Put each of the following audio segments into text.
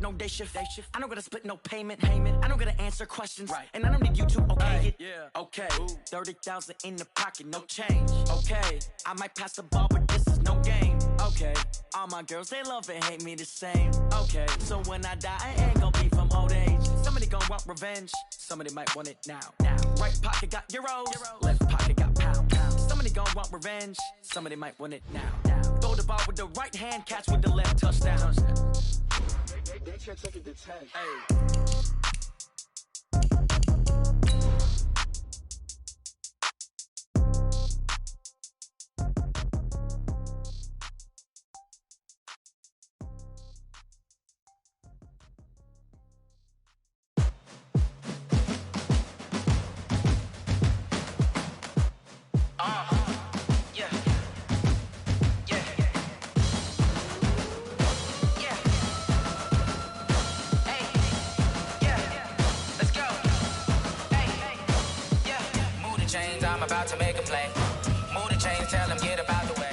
no day shift. I don't gotta split no payment. I don't gotta answer questions. And I don't need you to okay it. Okay, 30,000 in the pocket, no change. Okay, I might pass the ball, but this is no game. Okay, all my girls, they love and hate me the same. Okay, so when I die, I ain't gonna be from old age. Somebody gonna want revenge. Somebody might want it now. Right pocket got euros. Left pocket got pound. Somebody gonna want revenge. Somebody might want it now. Throw the ball with the right hand, catch with the left, touchdown. They can't take it to 10. Hey. I'm about to make a play. Move the chains, tell them get about the way.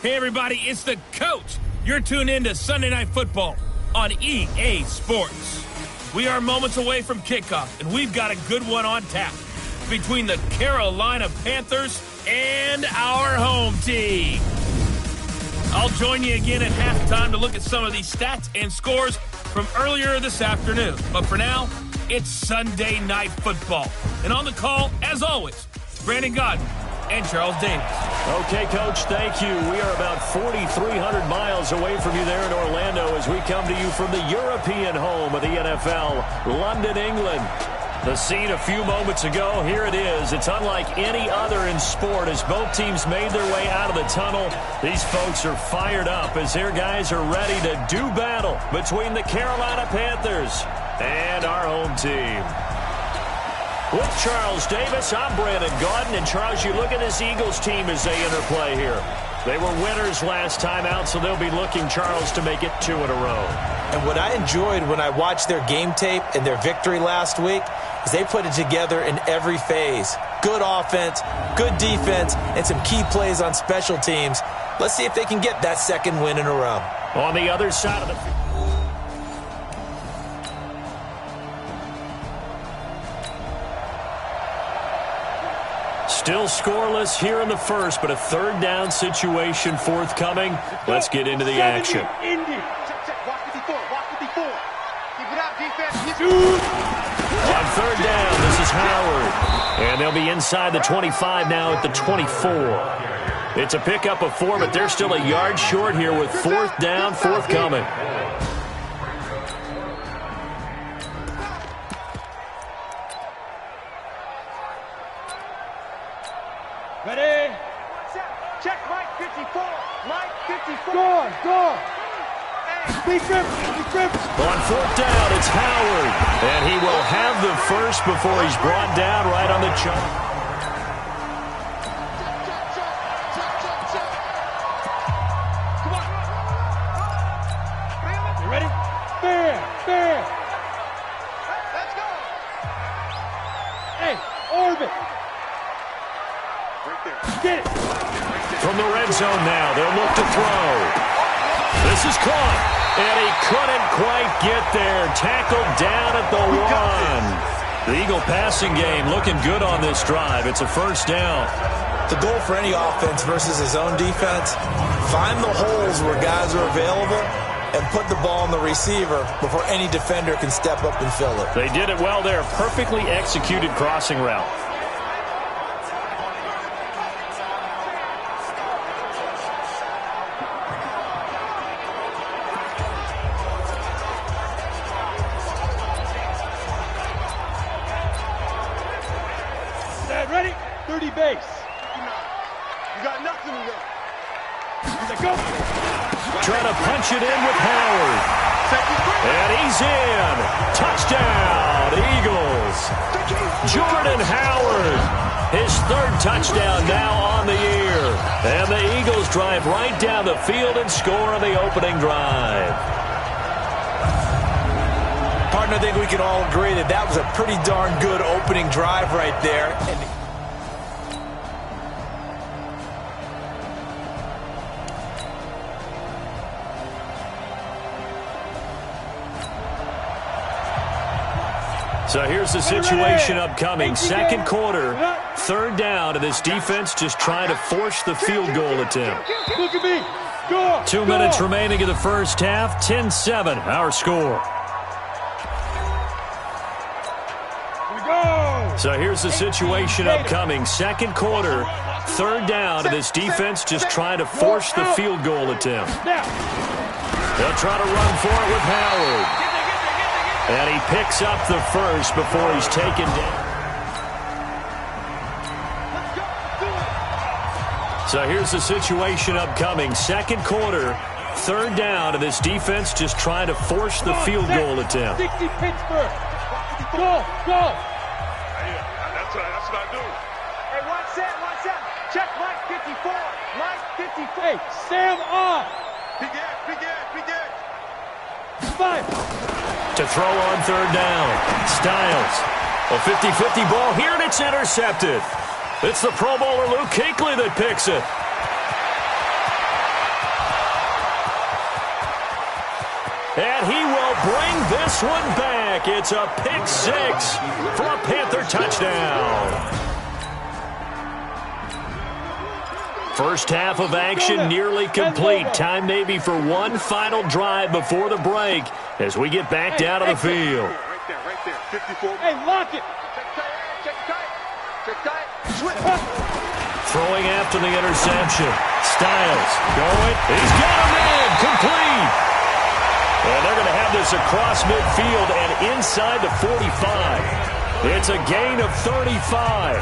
Hey everybody, it's the coach. You're tuned in to Sunday Night Football on EA Sports. We are moments away from kickoff, and we've got a good one on tap between the Carolina Panthers and our home team. I'll join you again at halftime to look at some of these stats and scores from earlier this afternoon. But for now, it's Sunday Night Football. And on the call, as always, Brandon Godden and Charles Davis. Okay, Coach, thank you. We are about 4,300 miles away from you there in Orlando as we come to you from the European home of the NFL, London, England. The scene a few moments ago, here it is. It's unlike any other in sport as both teams made their way out of the tunnel. These folks are fired up as their guys are ready to do battle between the Carolina Panthers and our home team. With Charles Davis, I'm Brandon Godden. And Charles, you look at this Eagles team as they interplay here. They were winners last time out, so they'll be looking, Charles, to make it 2 in a row. And what I enjoyed when I watched their game tape and their victory last week is they put it together in every phase. Good offense, good defense, and some key plays on special teams. Let's see if they can get that second win in a row. On the other side of the field. Still scoreless here in the first, but a third down situation forthcoming. Let's get into the action. On third down, this is Howard. And they'll be inside the 25 now at the 24. It's a pickup of 4, but they're still a yard short here with fourth down forthcoming. Ready? Check right 54. Right 54. Go. Hey. On fourth down, it's Howard. And he will have the first before he's brought down right on the chunk. Come on. You ready? Fair. Let's go. Hey, orbit. Get it. From the red zone now, they'll look to throw. This is caught, and he couldn't quite get there. Tackled down at the 1. The Eagle passing game looking good on this drive. It's a first down. The goal for any offense versus his own defense, find the holes where guys are available and put the ball on the receiver before any defender can step up and fill it. They did it well there. Perfectly executed crossing route. Ready? 30 base. You got nothing to do. Go. Trying to punch it in with Howard. And he's in. Touchdown, Eagles. Jordan Howard. His third touchdown now on the year. And the Eagles drive right down the field and score on the opening drive. Partner, I think we can all agree that that was a pretty darn good opening drive right there. So here's the situation upcoming. Second quarter, third down, and this defense just trying to force the field goal attempt. Look at me. Go. 2 minutes remaining in the first half. 10-7, our score. So here's the situation upcoming. Second quarter, third down, and this defense just trying to force the field goal attempt. They'll try to run for it with Howard. And he picks up the first before he's taken down. So here's the situation upcoming. Second quarter, third down, and this defense just trying to force the field goal attempt. 60 Pittsburgh. Go. That's what I do. Hey, watch that. Check Mike 54. Mike 54. Hey, Sam off. Big Ed. 5. To throw on third down. Styles. A 50-50 ball here, and it's intercepted. It's the Pro Bowler Luke Kuechly that picks it. And he will bring this one back. It's a pick six for a Panther touchdown. First half of action nearly complete. Time maybe for one final drive before the break as we get back down to the field. Right there. 54. Hey, lock it. Check tight. Switch. Throwing after the interception. Styles going. He's got a man. Complete. And they're going to have this across midfield and inside the 45. It's a gain of 35.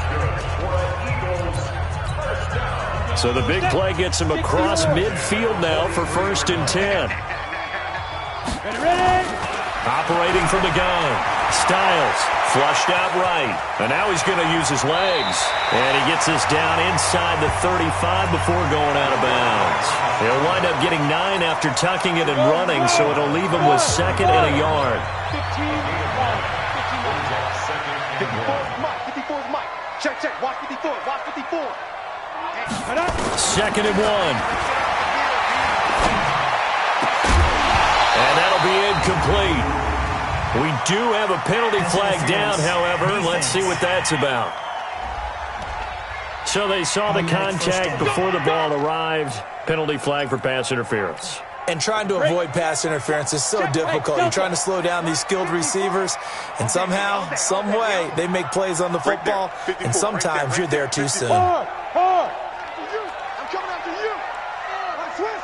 So the big play gets him across midfield now for 1st and 10. Ready? Operating from the gun. Styles flushed out right. And now he's going to use his legs. And he gets this down inside the 35 before going out of bounds. He'll wind up getting 9 after tucking it and running, so it'll leave him with 2nd and a yard. 54 is Mike. Check. Watch 54. 2nd and 1. And that'll be incomplete. We do have a penalty flag down, however. Let's see what that's about. So they saw the contact before the ball arrived. Penalty flag for pass interference. And trying to avoid pass interference is so difficult. You're trying to slow down these skilled receivers, and somehow, some way, they make plays on the football, and sometimes you're there too soon. Hard. I'm coming after you. Switch.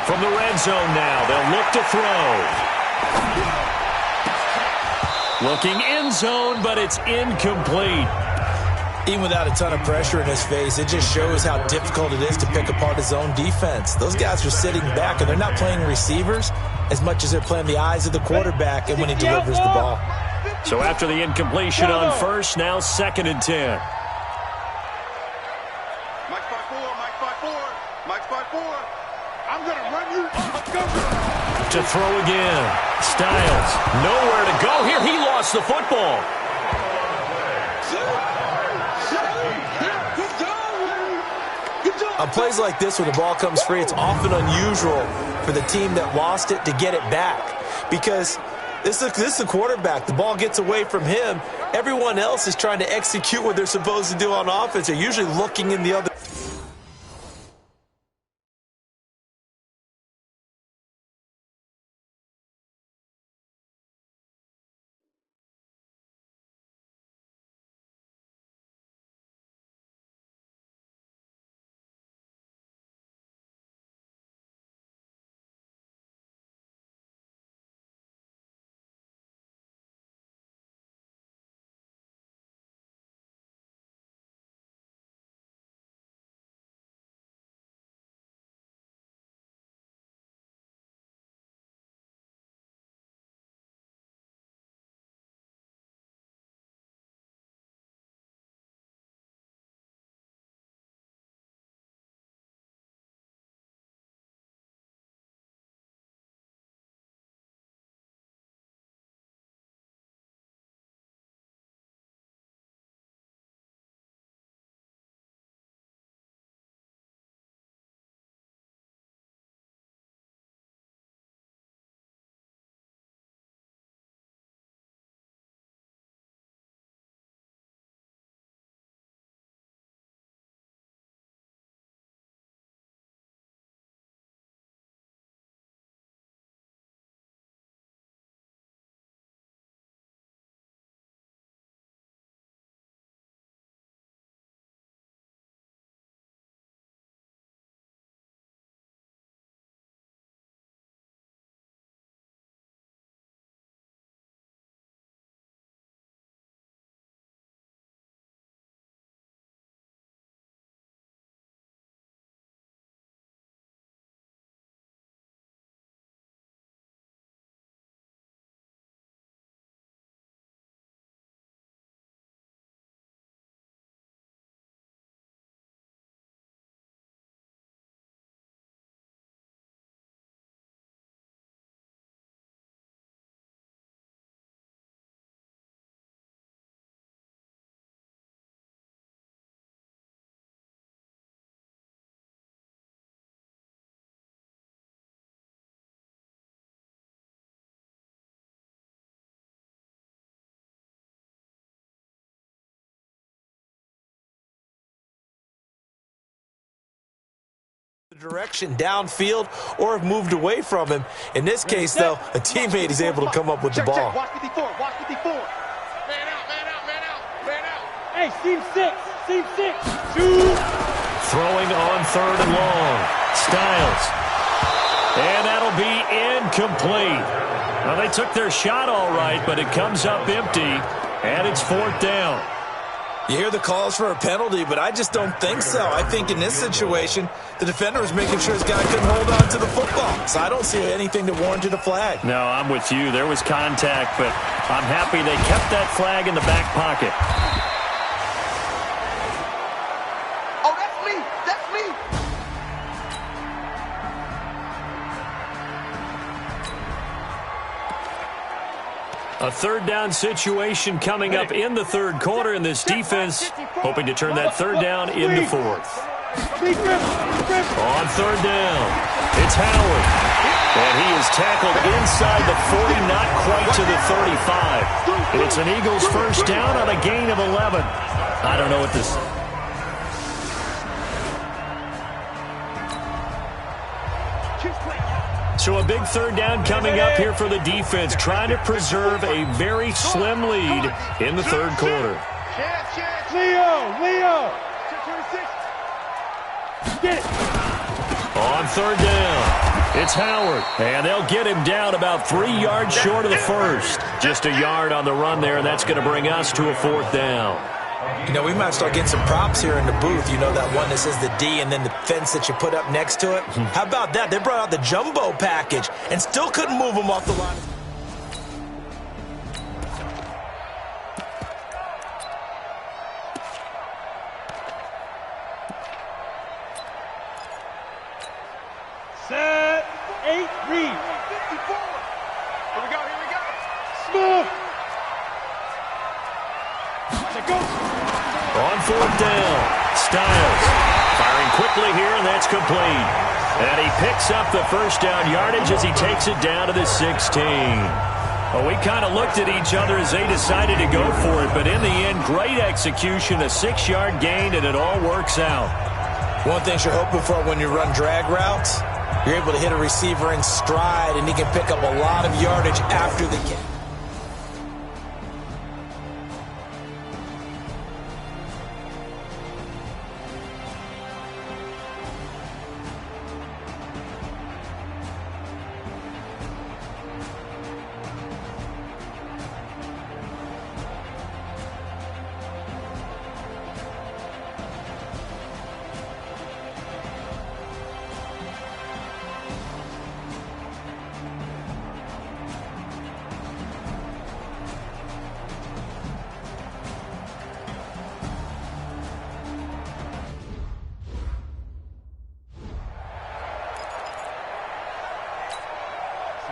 From the red zone now, they'll look to throw. Looking end zone, but it's incomplete. Even without a ton of pressure in his face, it just shows how difficult it is to pick apart his own defense. Those guys are sitting back, and they're not playing receivers as much as they're playing the eyes of the quarterback and when he delivers the ball. So after the incompletion on first, now 2nd and 10. Mike 5-4. I'm going to run you. To throw again. Styles, nowhere to go here. He lost the football. On plays like this, when the ball comes free, it's often unusual for the team that lost it to get it back. Because This is a quarterback. The ball gets away from him. Everyone else is trying to execute what they're supposed to do on offense. They're usually looking in the other. Direction downfield or have moved away from him. In this case, though, a teammate is able to come up with the ball. Watch 54, watch 54. Man out, man out, man out, man out. Hey, seam 6, seam 6. 2. Throwing on 3rd and long. Styles. And that'll be incomplete. Well, they took their shot all right, but it comes up empty, and it's 4th down. You hear the calls for a penalty, but I just don't think so. I think in this situation, the defender was making sure his guy couldn't hold on to the football. So I don't see anything that warranted a flag. No, I'm with you. There was contact, but I'm happy they kept that flag in the back pocket. Oh, that's me. That's me. A 3rd down situation coming up in the 3rd quarter, and this defense hoping to turn that 3rd down into 4th. On 3rd down, it's Howard. And he is tackled inside the 40, not quite to the 35. It's an Eagles 1st down on a gain of 11. I don't know what this... So a big 3rd down coming up here for the defense, trying to preserve a very slim lead in the 3rd quarter. Leo. Get it. On 3rd down, it's Howard. And they'll get him down about 3 yards short of the 1st. Just a yard on the run there, and that's going to bring us to a 4th down. You know, we might start getting some props here in the booth. You know, that one that says the D and then the fence that you put up next to it? How about that? They brought out the jumbo package and still couldn't move them off the line. Set. 8, read. 54. Here we go. Smooth. Let go. On 4th down, Styles firing quickly here, and that's complete. And he picks up the 1st down yardage as he takes it down to the 16. Well, we kind of looked at each other as they decided to go for it, but in the end, great execution, a 6-yard gain, and it all works out. One thing you're hoping for when you run drag routes, you're able to hit a receiver in stride, and he can pick up a lot of yardage after the catch.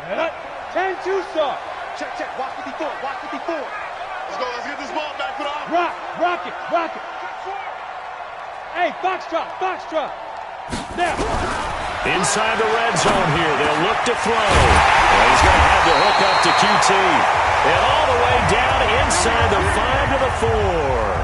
Set up. 10-2 start. Check, check. Watch 54. Watch 54. Let's go. Let's get this ball back for the offense. Rock it, rock it. Hey, foxtrot, foxtrot. Now. Inside the red zone here, they'll look to throw. Well, he's going to have to hook up to QT. And all the way down inside the 5 to the 4.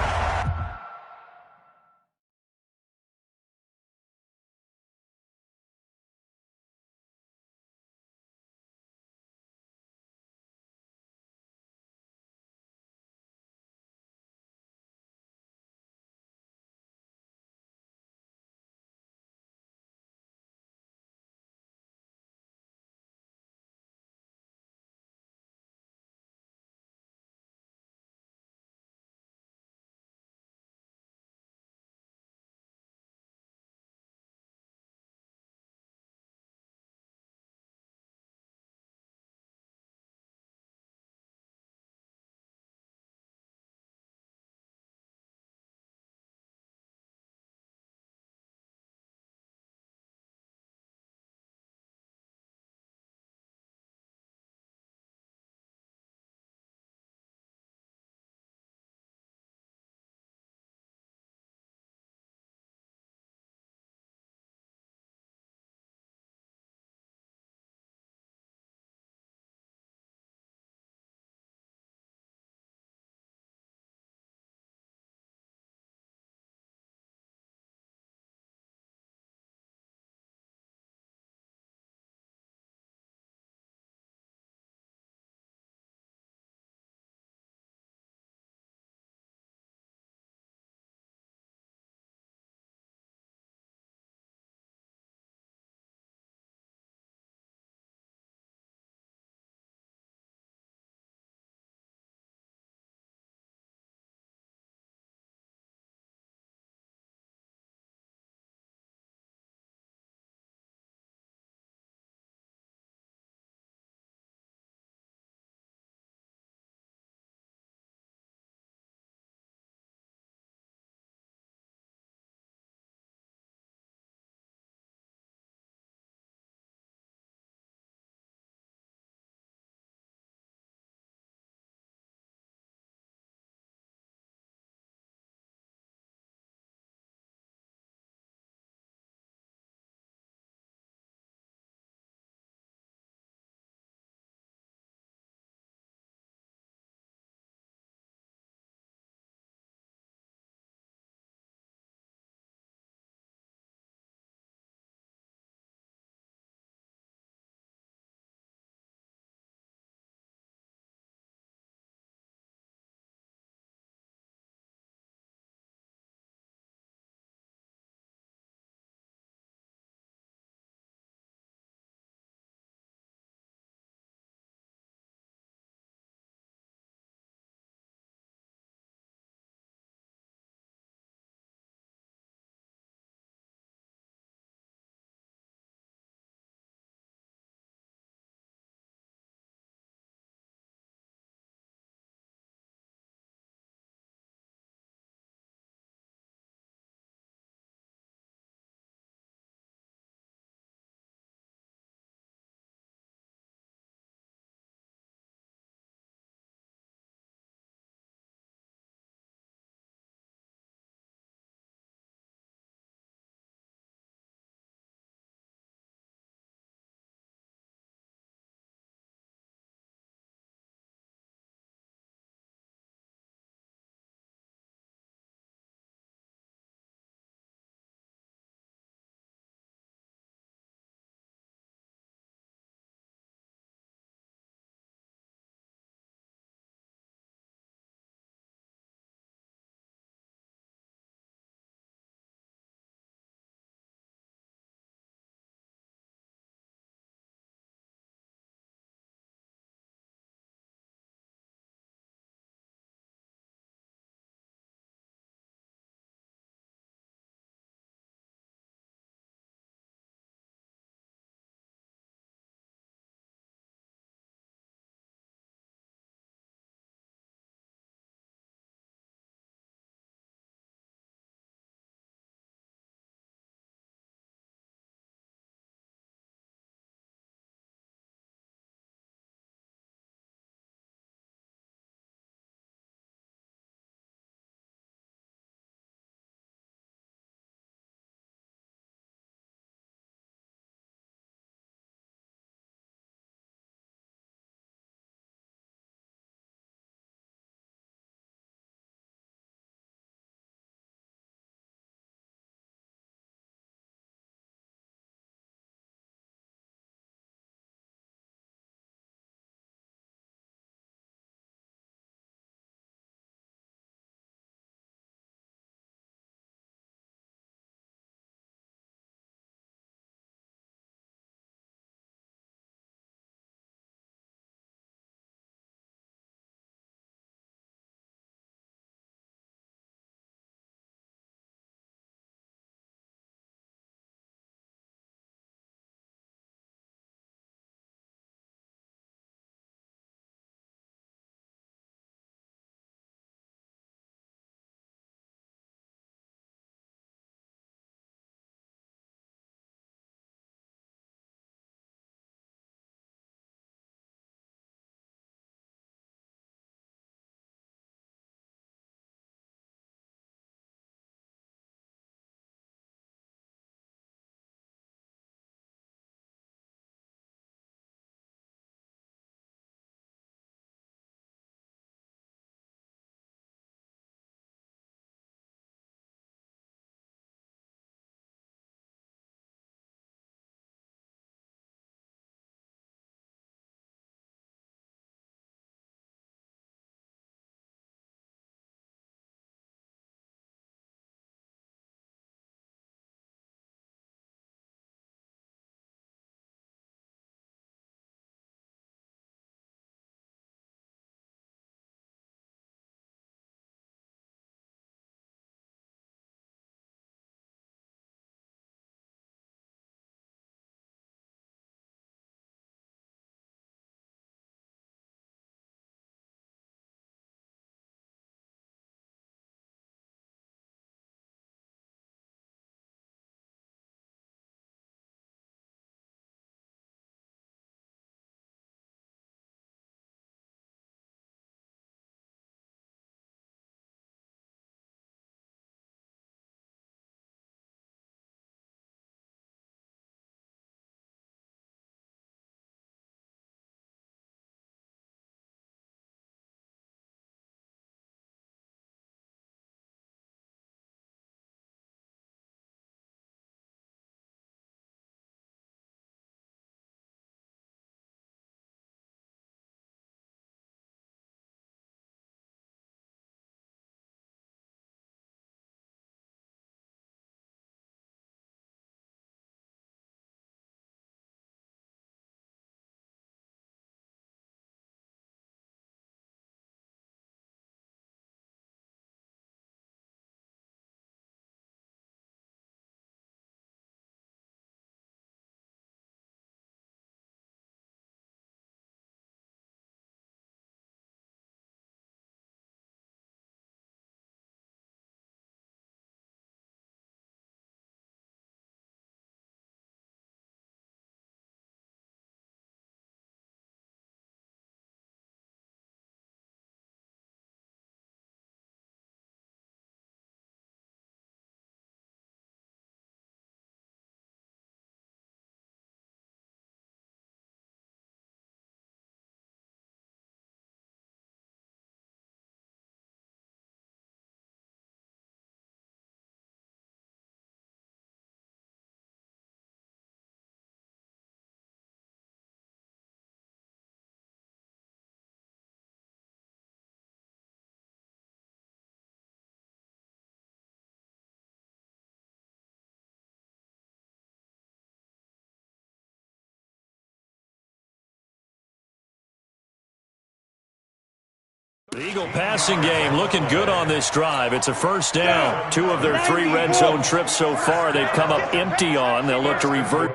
The Eagle passing game looking good on this drive. It's a first down. 2 of their 3 red zone trips so far they've come up empty on. They'll look to revert.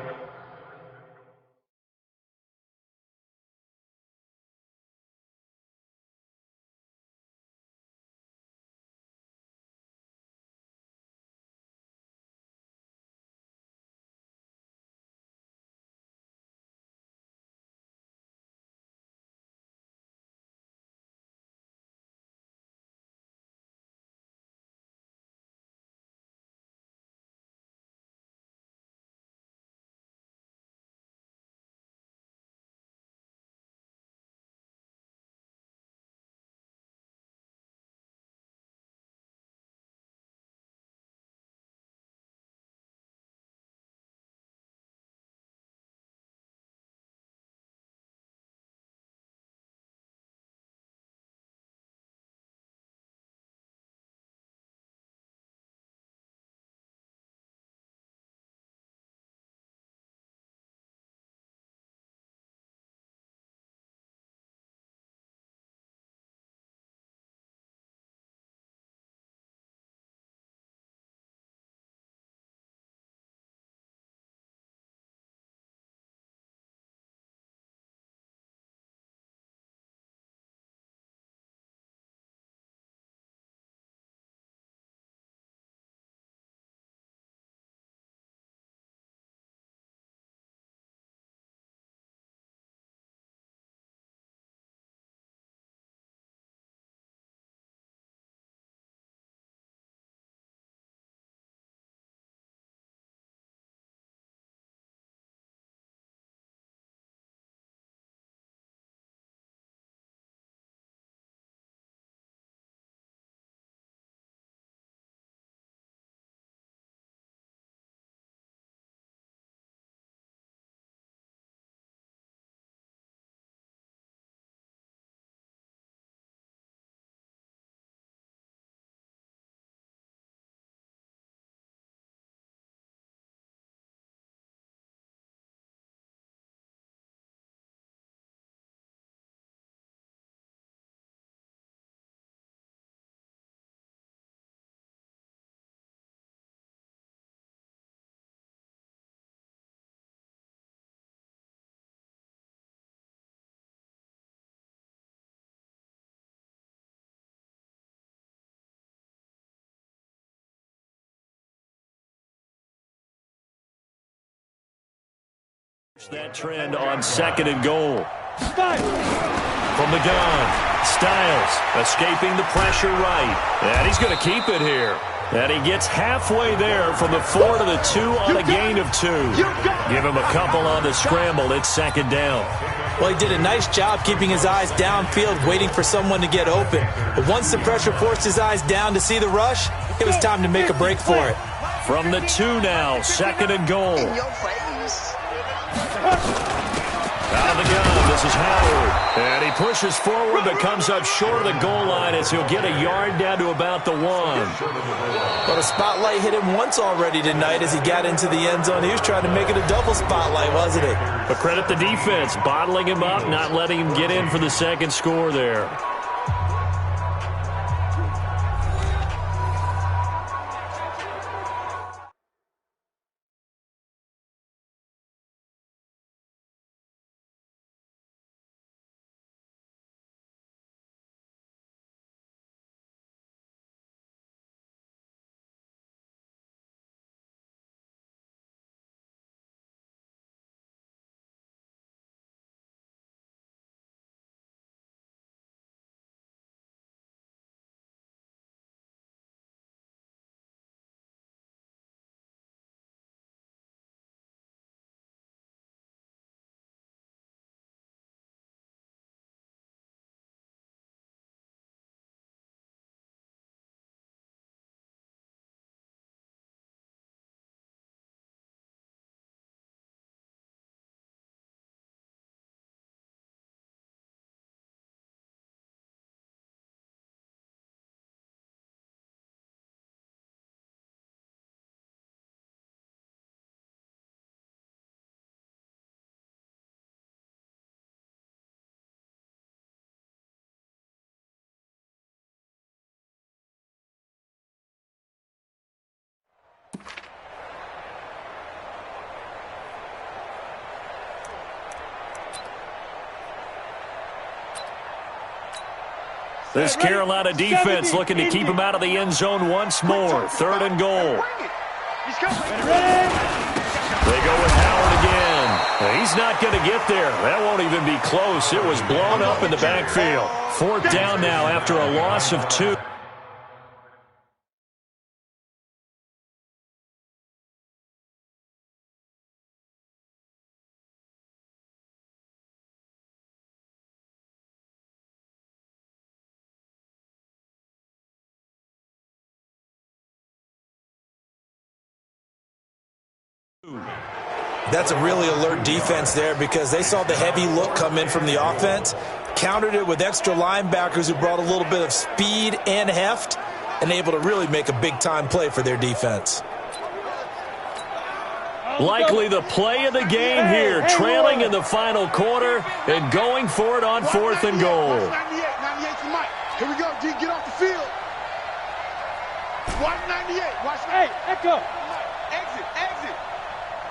That trend on 2nd and goal. From the gun, Styles escaping the pressure right. And he's going to keep it here. And he gets halfway there from the 4 to the 2 on a gain of 2. Give him a couple on the scramble. It's 2nd down. Well, he did a nice job keeping his eyes downfield, waiting for someone to get open. But once the pressure forced his eyes down to see the rush, it was time to make a break for it. From the 2 now, 2nd and goal. Out of the gun, this is Howard. And he pushes forward but comes up short of the goal line as he'll get a yard down to about the 1. Well, the spotlight hit him once already tonight as he got into the end zone. He was trying to make it a double spotlight, wasn't he? But credit the defense, bottling him up, not letting him get in for the 2nd score there. This Carolina defense looking to keep him out of the end zone once more. 3rd and goal. They go with Howard again. He's not going to get there. That won't even be close. It was blown up in the backfield. 4th down now after a loss of 2. That's a really alert defense there because they saw the heavy look come in from the offense, countered it with extra linebackers who brought a little bit of speed and heft, and able to really make a big-time play for their defense. Likely the play of the game here, trailing in the final quarter and going for it on 4th and goal. 98 for Mike. Here we go, G, get off the field. Watch 98, watch 98. Hey, echo. Exit.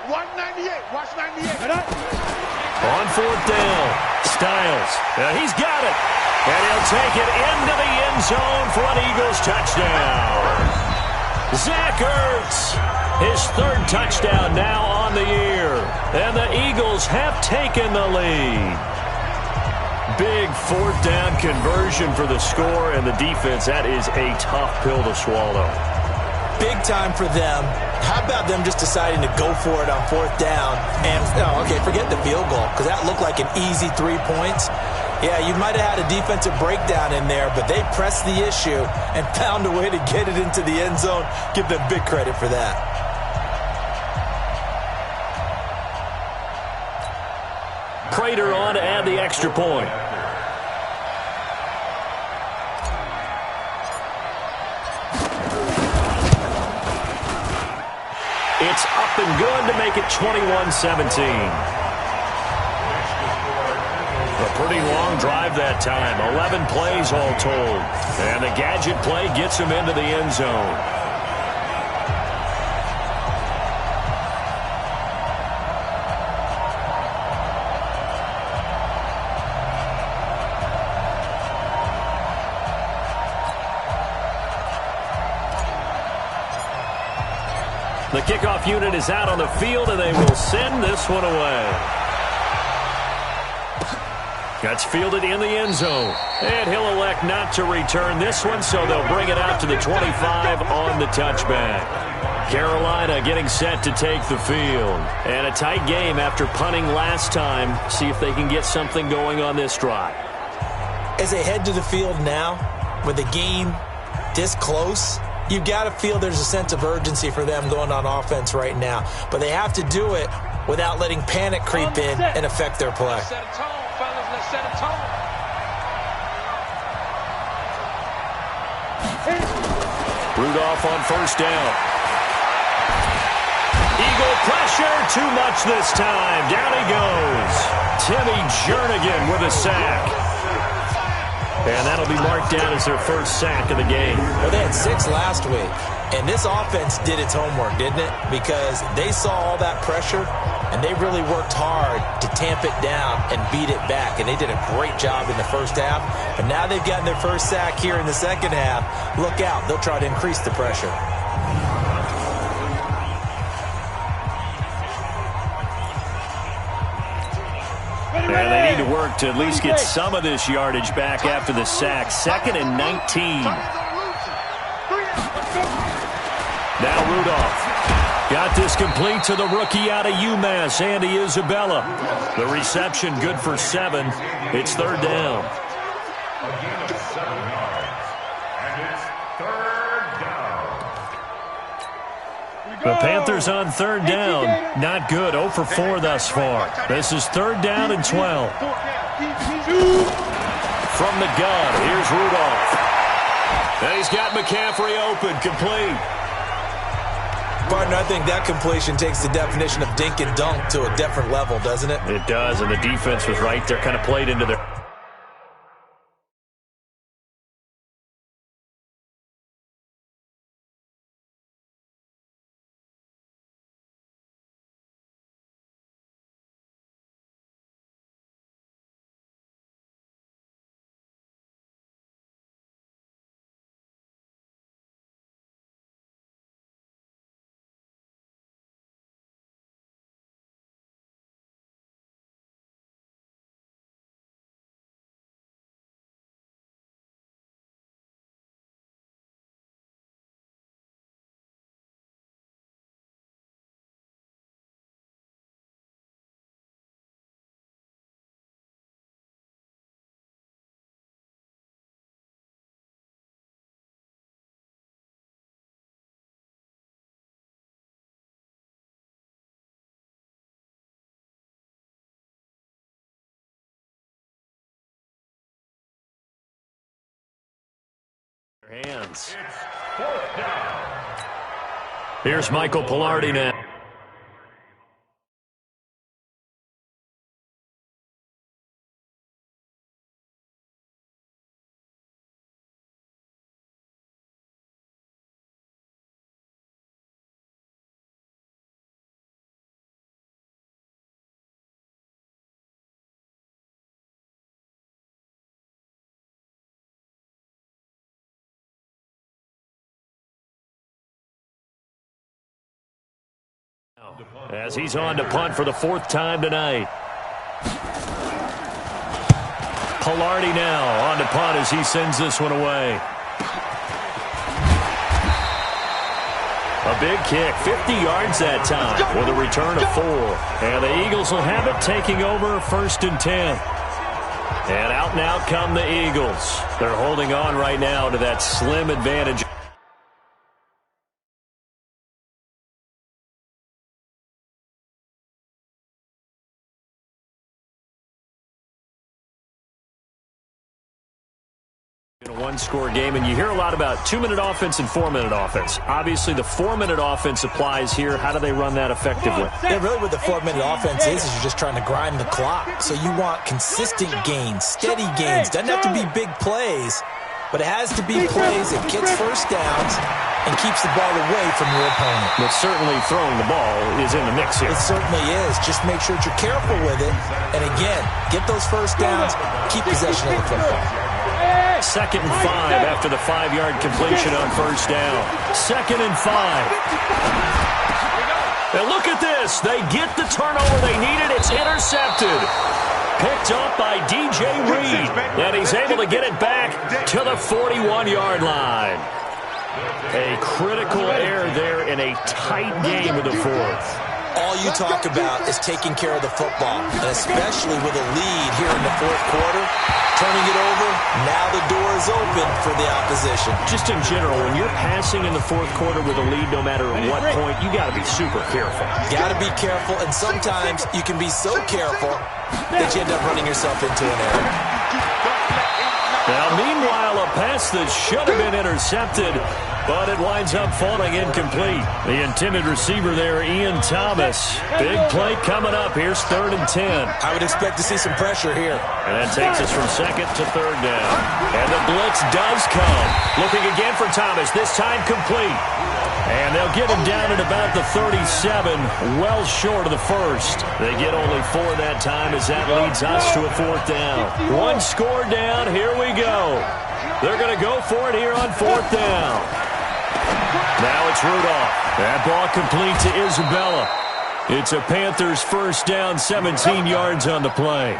Watch 98, watch 98. On 4th down, Styles. He's got it. And he'll take it into the end zone for an Eagles touchdown. Zach Ertz, his 3rd touchdown now on the year. And the Eagles have taken the lead. Big 4th down conversion for the score, and the defense, that is a tough pill to swallow. Big time for them. How about them just deciding to go for it on 4th down? And, forget the field goal, because that looked like an easy 3 points. Yeah, you might have had a defensive breakdown in there, but they pressed the issue and found a way to get it into the end zone. Give them big credit for that. Prater on to add the extra point. It's up and good to make it 21-17. A pretty long drive that time. 11 plays all told. And the gadget play gets him into the end zone. The kickoff unit is out on the field, and they will send this one away. That's fielded in the end zone. And he'll elect not to return this one, so they'll bring it out to the 25 on the touchback. Carolina getting set to take the field. And a tight game after punting last time. See if they can get something going on this drive. As they head to the field now, with the game this close, you've got to feel there's a sense of urgency for them going on offense right now. But they have to do it without letting panic creep in and affect their play. Set a tone, fellas. Let's set a tone. Rudolph on 1st down. Eagle pressure, too much this time. Down he goes. Timmy Jernigan with a sack. And that'll be marked down as their 1st sack of the game. Well, they had 6 last week. And this offense did its homework, didn't it? Because they saw all that pressure, and they really worked hard to tamp it down and beat it back. And they did a great job in the 1st half. But now they've gotten their 1st sack here in the 2nd half. Look out. They'll try to increase the pressure. And they need to work to at least get some of this yardage back after the sack. 2nd and 19. Now Rudolph. Got this complete to the rookie out of UMass, Andy Isabella. The reception good for 7. It's 3rd down. The Panthers on 3rd down. Not good. 0 for 4 thus far. This is 3rd down and 12. From the gun, here's Rudolph. And he's got McCaffrey open, complete. Partner, I think that completion takes the definition of dink and dunk to a different level, doesn't it? It does, and the defense was right there, kind of played into their Hands. Here's Michael Pilardi now. As he's on to punt for the 4th time tonight. Pilardi now on to punt as he sends this one away. A big kick, 50 yards that time with a return of 4. And the Eagles will have it, taking over 1st and 10. And out come the Eagles. They're holding on right now to that slim advantage. In a one-score game, and you hear a lot about 2-minute offense and 4-minute offense. Obviously, the 4-minute offense applies here. How do they run that effectively? Yeah, really what the 4-minute offense is you're just trying to grind the clock. So you want consistent gains, steady gains. Doesn't have to be big plays, but it has to be plays that gets first downs and keeps the ball away from your opponent. But certainly throwing the ball is in the mix here. It certainly is. Just make sure that you're careful with it. And again, get those first downs, keep possession of the football. 2nd and 5 after the 5-yard completion on 1st down. 2nd and 5. And look at this. They get the turnover they needed. It's intercepted. Picked up by DJ Reed. And he's able to get it back to the 41-yard line. A critical error there in a tight game of the 4th. All you talk about is taking care of the football, and especially with a lead here in the 4th quarter, turning it over, now the door is open for the opposition. Just in general, when you're passing in the 4th quarter with a lead, no matter at what point, you got to be super careful. Got to be careful, and sometimes you can be so careful that you end up running yourself into an error. Now, meanwhile, a pass that should have been intercepted, but it winds up falling incomplete. The intended receiver there, Ian Thomas. Big play coming up. Here's 3rd and 10. I would expect to see some pressure here. And that takes us from 2nd to 3rd down. And the blitz does come. Looking again for Thomas, this time complete. And they'll get him down at about the 37, well short of the 1st. They get only 4 that time as that leads us to a 4th down. 1 score down, here we go. They're going to go for it here on 4th down. Now it's Rudolph. That ball complete to Isabella. It's a Panthers 1st down, 17 yards on the play.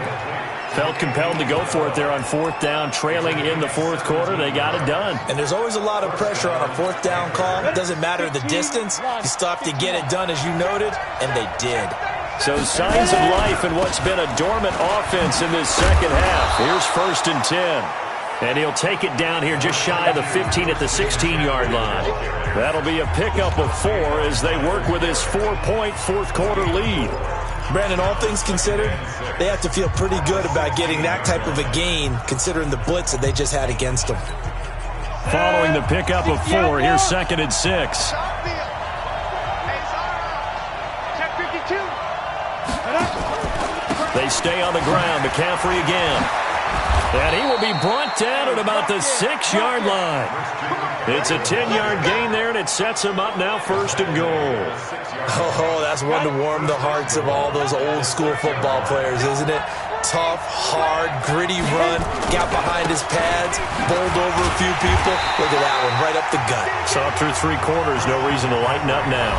Felt compelled to go for it there on 4th down, trailing in the 4th quarter. They got it done. And there's always a lot of pressure on a 4th down call. It doesn't matter the distance. You still have to get it done, as you noted, and they did. So signs of life in what's been a dormant offense in this 2nd half. Here's 1st and 10. And he'll take it down here just shy of the 15 at the 16-yard line. That'll be a pickup of 4 as they work with his 4-point 4th quarter lead. Brandon, all things considered, they have to feel pretty good about getting that type of a gain considering the blitz that they just had against them. Following the pickup of 4, here's 2nd and 6. They stay on the ground. McCaffrey again. And he will be brought down at about the 6-yard line. It's a 10-yard gain there, and it sets him up now 1st and goal. Oh, that's one to warm the hearts of all those old-school football players, isn't it? Tough, hard, gritty run. Got behind his pads, bowled over a few people. Look at that one, right up the gut. Saw through 3 quarters, no reason to lighten up now.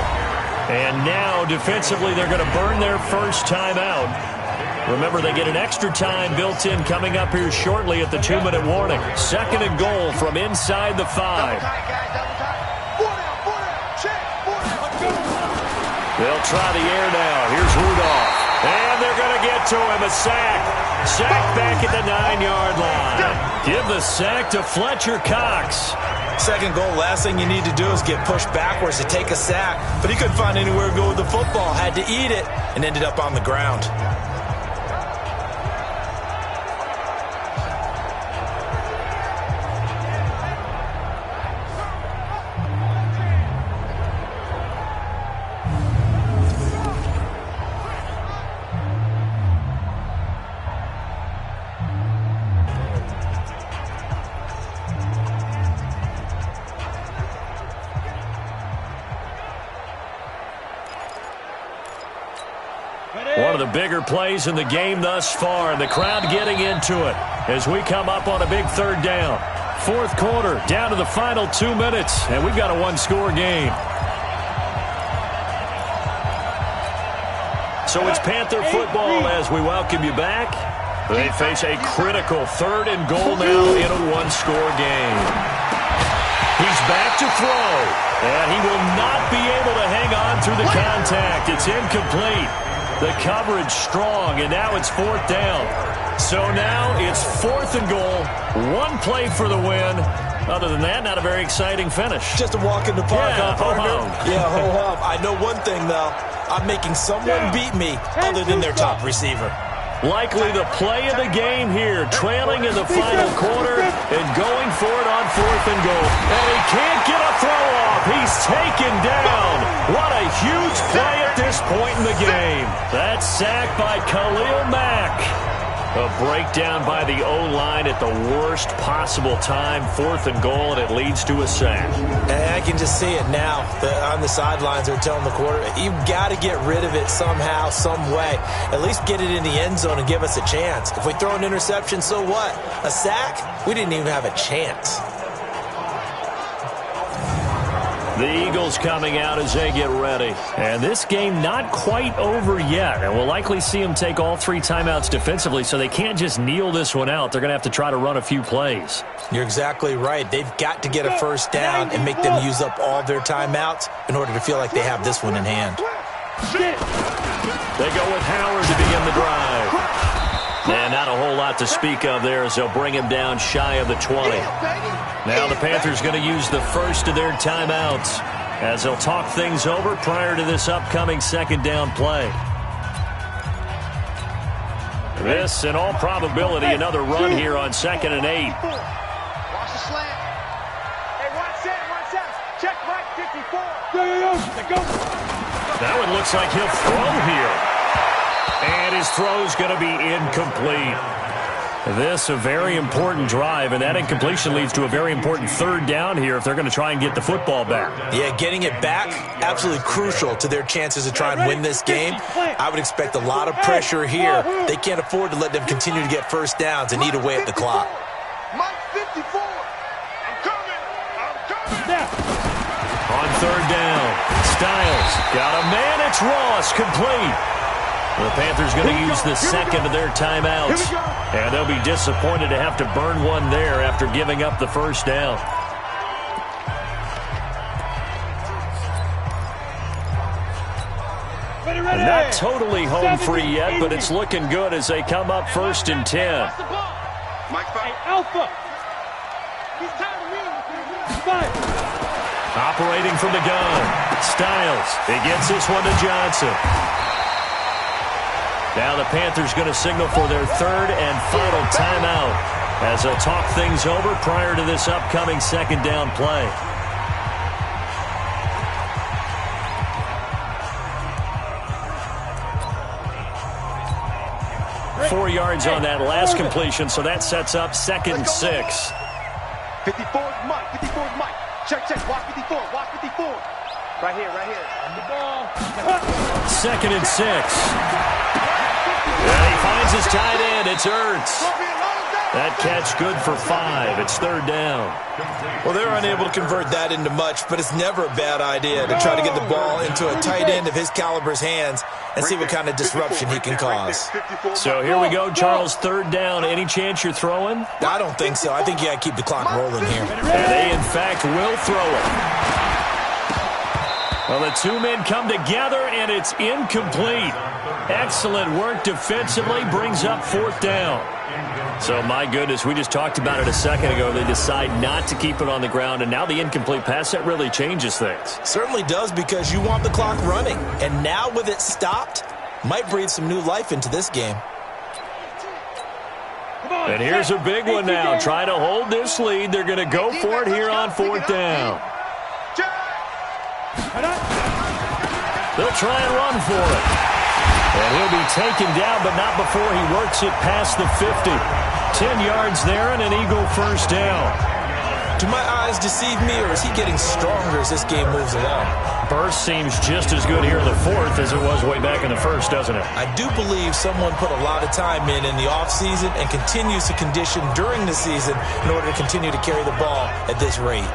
And now, defensively, they're going to burn their first time out. Remember, they get an extra time built in coming up here shortly at the 2-minute warning. 2nd and goal from inside the 5. They'll try the air now. Here's Rudolph. And they're going to get to him. A sack. Sack back at the 9-yard line. Give the sack to Fletcher Cox. 2nd goal, last thing you need to do is get pushed backwards to take a sack. But he couldn't find anywhere to go with the football. Had to eat it and ended up on the ground. of the bigger plays in the game thus far, and the crowd getting into it as we come up on a big third down. Fourth quarter, down to the final 2 minutes, and we've got a one-score game. So it's Panther football as we welcome you back. They face a critical 3rd and goal now in a one-score game. He's back to throw, and he will not be able to hang on through the contact. It's incomplete. The coverage strong, and now it's 4th down. So now it's 4th and goal, one play for the win. Other than that, not a very exciting finish. Just a walk in the park, yeah, partner. ho-hum. Yeah, ho-hum. I know one thing, though. I'm making someone beat me other than their top receiver. Likely the play of the game here, trailing in the final quarter and going for it on 4th and goal. And he can't get a throw off. He's taken down. What a huge play at this point in the game. That's sacked by Khalil Mack. A breakdown by the O-line at the worst possible time. 4th and goal, and it leads to a sack. And I can just see it now. On the sidelines, they're telling the quarterback, you've got to get rid of it somehow, some way. At least get it in the end zone and give us a chance. If we throw an interception, so what? A sack? We didn't even have a chance. The Eagles coming out as they get ready. And this game not quite over yet. And we'll likely see them take all 3 timeouts defensively, so they can't just kneel this one out. They're going to have to try to run a few plays. You're exactly right. They've got to get a first down and make them use up all their timeouts in order to feel like they have this one in hand. They go with Howard to begin the drive. And not a whole lot to speak of there as they'll bring him down shy of the 20. Now the Panthers going to use the first of their timeouts as they'll talk things over prior to this upcoming 2nd down play. This, in all probability, another run here on 2nd and 8. Watch the slant. Hey, watch out. Check right 54. Go. That one looks like he'll throw here. And his throw's going to be incomplete. This a very important drive, and that incompletion leads to a very important 3rd down here if they're going to try and get the football back. Yeah, getting it back, absolutely crucial to their chances to try and win this game. I would expect a lot of pressure here. They can't afford to let them continue to get first downs and eat away at the clock. Mike 54. I'm coming. On 3rd down, Styles got a man. It's Ross, complete. The Panthers going to use the 2nd of their timeouts. And they'll be disappointed to have to burn one there after giving up the first down. Not totally home free yet, but it's looking good as they come up 1st and 10. Hey, Alpha. He's tired of me. Operating from the gun. Styles. He gets this one to Johnson. Now the Panthers going to signal for their 3rd and final timeout as they'll talk things over prior to this upcoming 2nd down play. Hey, 4 yards on that last completion, so that sets up 2nd and 6. 54's Mike. Check. Watch 54. Right here. On the ball. 2nd and 6. And he finds his tight end. It's Ertz. That catch good for 5. It's 3rd down. Well, they're unable to convert that into much, but it's never a bad idea to try to get the ball into a tight end of his caliber's hands and see what kind of disruption he can cause. So here we go, Charles, 3rd down. Any chance you're throwing? I don't think so. I think you got to keep the clock rolling here. And they, in fact, will throw it. Well, the 2 men come together, and it's incomplete. Excellent work defensively, brings up 4th down. So, my goodness, we just talked about it a second ago. They decide not to keep it on the ground, and now the incomplete pass, that really changes things. Certainly does, because you want the clock running. And now with it stopped, might breathe some new life into this game. And here's a big one now. Trying to hold this lead. They're going to go for it here on 4th down. They'll try and run for it. And he'll be taken down, but not before he works it past the 50. 10 yards there and an Eagle first down. Do my eyes deceive me, or is he getting stronger as this game moves along? Burst seems just as good here in the fourth as it was way back in the first, doesn't it? I do believe someone put a lot of time in the offseason and continues to condition during the season in order to continue to carry the ball at this rate.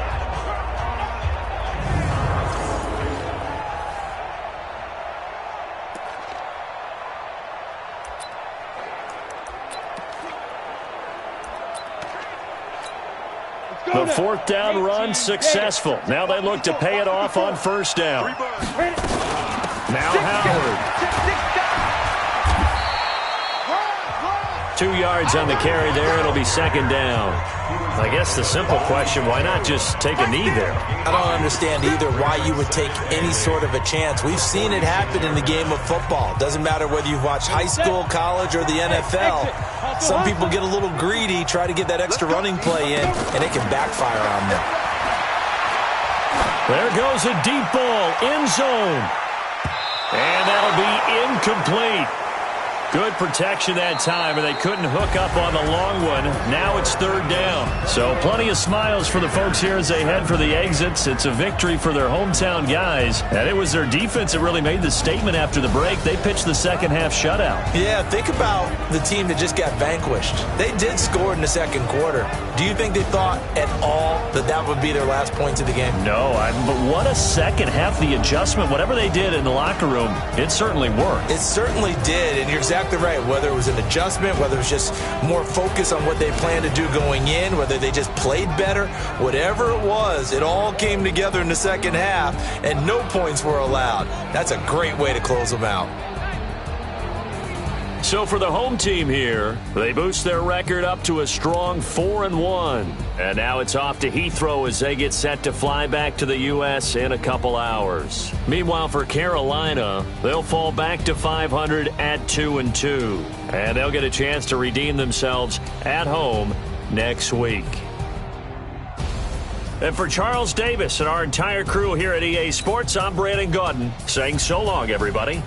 The fourth down run successful. Now they look to pay it off on first down. Now Howard. 2 yards on the carry there. It'll be second down. I guess the simple question, why not just take a knee there? I don't understand either why you would take any sort of a chance. We've seen it happen in the game of football. Doesn't matter whether you've watched high school, college, or the NFL. Some people get a little greedy, try to get that extra running play in, and it can backfire on them. There goes a deep ball, end zone. And that'll be incomplete. Good protection that time, and they couldn't hook up on the long one. Now it's third down. So plenty of smiles for the folks here as they head for the exits. It's a victory for their hometown guys. And it was their defense that really made the statement after the break. They pitched the second half shutout. Yeah, think about the team that just got vanquished. They did score in the second quarter. Do you think they thought at all that that would be their last points of the game? No, but what a second half. The adjustment, whatever they did in the locker room, it certainly worked. It certainly did, and you're exactly right. Whether it was an adjustment, whether it was just more focus on what they planned to do going in, whether they just played better, whatever it was, it all came together in the second half, and no points were allowed. That's a great way to close them out. So for the home team here, they boost their record up to a strong 4-1. And now it's off to Heathrow as they get set to fly back to the U.S. in a couple hours. Meanwhile, for Carolina, they'll fall back to 500 at 2-2. And they'll get a chance to redeem themselves at home next week. And for Charles Davis and our entire crew here at EA Sports, I'm Brandon Gaudin saying so long, everybody.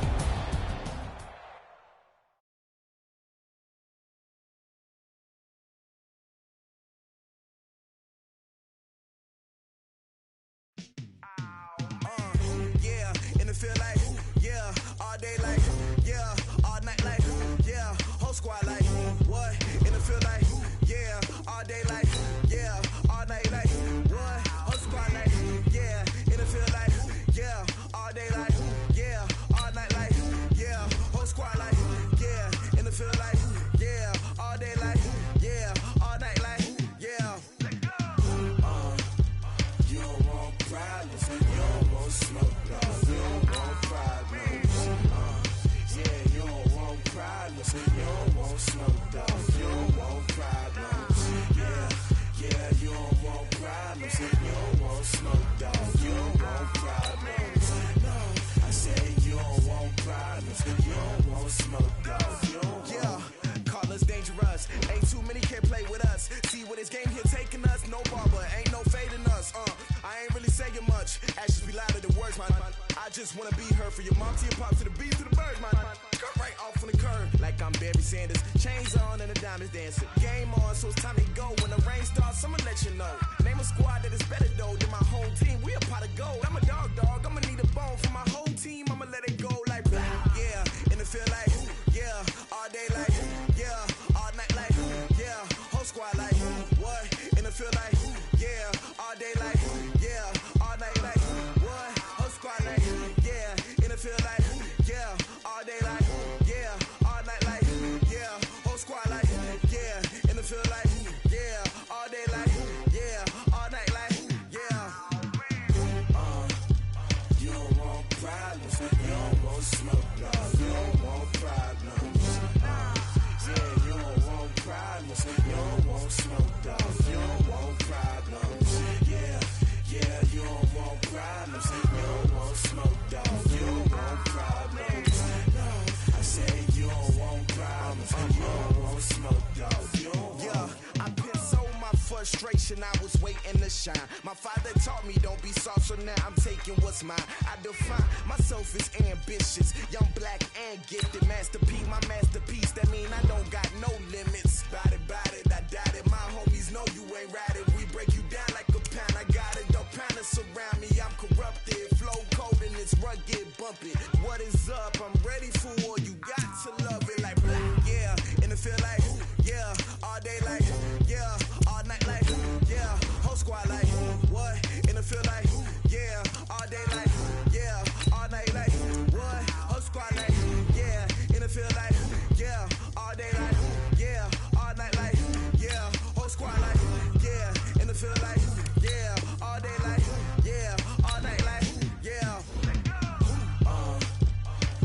I was waiting to shine. My father taught me don't be soft, so now I'm taking what's mine. I define myself as ambitious, young, black, and gifted. Masterpiece, my masterpiece. That mean I don't got no limits. Bout it, I doubt it. My homies know you ain't ratted. We break you down like a pound. I got a dope pound to surround me. I'm corrupted, flow cold and it's rugged, bumpy. What is up? I'm ready for war. You got to love it like black, yeah. And it feel like, yeah. All day like, yeah. All night like, yeah. Whole squad like, what? And it feel like, yeah. All day like, yeah. All night like, what? Whole squad like, yeah. And it feel like, yeah. All day like, yeah. All night like, yeah. Whole squad like, yeah. And it feel like, yeah. All day like, yeah. All night like, yeah.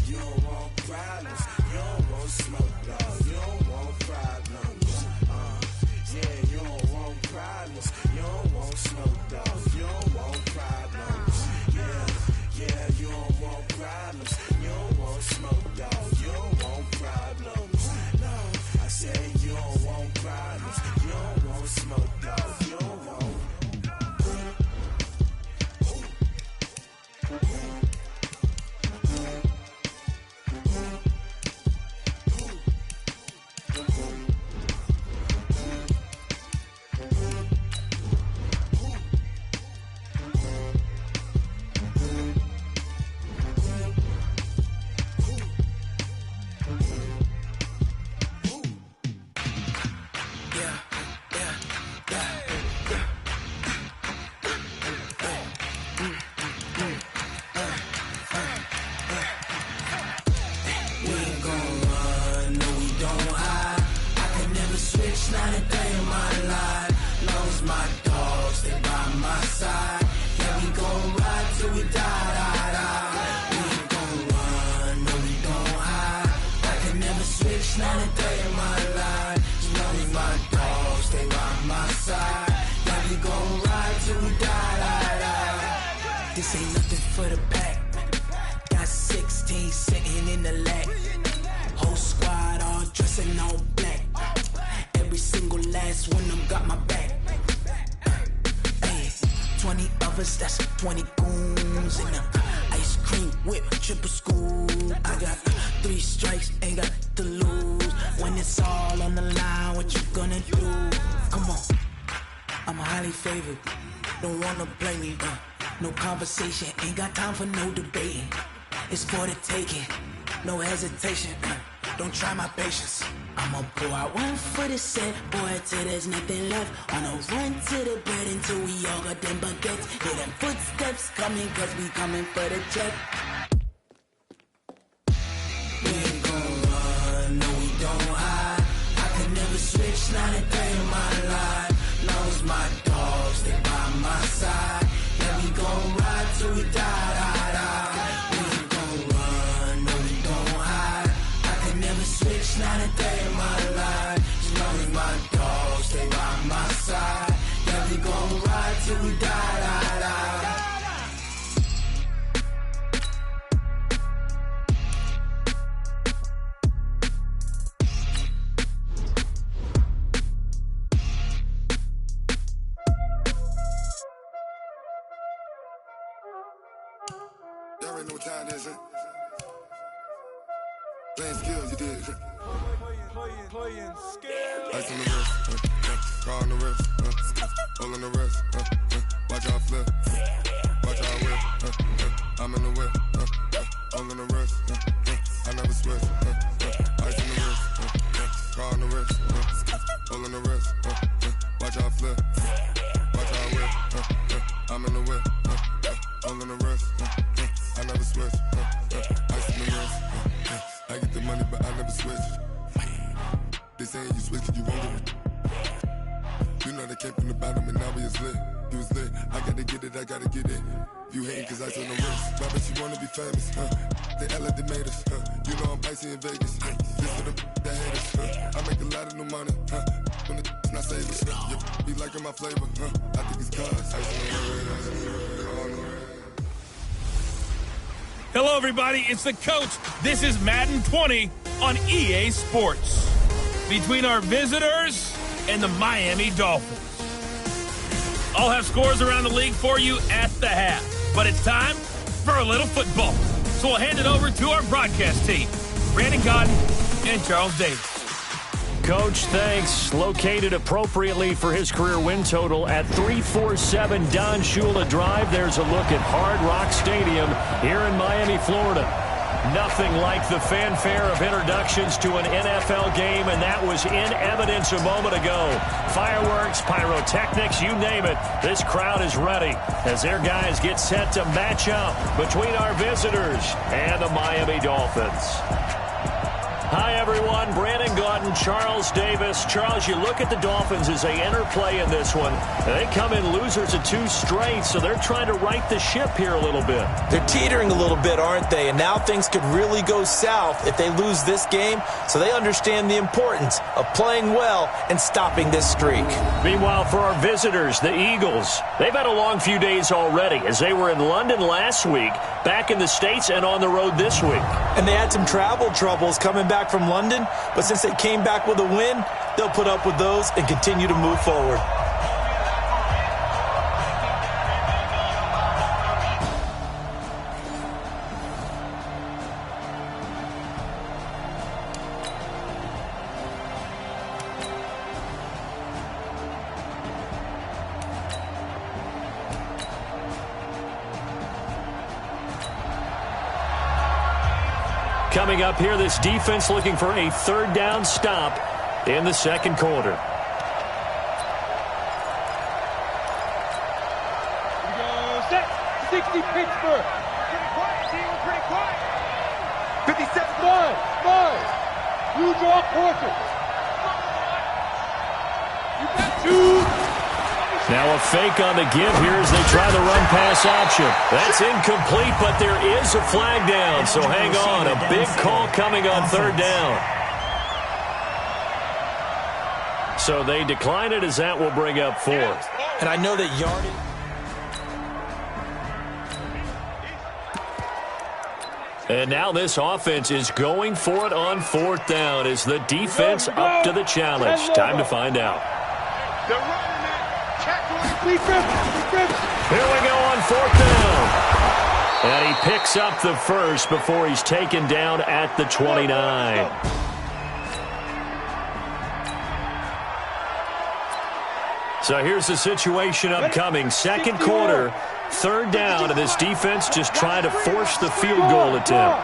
You don't want problems. You don't want smoke, dog. You don't want problems. Yeah, you don't want problems. You don't want smoke, dog. You don't want problems. Yeah, you don't want problems. You don't want smoke, dog. You don't want problems. No, I said you don't want problems. You don't want smoke, dog. You don't want. This ain't nothing for the pack. Got 16 sitting in the lap. Whole squad all dressing all black. Every single last one of them got my back. Hey, 20 of us, that's 20 goons in the ice cream whip, triple scoop. I got 3 strikes, ain't got to lose. When it's all on the line, what you gonna do? Come on, I'm highly favored. Don't wanna blame me, no conversation, ain't got time for no debating. It's for the taking, no hesitation. Don't try my patience. I'ma pour out one for the set, boy, till there's nothing left. On a run to the bread until we all got them baguettes. Hear them footsteps coming, cause we coming for the check. We ain't gon' run, no we don't hide. I could never switch, not a day in my life. Long as my dogs, stay by my side. Yeah, we gon' ride till we die. We ain't gon' run, no we don't hide. I could never switch, not a day in my life. As long as my dogs stay by my side. Yeah, we gon' ride till we die. Y'all already know what time it is, huh? Playing skills, you did. Playing skills. Ice on the wrist, car on the wrist, hole on the wrist, watch out flip, watch out whip, I'm in the whip, hole on the wrist, I never switch, ice on the wrist, car on the wrist, hole on the wrist, watch out flip, watch out whip, I'm in the whip, hole on the wrist, I never switch, ice on the wrist, I get the money but I never switch. They saying you switch cause you won't get it. You know they came from the bottom and now we is lit. You was lit, I gotta get it, I gotta get it. You hating cause ice on the wrist. Why bet you wanna be famous, They act like they made us, You know I'm icy in Vegas, This for the that hate us, I make a lot of new money, When it's not savers, You be liking my flavor, I think it's cause ice on the wrist. Hello, everybody. It's the coach. This is Madden 20 on EA Sports. Between our visitors and the Miami Dolphins. I'll have scores around the league for you at the half. But it's time for a little football. So we'll hand it over to our broadcast team, Brandon Cotton and Charles Davis. Coach, thanks. Located appropriately for his career win total at 347 Don Shula Drive. There's a look at Hard Rock Stadium here in Miami, Florida. Nothing like the fanfare of introductions to an NFL game, and that was in evidence a moment ago. Fireworks, pyrotechnics, you name it. This crowd is ready as their guys get set to match up between our visitors and the Miami Dolphins. Hi, everyone. Brandon Gaudin, Charles Davis. Charles, you look at the Dolphins as they interplay in this one. They come in losers of 2 straight, so they're trying to right the ship here a little bit. They're teetering a little bit, aren't they? And now things could really go south if they lose this game, so they understand the importance of playing well and stopping this streak. Meanwhile, for our visitors, the Eagles, they've had a long few days already as they were in London last week, back in the States, and on the road this week. And they had some travel troubles coming back from London, but since they came back with a win, they'll put up with those and continue to move forward. Coming up here, this defense looking for a 3rd down stop in the 2nd quarter. We go set. 60 Pittsburgh. Pretty quiet, team. Pretty quiet. 57. 5. You draw quarters. You got 2. Now a fake on the give here as they try the run-pass option. That's incomplete, but there is a flag down, so hang on. A big call coming on 3rd down. So they decline it as that will bring up 4th. And I know that yardage... And now this offense is going for it on 4th down. Is the defense up to the challenge? Time to find out. Here we go on 4th down. And he picks up the first before he's taken down at the 29. So here's the situation upcoming. 2nd quarter, 3rd down, and this defense just trying to force the field goal attempt.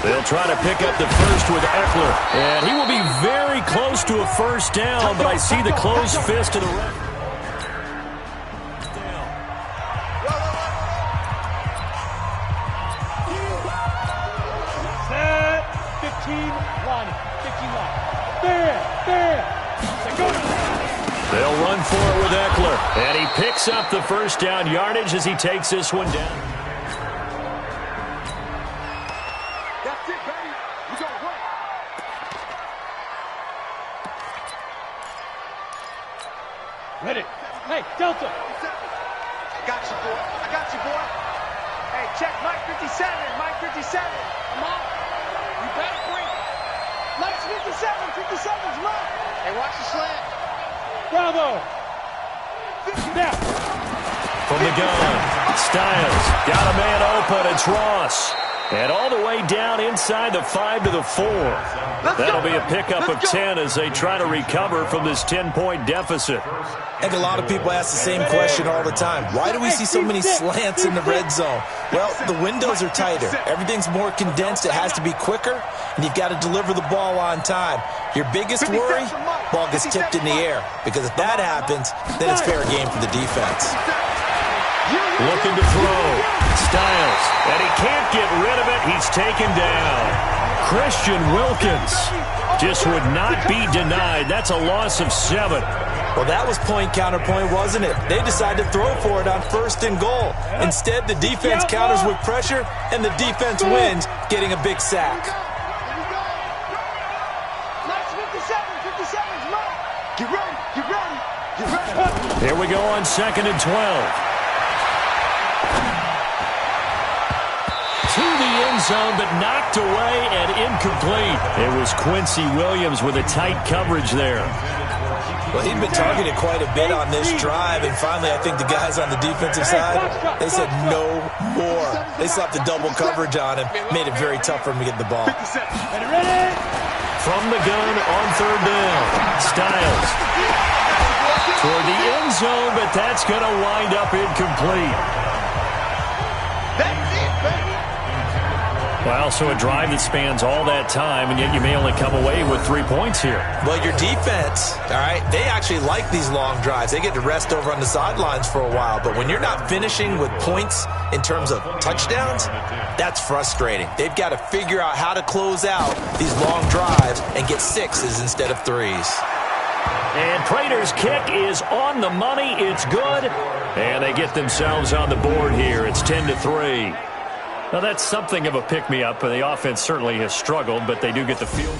They'll try to pick up the first with Eckler. And he will be very close to a 1st down, but I see the closed fist to the right. 15 line. They'll run for it with Eckler. And he picks up the 1st down yardage as he takes this one down. That's it, baby. We got to work. Ready. Hey, Delta. I got you, boy. Hey, check Mike 57. Mike 57. Come on. You better bring it. Mike's 57. 57's Mike. Hey, watch the slant. Bravo. Now. From the gun, Styles got a man open. It's Ross. And all the way down inside the 5 to the 4. That'll be a pickup of 10 as they try to recover from this 10-point deficit. I think a lot of people ask the same question all the time. Why do we see so many slants in the red zone? Well, the windows are tighter. Everything's more condensed. It has to be quicker, and you've got to deliver the ball on time. Your biggest worry, ball gets tipped in the air. Because if that happens, then it's fair game for the defense. Looking to throw. Styles. And he can't get rid of it. He's taken down. Christian Wilkins just would not be denied. That's a loss of 7. Well, that was point counterpoint, wasn't it? They decided to throw for it on 1st and goal. Instead, the defense counters with pressure, and the defense wins, getting a big sack. Here we go on 2nd and 12. To the end zone, but knocked away and incomplete. It was Quincy Williams with a tight coverage there. Well, he'd been targeted quite a bit on this drive, and finally I think the guys on the defensive side, they said no more. They slapped the double coverage on him, made it very tough for him to get the ball. From the gun on third down. Styles toward the end zone, but that's going to wind up incomplete. That's it, baby. Well, so a drive that spans all that time, and yet you may only come away with 3 points here. Well, your defense, all right, they actually like these long drives. They get to rest over on the sidelines for a while. But when you're not finishing with points in terms of touchdowns, that's frustrating. They've got to figure out how to close out these long drives and get 6s instead of 3s. And Prater's kick is on the money. It's good. And they get themselves on the board here. It's 10-3. Now, that's something of a pick-me-up. The offense certainly has struggled, but they do get the field.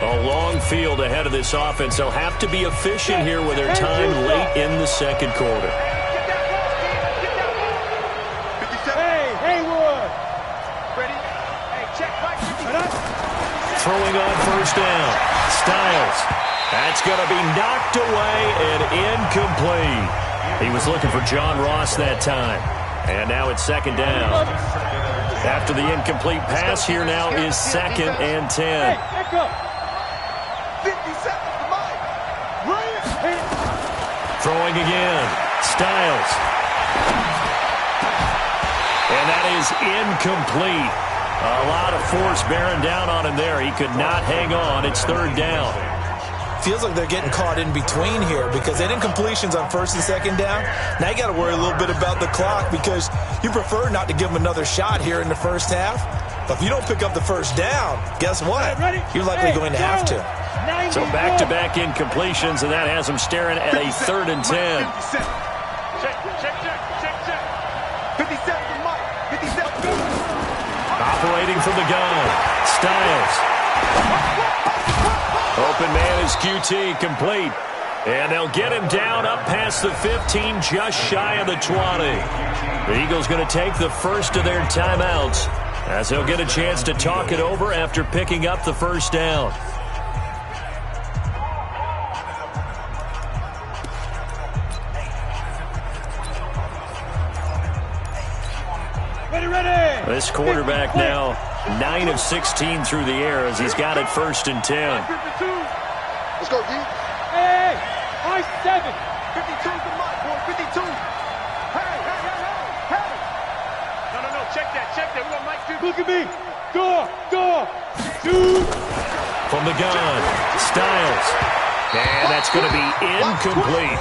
A long field ahead of this offense. They'll have to be efficient here with their time late in the second quarter. Hey, Haywood. Ready? Hey, check, Mike. Throwing on first down. Styles. That's going to be knocked away and incomplete. He was looking for John Ross that time. And now it's second down. After the incomplete pass, here now is 2nd and 10. Hey, back up. 50 seconds to Mike. Right. Throwing again. Styles. And that is incomplete. A lot of force bearing down on him there. He could not hang on. It's third down. Feels like they're getting caught in between here because they did incompletions on first and second down. Now you got to worry a little bit about the clock because you prefer not to give them another shot here in the first half. But if you don't pick up the first down, guess what? You're likely going to have to. So back-to-back incompletions, and that has them staring at a 3rd and 10. Check. 57 to Mike. 57. Operating from the gun. Styles. Open man is QT, complete. And they'll get him down up past the 15, just shy of the 20. The Eagles going to take the first of their timeouts as they'll get a chance to talk it over after picking up the first down. Ready. This quarterback now 9 of 16 through the air as he's got it 1st and 10. Let's go, D. Hey, I 7. 52 to Mike, boy. 52. Hey. No. Check that. We got Mike, dude. Look at me. Door. Dude. From the gun, Styles. And that's going to be incomplete.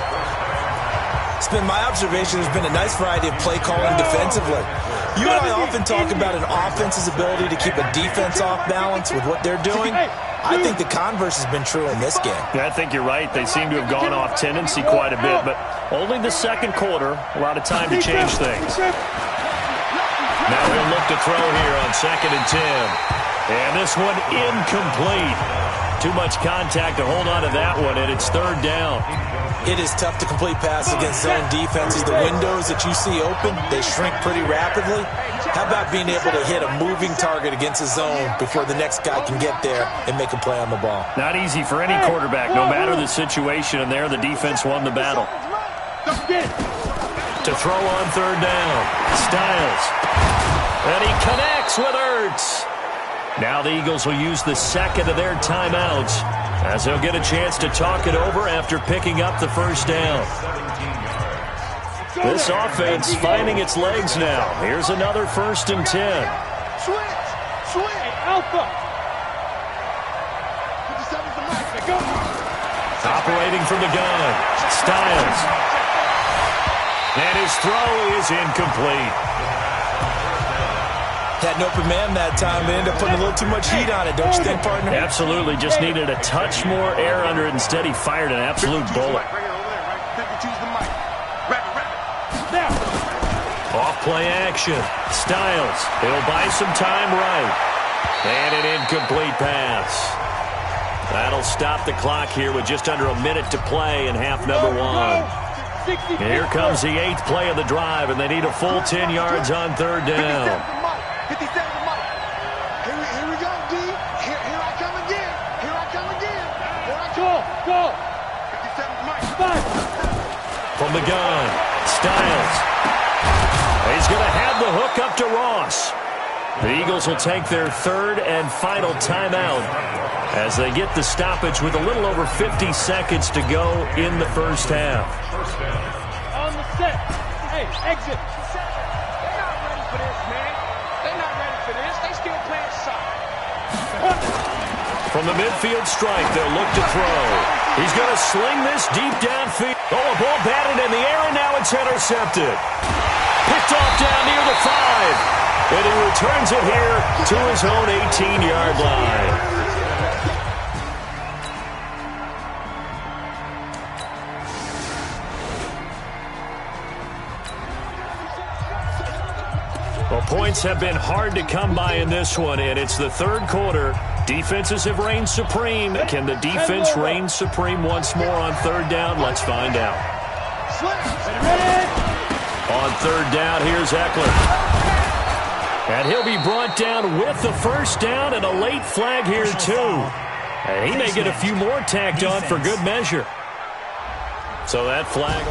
It's been my observation there's been a nice variety of play calling defensively. You and I often talk about an offense's ability to keep a defense off balance with what they're doing. I think the converse has been true in this game. I think you're right. They seem to have gone off tendency quite a bit, but only the second quarter. A lot of time to change things. Now he'll look to throw here on 2nd and 10. And this one incomplete. Too much contact to hold on to that one, and it's third down. It is tough to complete passes against zone defenses. The windows that you see open, they shrink pretty rapidly. How about being able to hit a moving target against a zone before the next guy can get there and make a play on the ball? Not easy for any quarterback, no matter the situation, and there the defense won the battle. To throw on third down, Styles. And he connects with Ertz. Now the Eagles will use the second of their timeouts as they'll get a chance to talk it over after picking up the first down. This offense finding its legs now. Here's another 1st and 10. Switch. Alpha. Operating from the gun. Styles. And his throw is incomplete. Had an open man that time, but ended up putting a little too much heat on it, don't you think, partner? Absolutely. Just needed a touch more air under it. Instead, he fired an absolute bullet. Off-play action. Styles. He'll buy some time right. And an incomplete pass. That'll stop the clock here with just under a minute to play in half number 1. Here comes the 8th play of the drive, and they need a full 10 yards on third down. 57 to Mike. Here we go, D. Here I come again. Go. 57 to Mike. 5. From the gun, Styles. He's going to have the hook up to Ross. The Eagles will take their third and final timeout as they get the stoppage with a little over 50 seconds to go in the first half. On the set. Hey, exit. They're not ready for this, man. They're not ready for this. They still playing soccer. From the midfield strike, they'll look to throw. He's going to sling this deep downfield. Oh, a ball batted in the air, and now it's intercepted. Picked off down near the 5. And he returns it here to his own 18-yard line. Well, points have been hard to come by in this one, and it's the third quarter. Defenses have reigned supreme. Can the defense reign supreme once more on third down? Let's find out. On third down, here's Eckler. And he'll be brought down with the first down and a late flag here, too. And he may get a few more tacked on for good measure. So that flag...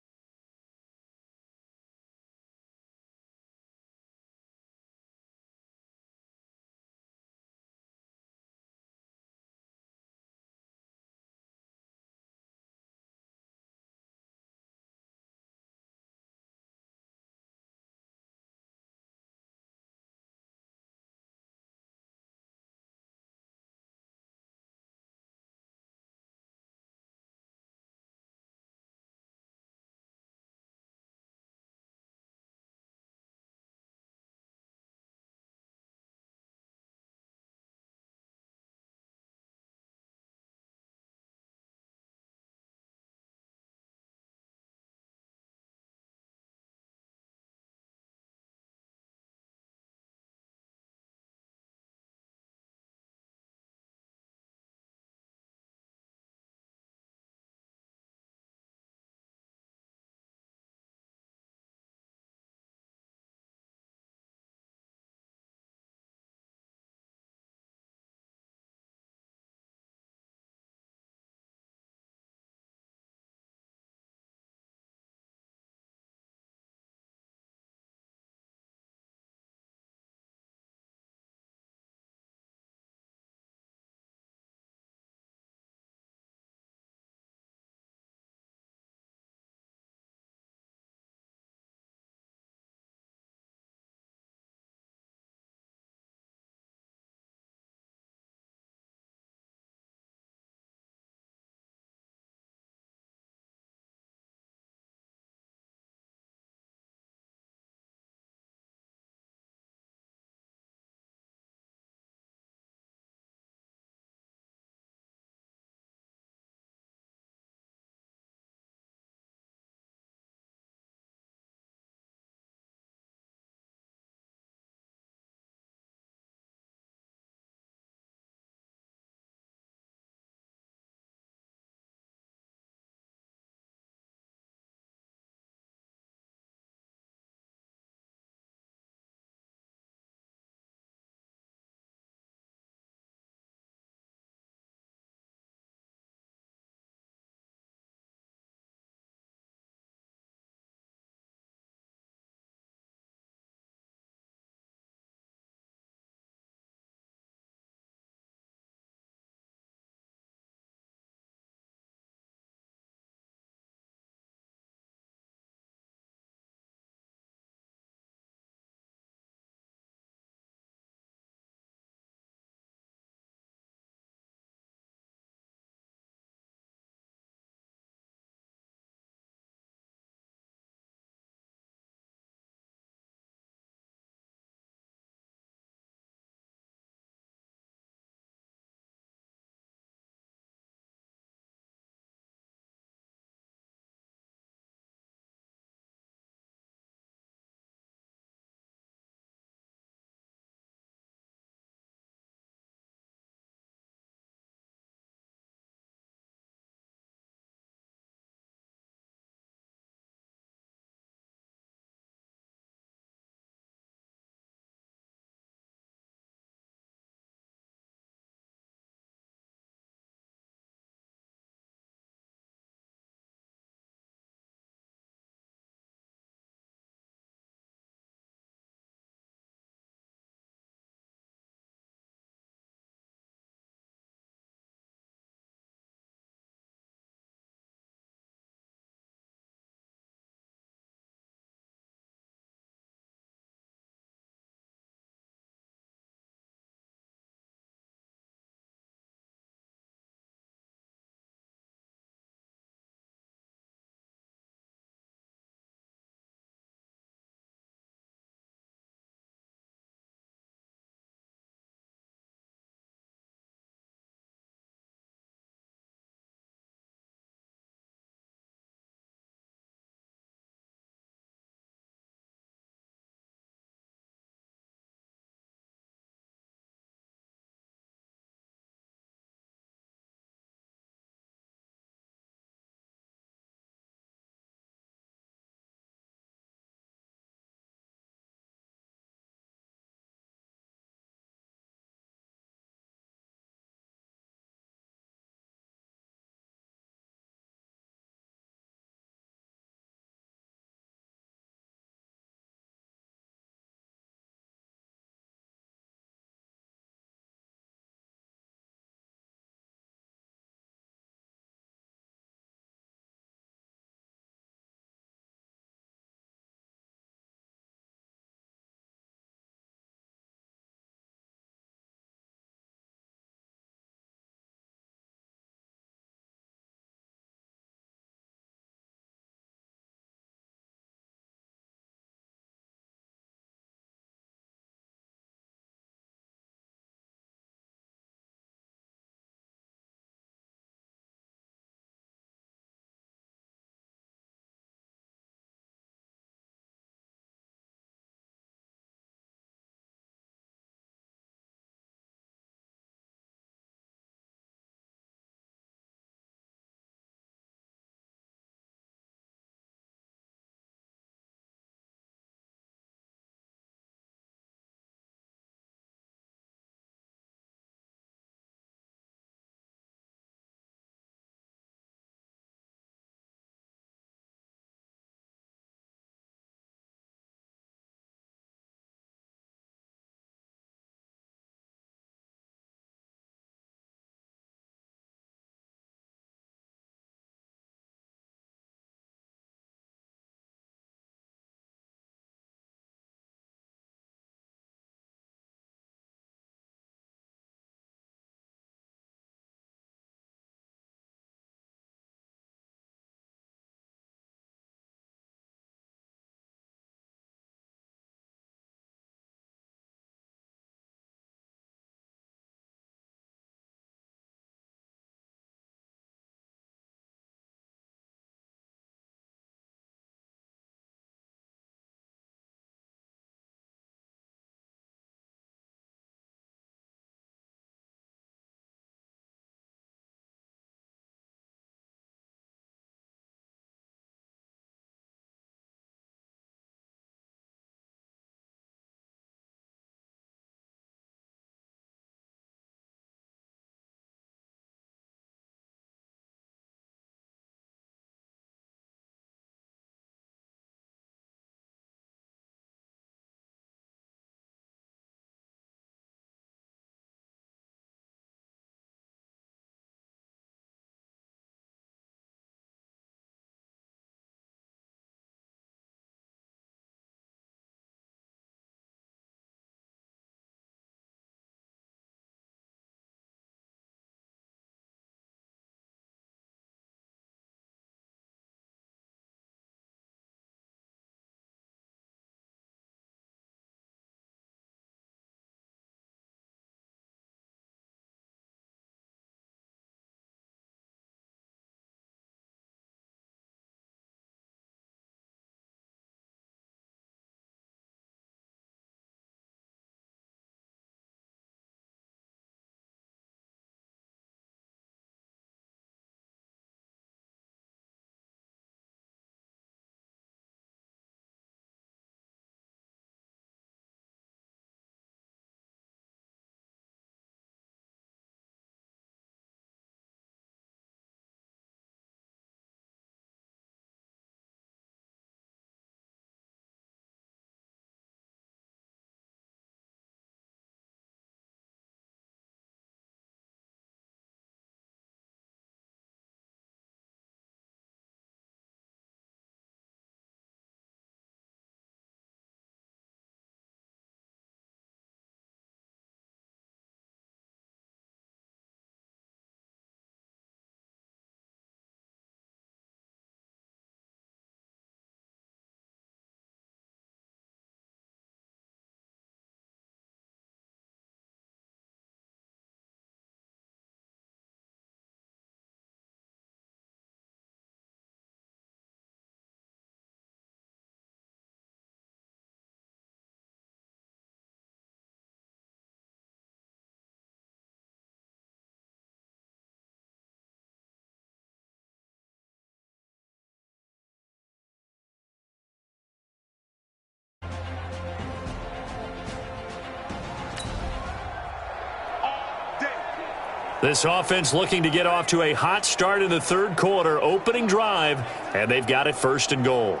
This offense looking to get off to a hot start in the third quarter, opening drive, and they've got it first and goal.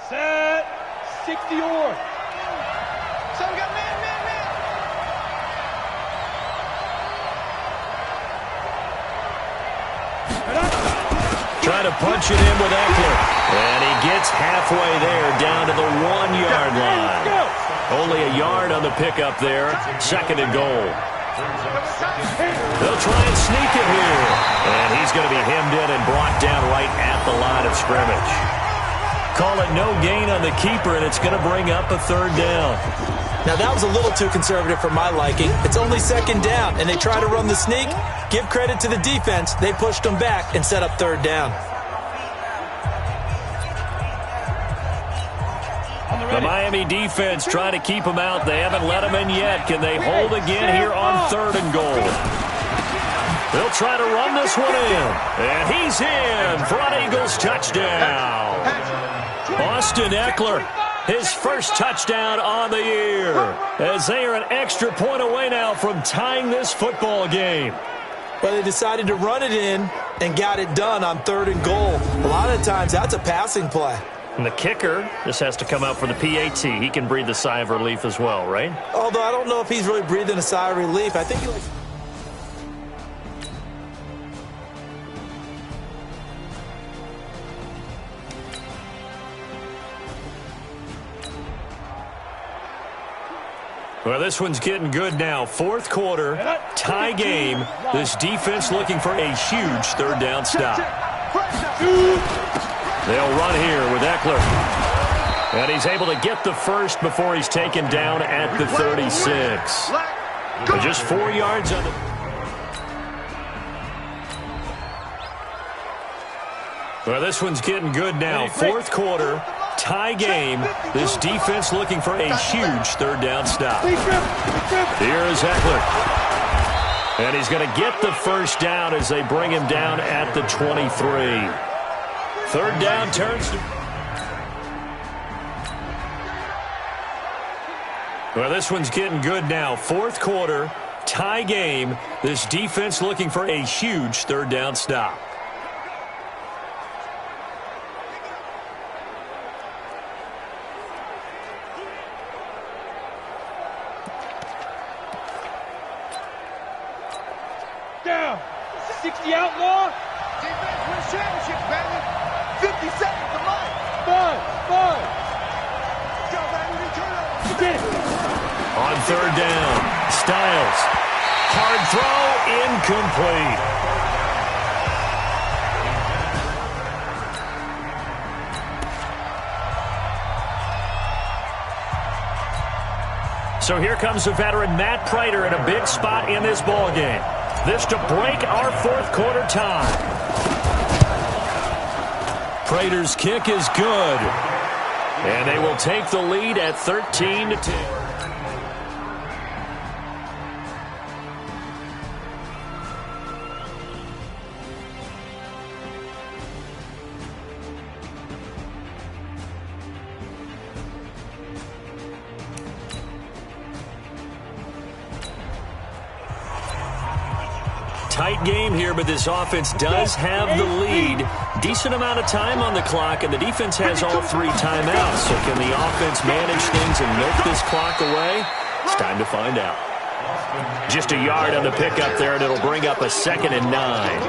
Set. 60-or. So we got man. Trying to punch it in with Eckler. And he gets halfway there, down to the 1-yard line. Only a yard on the pickup there. Second and goal. They'll try and sneak it here. And he's going to be hemmed in and brought down right at the line of scrimmage. Call it no gain on the keeper, and it's going to bring up a third down. Now, that was a little too conservative for my liking. It's only second down, and they try to run the sneak. Give credit to the defense. They pushed them back and set up third down. The Miami defense trying to keep them out. They haven't let them in yet. Can they hold again here on third and goal? They'll try to run this one in. And he's in for an Eagles touchdown. Austin Eckler, his first touchdown on the year, as they are an extra point away now from tying this football game. Well, they decided to run it in and got it done on third and goal. A lot of times, that's a passing play. And the kicker just has to come out for the PAT. He can breathe a sigh of relief as well, right? Although I don't know if he's really breathing a sigh of relief. I think he likes... Well, this one's getting good now. Fourth quarter, tie game. This defense looking for a huge third down stop. They'll run here with Eckler. And he's able to get the first before he's taken down at the 36. But just 4 yards on the... Well, this one's getting good now. Fourth quarter, tie game. This defense looking for a huge third down stop. Here is Eckler. And he's going to get the first down as they bring him down at the 23. Third down turns to... Well, this one's getting good now. Fourth quarter, tie game. This defense looking for a huge third down stop. Down. 60 outlaw. Defense wins championships, baby. 50 seconds to life. 5. Go, baby. Return it. Get it. On third down, Styles. Hard throw, incomplete. So here comes the veteran Matt Prater in a big spot in this ball game. This to break our fourth quarter tie. Prater's kick is good. And they will take the lead at 13-10. Tight game here, but this offense does have the lead. Decent amount of time on the clock, and the defense has all 3 timeouts. So can the offense manage things and milk this clock away? It's time to find out. Just a yard on the pickup there, and it'll bring up a 2nd and 9.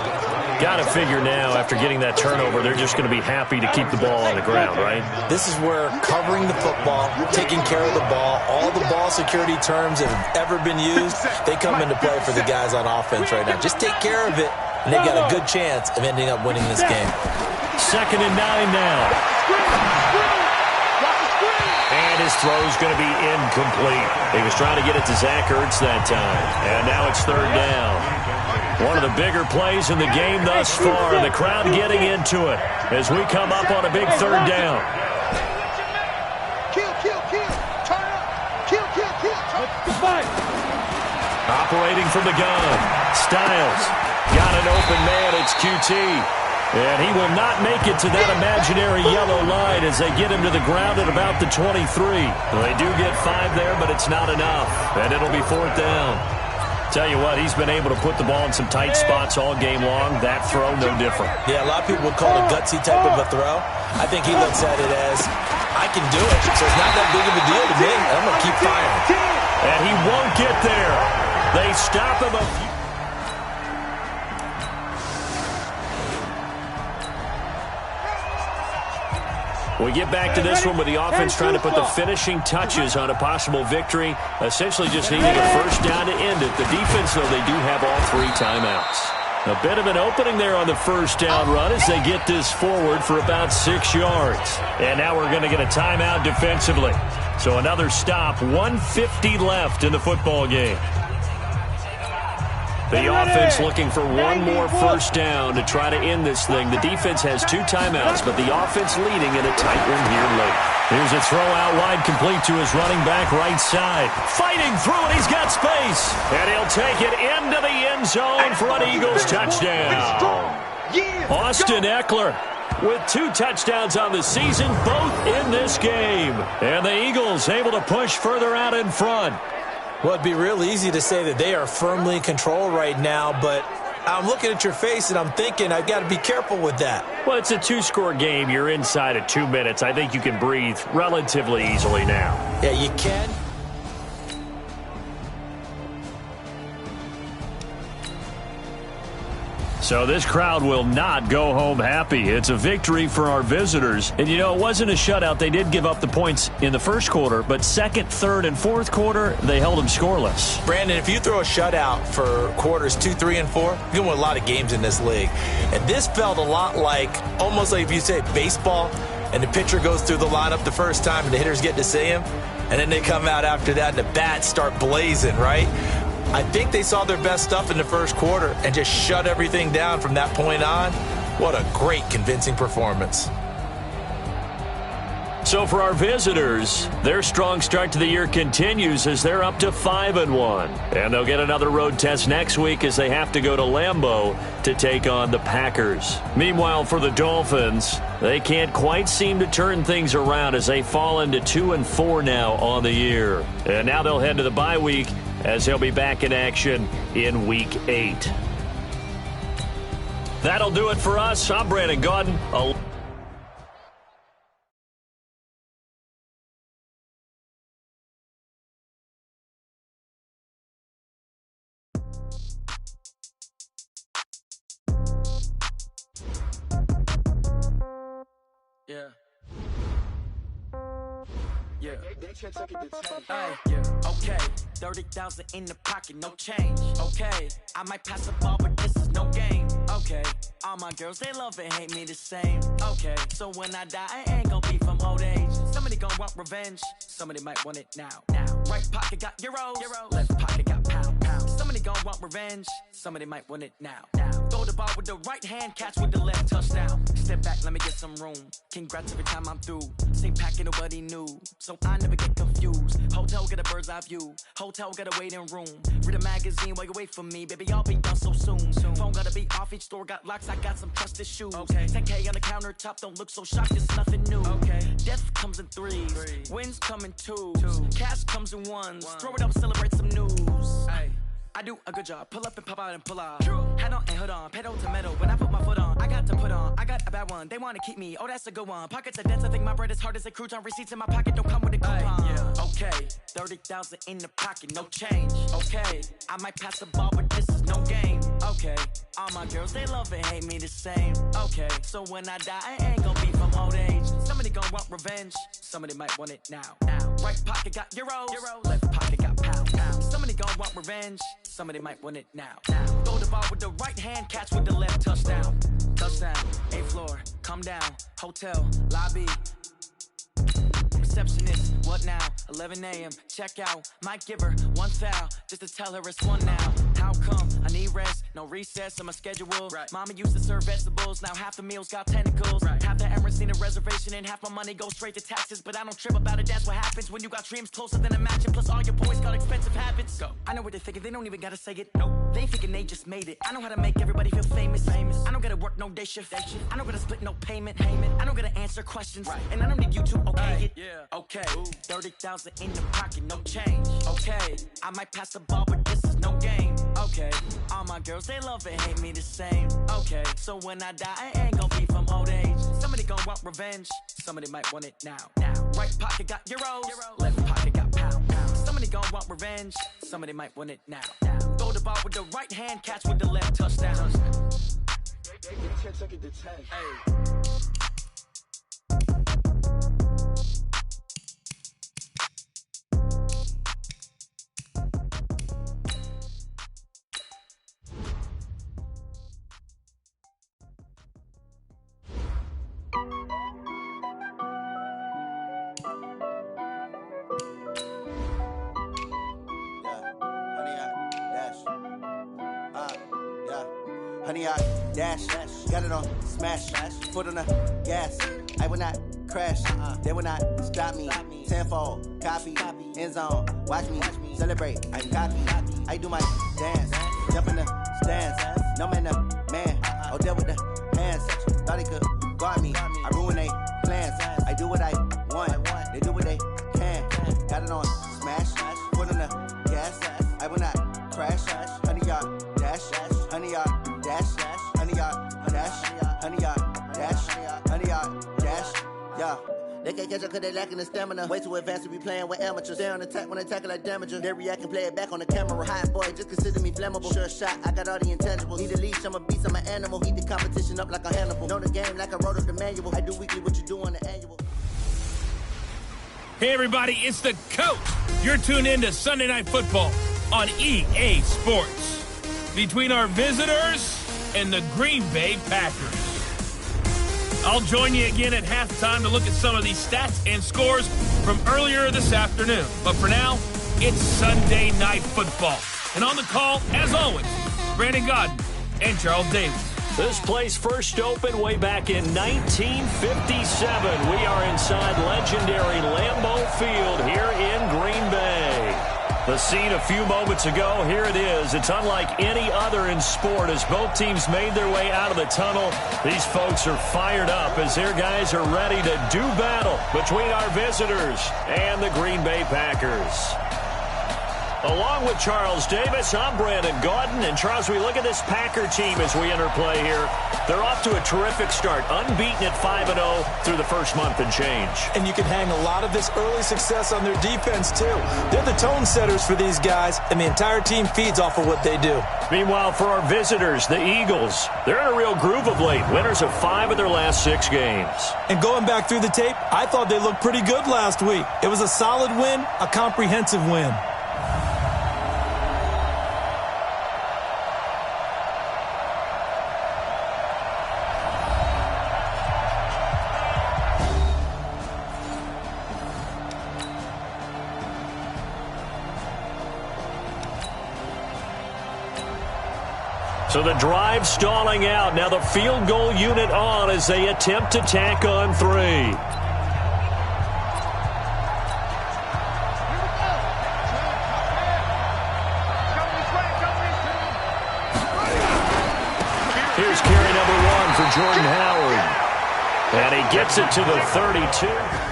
Got to figure now, after getting that turnover, they're just going to be happy to keep the ball on the ground, right? This is where covering the football, taking care of the ball, all the ball security terms that have ever been used, they come into play for the guys on offense right now. Just take care of it, and they've got a good chance of ending up winning this game. 2nd and 9 now. And his throw's going to be incomplete. He was trying to get it to Zach Ertz that time. And now it's third down. One of the bigger plays in the game thus far. The crowd getting into it as we come up on a big third down. Kill. Turn up. Kill. Operating from the gun. Styles. Got an open man. It's QT. And he will not make it to that imaginary yellow line as they get him to the ground at about the 23. Well, they do get 5 there, but it's not enough. And it'll be 4th down. Tell you what, he's been able to put the ball in some tight spots all game long. That throw, no different. Yeah, a lot of people would call it a gutsy type of a throw. I think he looks at it as, I can do it, so it's not that big of a deal to me. I'm going to keep firing. And he won't get there. They stop him a few. We get back to this one with the offense trying to put the finishing touches on a possible victory, essentially just needing a first down to end it. The defense, though, they do have all 3 timeouts. A bit of an opening there on the first down run as they get this forward for about 6 yards. And now we're going to get a timeout defensively. So another stop, 1:50 left in the football game. The offense looking for one more first down to try to end this thing. The defense has 2 timeouts, but the offense leading in a tight one here late. Here's a throw out wide, complete to his running back right side. Fighting through it, he's got space. And he'll take it into the end zone for an Eagles touchdown. Austin Eckler with 2 touchdowns on the season, both in this game. And the Eagles able to push further out in front. Well, it'd be real easy to say that they are firmly in control right now, but I'm looking at your face and I'm thinking I've got to be careful with that. Well, it's a 2-score game. You're inside of 2 minutes. I think you can breathe relatively easily now. Yeah, you can. So this crowd will not go home happy. It's a victory for our visitors. And, you know, it wasn't a shutout. They did give up the points in the first quarter, but second, third, and fourth quarter, they held them scoreless. Brandon, if you throw a shutout for quarters 2, 3, and 4, you can win a lot of games in this league. And this felt a lot like, almost like if you say baseball, and the pitcher goes through the lineup the first time and the hitters get to see him, and then they come out after that and the bats start blazing, right? I think they saw their best stuff in the first quarter and just shut everything down from that point on. What a great, convincing performance. So for our visitors, their strong start to the year continues as they're up to 5-1. And they'll get another road test next week as they have to go to Lambeau to take on the Packers. Meanwhile, for the Dolphins, they can't quite seem to turn things around as they fall into 2-4 now on the year. And now they'll head to the bye week as they'll be back in action in Week 8. That'll do it for us. I'm Brandon Gaudin. Yeah. Okay. 30,000 in the pocket, no change. Okay. I might pass the ball, but this is no game. Okay. All my girls, they love and hate me the same. Okay. So when I die, I ain't gonna be from old age. Somebody gonna want revenge. Somebody might want it now. Right pocket got euros. Left pocket got pounds. Somebody gonna want revenge. Somebody might want it now. Throw the ball with the right hand, catch with the left, touchdown. Step back, let me get some room. Congrats every time I'm through. Same packet, nobody knew. So I never get confused. Hotel get a bird's eye view. Hotel get a waiting room. Read a magazine while you wait for me. Baby, I'll be done so soon. Phone gotta be off, each store got locks. I got some trusted shoes. 10K on the countertop, don't look so shocked, it's nothing new. Death comes in threes. Wins come in twos. Cash comes in ones. Throw it up, celebrate some news. I do a good job. Pull up and pop out and pull out. Head on and hood on. Pedal to metal. When I put my foot on, I got to put on. I got a bad one. They want to keep me. Oh, that's a good one. Pockets are dense. I think my bread is hard as a crouton. Receipts in my pocket don't come with a coupon. Okay. 30,000 in the pocket. No change. Okay. I might pass the ball, but this is no game. Okay. All my girls, they love and hate me the same. Okay. So when I die, I ain't gonna be from old age. Somebody gonna want revenge. Somebody might want it now. Right pocket got euros. Left pocket got pounds. Somebody gonna want revenge. Somebody might want it now. Throw the ball with the right hand, catch with the left, touchdown. Touchdown, 8th floor, come down, hotel, lobby. Receptionist, what now? 11 a.m., check out. Might give her one foul, just to tell her it's one now. How come? I need rest, no recess on my schedule. Mama used to serve vegetables, now half the meals got tentacles. Half the errands need a reservation, and half my money goes straight to taxes. But I don't trip about it, that's what happens when you got dreams closer than a matching. Plus all your boys got expensive habits. Go. I know what they're thinking, they don't even gotta say it. Nope. They thinking they just made it. I know how to make everybody feel famous. I don't gotta work no day shift. I don't gotta split no payment. I don't gotta answer questions. And I don't need you to okay it. Okay. 30,000 in the pocket, no change. Okay. I might pass the ball, but this is no game. Okay, all my girls, they love and hate me the same. Okay, so when I die, I ain't gonna be from old age. Somebody gonna want revenge, somebody might want it now. Right pocket got euros, left pocket got pound. Somebody gonna want revenge, somebody might want it now. Throw the ball with the right hand, catch with the left, touchdown. Hey. Honey, I dash, got it on smash, foot on the gas. I will not crash, they will not stop me. Tenfold, copy, end zone, watch me celebrate. I'm cocky, I do my dance, jump in the stands. No man, the man, oh, there with the hands. Thought he could guard me, I ruin they plans. I do what I want, they do what they can. Got it on smash, foot on the gas. I will not crash, honey, y'all dash, honey, y'all. Dash, honey yard, dash, honey yard, dash, honey yard, dash, yeah. They can't catch up cause they lacking the stamina. Way too advanced to be playing with amateurs. They on attack when they tackle like damager. They react and play it back on the camera. Hot boy, just consider me flammable. Sure shot, I got all the intangibles. Need a leash, I'm a beast, I'm an animal. Heat the competition up like a Hannibal. Know the game like I wrote up the manual. I do weekly what you do on the annual. Hey everybody, it's the coach. You're tuned in to Sunday Night Football on EA Sports. Between our visitors and the Green Bay Packers. I'll join you again at halftime to look at some of these stats and scores from earlier this afternoon. But for now, it's Sunday Night Football. And on the call, as always, Brandon Godden and Charles Davis. This place first opened way back in 1957. We are inside legendary Lambeau Field here in Green Bay. The scene a few moments ago, here it is. It's unlike any other in sport as both teams made their way out of the tunnel. These folks are fired up as their guys are ready to do battle between our visitors and the Green Bay Packers. Along with Charles Davis, I'm Brandon Godden. And Charles, we look at this Packer team as we enter play here. They're off to a terrific start, unbeaten at 5-0 through the first month and change. And you can hang a lot of this early success on their defense, too. They're the tone setters for these guys, and the entire team feeds off of what they do. Meanwhile, for our visitors, the Eagles, they're in a real groove of late. Winners of 5 of their last 6 games. And going back through the tape, I thought they looked pretty good last week. It was a solid win, a comprehensive win. So the drive stalling out. Now the field goal unit on as they attempt to tack on 3. Here's carry number 1 for Jordan Howard. And he gets it to the 32.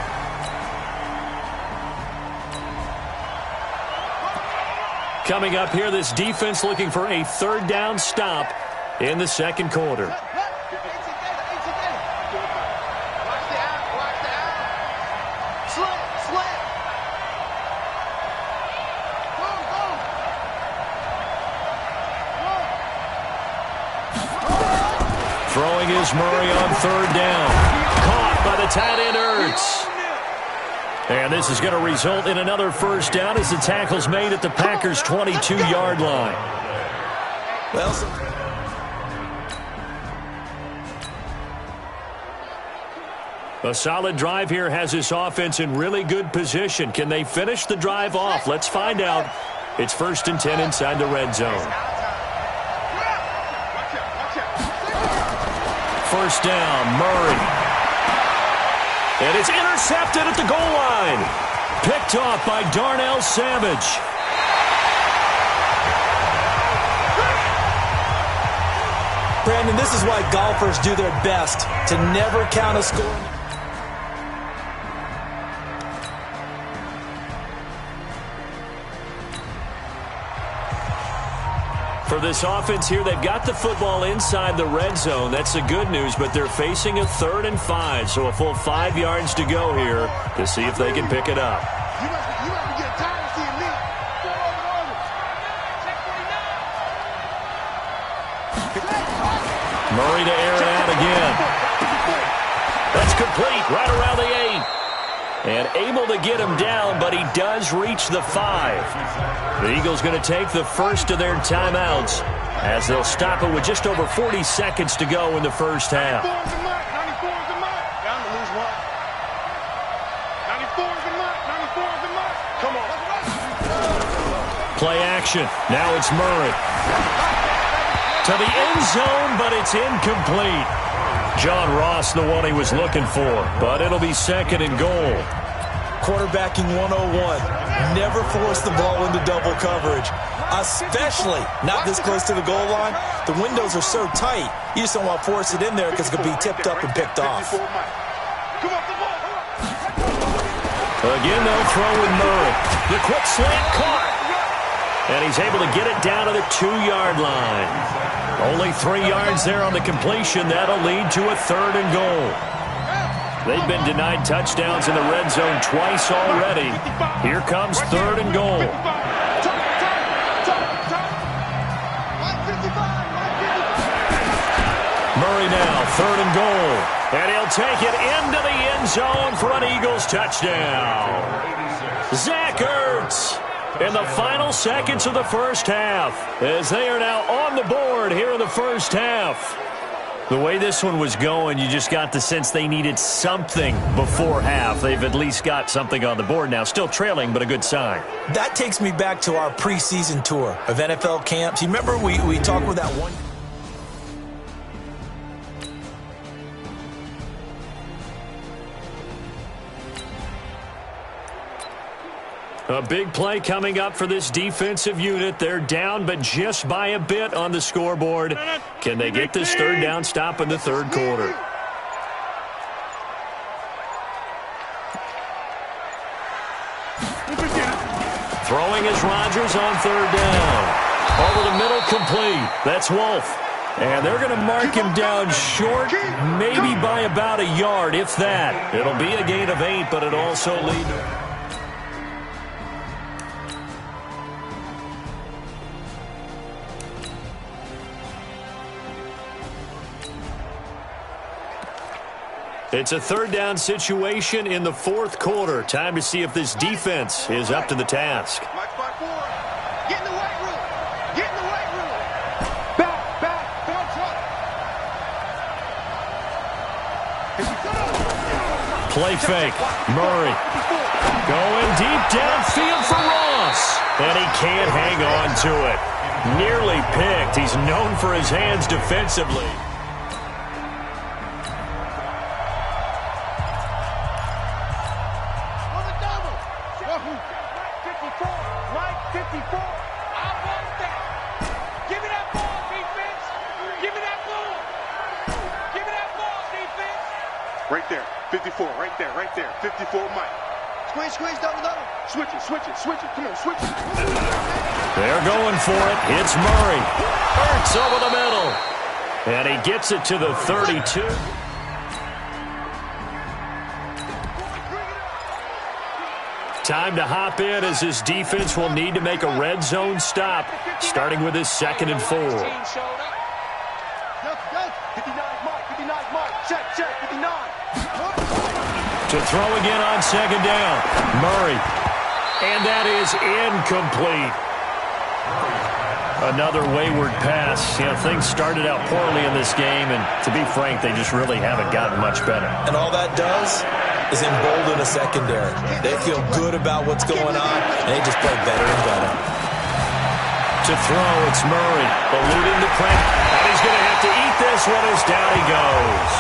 Coming up here, this defense looking for a 3rd down stop in the second quarter. Throwing is Murray on 3rd down. Caught by the tight end Ertz. And this is going to result in another first down as the tackle's made at the Packers' 22-yard line. Well, a solid drive here has this offense in really good position. Can they finish the drive off? Let's find out. It's 1st and 10 inside the red zone. First down, Murray. And it's intercepted at the goal line. Picked off by Darnell Savage. Brandon, this is why golfers do their best to never count a score. For this offense here, they've got the football inside the red zone. That's the good news, but they're facing a 3rd and 5, so a full 5 yards to go here to see if they can pick it up. You must be getting tired of seeing me. Murray to air it out again. That's complete right around the 8. And able to get him down, but he does reach the 5. The Eagles going to take the first of their timeouts as they'll stop it with just over 40 seconds to go in the first half. 94 is the mark. 94 is the mark. Down to lose one. 94 is the mark. 94 is the mark. Come on. Play action. Now it's Murray. To the end zone, but it's incomplete. John Ross, the one he was looking for, but it'll be 2nd and goal. Quarterbacking 101. Never force the ball into double coverage, especially not this close to the goal line. The windows are so tight, you just don't want to force it in there because it could be tipped up and picked off. Again, they'll throw with Murray. The quick slant caught. And he's able to get it down to the 2-yard line. Only 3 yards there on the completion. That'll lead to a 3rd and goal. They've been denied touchdowns in the red zone twice already. Here comes 3rd and goal. Murray now, 3rd and goal. And he'll take it into the end zone for an Eagles touchdown. Zach Ertz in the final seconds of the first half, as they are now on the board here in the first half. The way this one was going, you just got the sense they needed something before half. They've at least got something on the board now. Still trailing, but a good sign. That takes me back to our preseason tour of NFL camps. You remember we talked with that one... A big play coming up for this defensive unit. They're down, but just by a bit on the scoreboard. Can they get this 3rd down stop in the 3rd quarter? Throwing is Rodgers on 3rd down. Over the middle, complete. That's Wolf. And they're going to mark him down short, maybe by about a yard, if that. It'll be a gain of 8, but it also leads to... It's a 3rd down situation in the 4th quarter. Time to see if this defense is up to the task. Get in the weight room. Get in the weight room. Back, Play fake. Murray going deep downfield for Ross. And he can't hang on to it. Nearly picked. He's known for his hands defensively. Right there, 54, right there, 54, Mike. Squeeze, double. Switch it, come on, switch it. They're going for it. It's Murray. Ertz over the middle. And he gets it to the 32. Time to hop in as this defense will need to make a red zone stop, starting with his 2nd and 4. 59, Mike, check, 59. To throw again on 2nd down. Murray. And that is incomplete. Another wayward pass. You know, things started out poorly in this game, and to be frank, they just really haven't gotten much better. And all that does is embolden a secondary. They feel good about what's going on, and they just play better and better. To throw, it's Murray. Eluding the pressure. And he's going to have to eat this one as down he goes.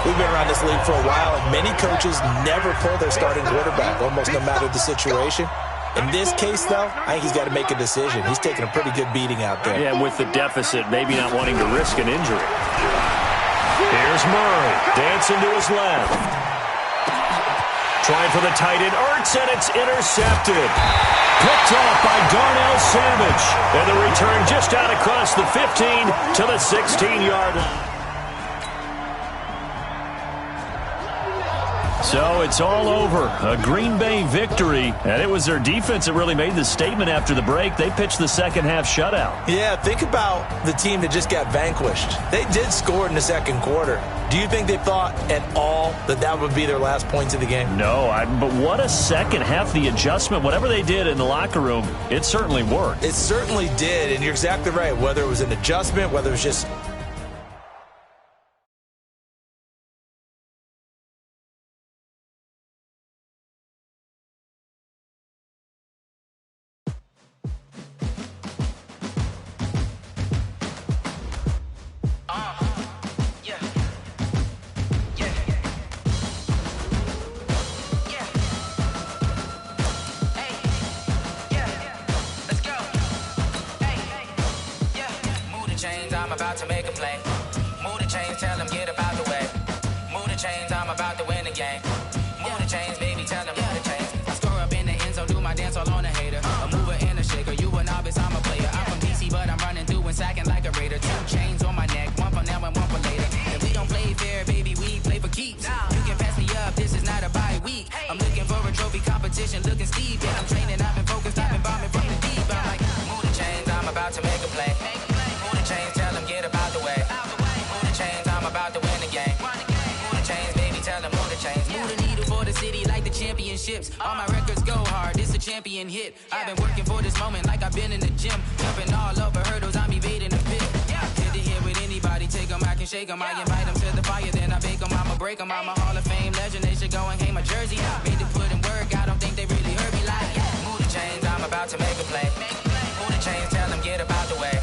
We've been around this league for a while, and many coaches never pull their starting quarterback, almost no matter the situation. In this case, though, I think he's got to make a decision. He's taking a pretty good beating out there. Yeah, with the deficit, maybe not wanting to risk an injury. Here's Murray, dancing to his left. Trying for the tight end, Ertz, and it's intercepted. Picked off by Darnell Savage. And the return just out across the 15 to the 16-yard line. So it's all over. A Green Bay victory. And it was their defense that really made the statement after the break. They pitched the second-half shutout. Yeah, think about the team that just got vanquished. They did score in the second quarter. Do you think they thought at all that that would be their last points of the game? No, but what a second half. The adjustment, whatever they did in the locker room, it certainly worked. It certainly did, and you're exactly right. Whether it was an adjustment, whether it was just... I'm about to make a play. Move the chains, tell them get about the way. Move the chains, I'm about to win the game. Move the chains, baby, tell them move the chains. I score up in the end zone, do my dance all on a hater. A mover and a shaker, you a novice, I'm a player. I'm from DC, but I'm running through and sacking like a raider. 2 chains on my neck, one for now and one for later. If we don't play fair, baby, we play for keeps. You can pass me up, this is not a bye week. I'm looking for a trophy competition, looking steep. Yeah, I'm training, I've been focused, I've been bombing from the deep. I'm like, move the chains, I'm about to make a play. Move the chains, tell them get about the way. Move the chains, I'm about to win the game. Move the chains, baby, tell them move the chains. Move the needle for the city like the championships. All my records go hard, this a champion hit. I've been working for this moment like I've been in the gym. Jumping all over hurdles, I'm evading the pit. Hit the hit with anybody, take them, I can shake them. I invite them to the fire, then I bake them, I'ma break them. I'm a Hall of Fame legend, they should go and hang my jersey. Made to put in work, I don't think they really heard me like, move the chains, I'm about to make a play. Move the chains, tell them get about the way.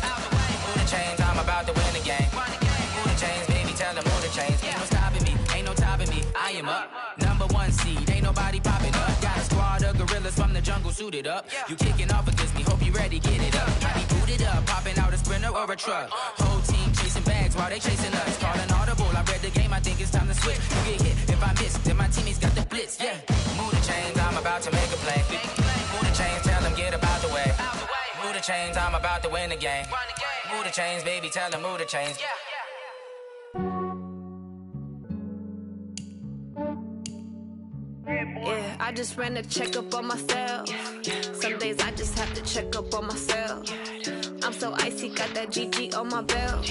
Move the chains, I'm about to win the game. Move the chains, baby, tell them move the chains. Ain't no stopping me, ain't no topping me. I am up, number 1 seed, ain't nobody popping up. Got a squad of gorillas from the jungle suited up. You kicking off against me, hope you ready, get it up. I be booted up, popping out a sprinter or a truck. Whole team chasing bags while they chasing us. Calling audible, I read the game, I think it's time to switch. You get hit, if I miss, then my teammates got the blitz, yeah. Move the chains, I'm about to make a play. Move the chains, tell them get about the way. Move the chains, I'm about to win the game. Move the chains, baby, tell them move the chains. Yeah, I just ran a checkup on myself. Some days I just have to check up on myself. I'm so icy, got that GG on my belt.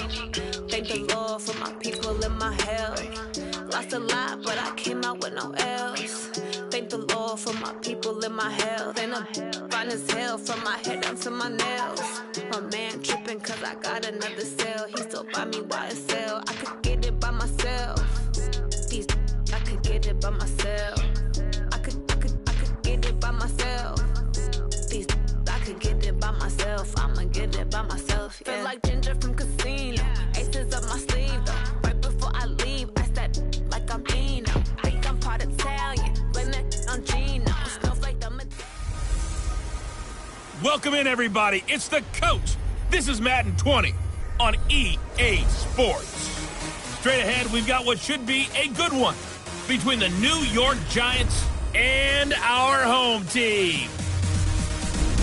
Thank the Lord for my people in my health. Lost a lot, but I came out with no else. Thank the Lord for my people in my health. And I'm fine as hell from my head down to my nails. My man tripping cause I got another cell. He still buy me YSL. I could get it by myself. These I could get it by myself. I could get it by myself. These I could get it by myself. I'ma get it by myself. Yeah. Feel like Ginger from Casino. Aces up my sleeve though. Right before I leave, I step like I'm Dino. Think I'm part Italian. Blame it on Gino. Snowflake I'm a... Welcome in, everybody. It's the coach. This is Madden 20 on EA Sports. Straight ahead, we've got what should be a good one between the New York Giants and our home team.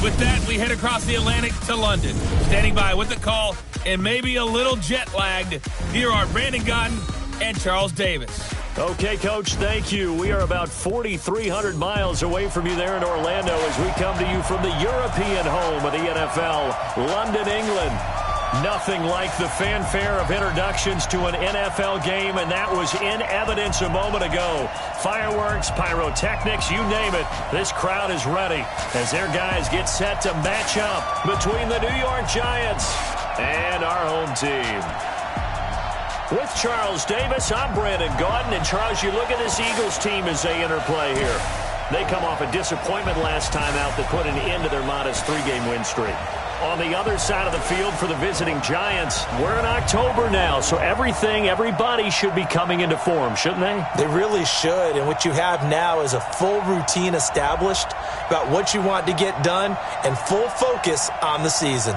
With that, we head across the Atlantic to London. Standing by with the call and maybe a little jet-lagged, here are Brandon Gotton and Charles Davis. Okay, Coach, thank you. We are about 4,300 miles away from you there in Orlando as we come to you from the European home of the NFL, London, England. Nothing like the fanfare of introductions to an NFL game, and that was in evidence a moment ago. Fireworks, pyrotechnics, you name it. This crowd is ready as their guys get set to match up between the New York Giants and our home team. With Charles Davis, I'm Brandon Gotton. And Charles, you look at this Eagles team as they interplay here. They come off a disappointment last time out that put an end to their modest 3-game win streak. On the other side of the field for the visiting Giants, we're in October now, so everybody should be coming into form, shouldn't they? They really should, and what you have now is a full routine established about what you want to get done and full focus on the season.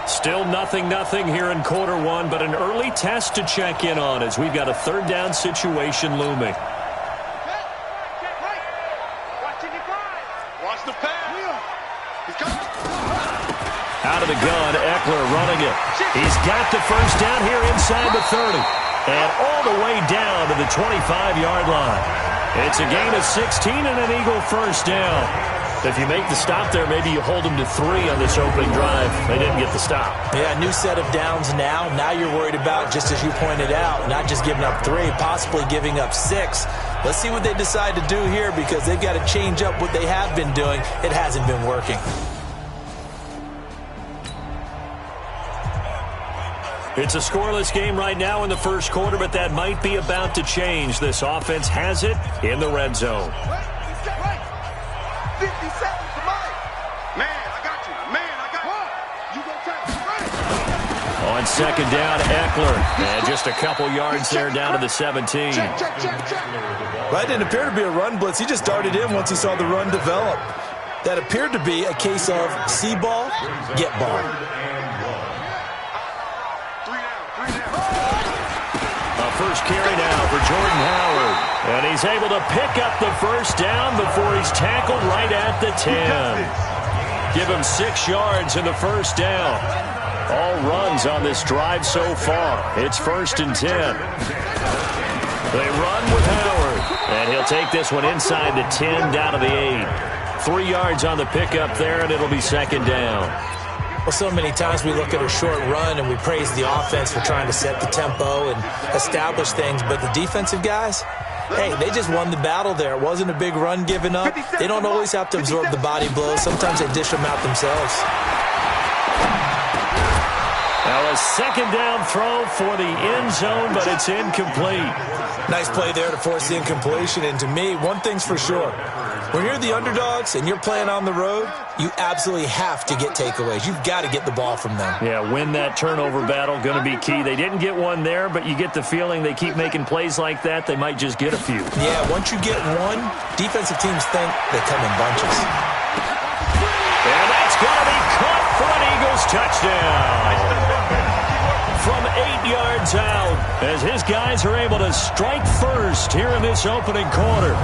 Still 0-0 here in quarter one, but an early test to check in on as we've got a third down situation looming. Out of the gun, Eckler running it. He's got the first down here inside the 30. And all the way down to the 25-yard line. It's a gain of 16 and an Eagle first down. If you make the stop there, maybe you hold them to 3 on this opening drive. They didn't get the stop. Yeah, new set of downs now. Now you're worried about, just as you pointed out, not just giving up 3, possibly giving up 6. Let's see what they decide to do here because they've got to change up what they have been doing. It hasn't been working. It's a scoreless game right now in the first quarter, but that might be about to change. This offense has it in the red zone. 57 to Mike. Man, I got you. Man, I got you. You go take it. On second down, Eckler. And just a couple yards there down to the 17. Check. That didn't appear to be a run blitz. He just darted in once he saw the run develop. That appeared to be a case of see ball, get ball. First carry now for Jordan Howard. And he's able to pick up the first down before he's tackled right at the 10. Give him 6 yards in the first down. All runs on this drive so far. It's 1st and 10. They run with Howard. And he'll take this one inside the 10 down to the 8. 3 yards on the pickup there, and it'll be 2nd down. Well, so many times we look at a short run and we praise the offense for trying to set the tempo and establish things, but the defensive guys, hey, they just won the battle there. It wasn't a big run given up. They don't always have to absorb the body blows. Sometimes they dish them out themselves. Now a 2nd down throw for the end zone, but it's incomplete. Nice play there to force the incompletion, and to me, one thing's for sure. When you're the underdogs and you're playing on the road, you absolutely have to get takeaways. You've got to get the ball from them. Yeah, win that turnover battle, going to be key. They didn't get one there, but you get the feeling they keep making plays like that, they might just get a few. Yeah, once you get one, defensive teams think they come in bunches. And that's going to be caught for an Eagles touchdown. From 8 yards out, as his guys are able to strike first here in this opening quarter.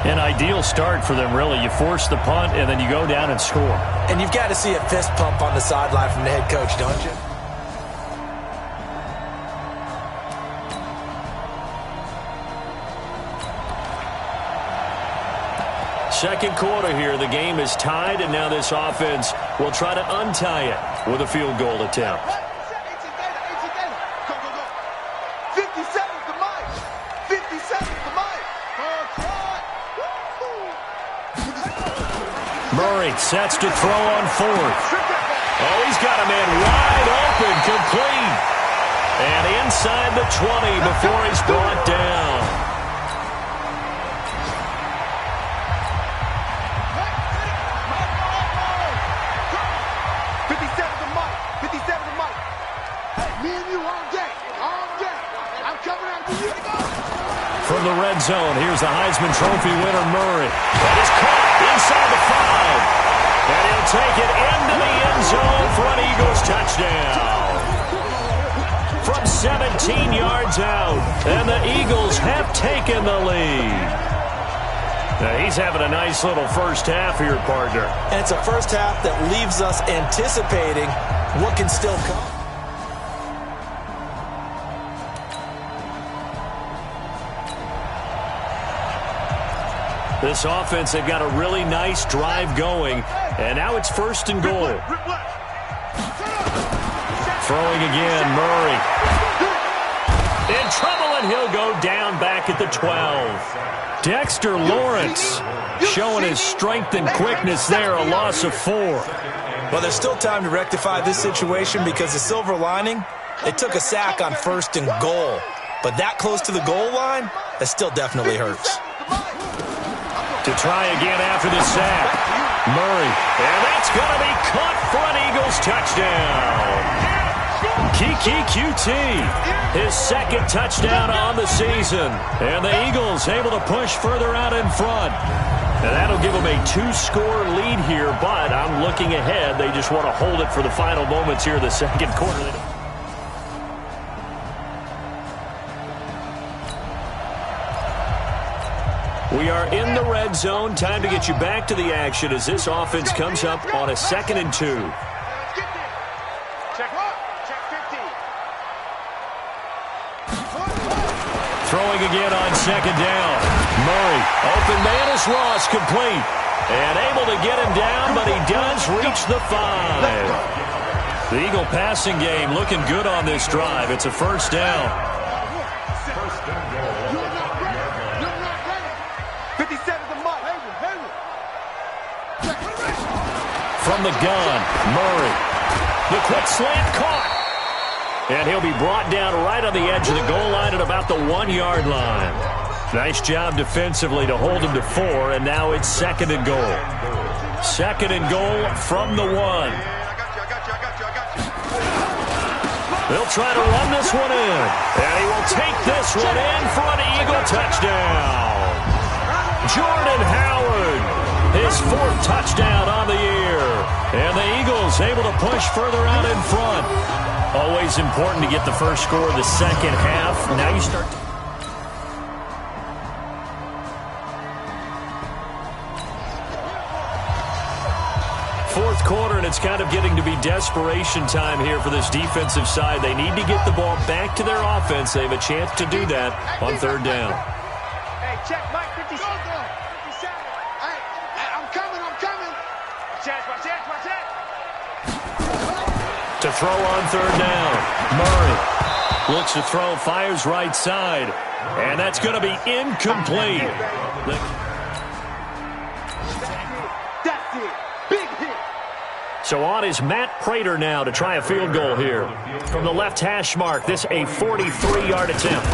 An ideal start for them, really. You force the punt, and then you go down and score. And you've got to see a fist pump on the sideline from the head coach, don't you? Second quarter here. The game is tied, and now this offense will try to untie it with a field goal attempt. 57 to Mike. 57 to Mike. Murray sets to throw on 4th. Oh, he's got a man wide open, complete. And inside the 20 before he's brought down. From the red zone, here's the Heisman Trophy winner, Murray. That is caught inside the 5. And he'll take it into the end zone for an Eagles touchdown. From 17 yards out, and the Eagles have taken the lead. Now, he's having a nice little first half here, partner. And it's a first half that leaves us anticipating what can still come. This offense, they've got a really nice drive going, and now it's 1st and goal. Throwing again, Murray. In trouble, and he'll go down back at the 12. Dexter Lawrence showing his strength and quickness there, a loss of 4. Well, there's still time to rectify this situation because the silver lining, they took a sack on 1st and goal. But that close to the goal line, that still definitely hurts. To try again after the sack. Murray. And that's going to be caught for an Eagles touchdown. Kiki QT, his 2nd touchdown on the season. And the Eagles able to push further out in front. And that'll give them a 2-score lead here, but I'm looking ahead. They just want to hold it for the final moments here in the second quarter. We are in the red zone. Time to get you back to the action as this offense comes up on a 2nd and 2. Check 50. Throwing again on 2nd down. Murray, open man is lost, complete. And able to get him down, but he does reach the 5. The Eagle passing game looking good on this drive. It's a 1st down. 57's a mark. From the gun, Murray. The quick slant caught. And he'll be brought down right on the edge of the goal line at about the 1-yard line. Nice job defensively to hold him to 4, and now it's 2nd and goal. 2nd and goal from the 1. They'll try to run this one in. And he will take this one in for an Eagle touchdown. Jordan Howard, his 4th touchdown on the year. And the Eagles able to push further out in front. Always important to get the first score of the second half. Now you start to... Fourth quarter, and it's kind of getting to be desperation time here for this defensive side. They need to get the ball back to their offense. They have a chance to do that on 3rd down. Hey, check Mike 57. 57. Hey, I'm coming. Watch that. To throw on 3rd down. Murray looks to throw, fires right side. And that's going to be incomplete. That's it. Big hit. So on is Matt Prater now to try a field goal here. From the left hash mark, this a 43-yard attempt.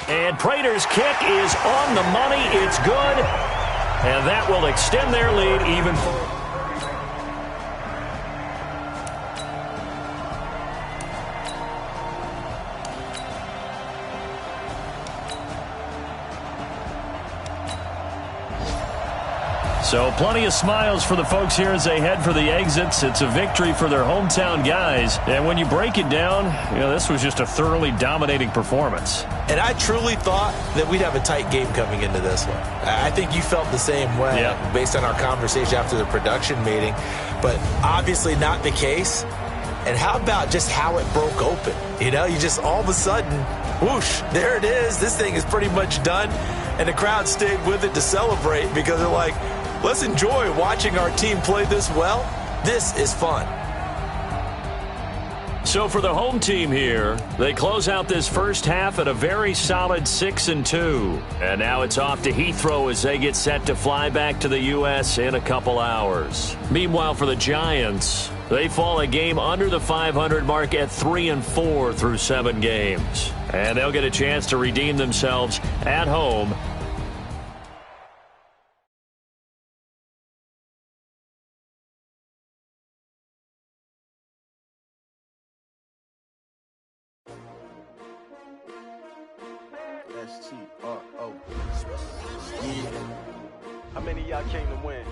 And Prater's kick is on the money. It's good. And that will extend their lead even further. So plenty of smiles for the folks here as they head for the exits. It's a victory for their hometown guys. And when you break it down, this was just a thoroughly dominating performance. And I truly thought that we'd have a tight game coming into this one. I think you felt the same way based on our conversation after the production meeting. But obviously not the case. And how about just how it broke open? You just all of a sudden, whoosh, there it is. This thing is pretty much done. And the crowd stayed with it to celebrate because they're like, let's enjoy watching our team play this well. This is fun. So for the home team here, they close out this first half at a very solid 6-2. And now it's off to Heathrow as they get set to fly back to the U.S. in a couple hours. Meanwhile, for the Giants, they fall a game under the 500 mark at 3-4 through 7 games. And they'll get a chance to redeem themselves at home. S-T-R-O. Yeah. How many of y'all came to win?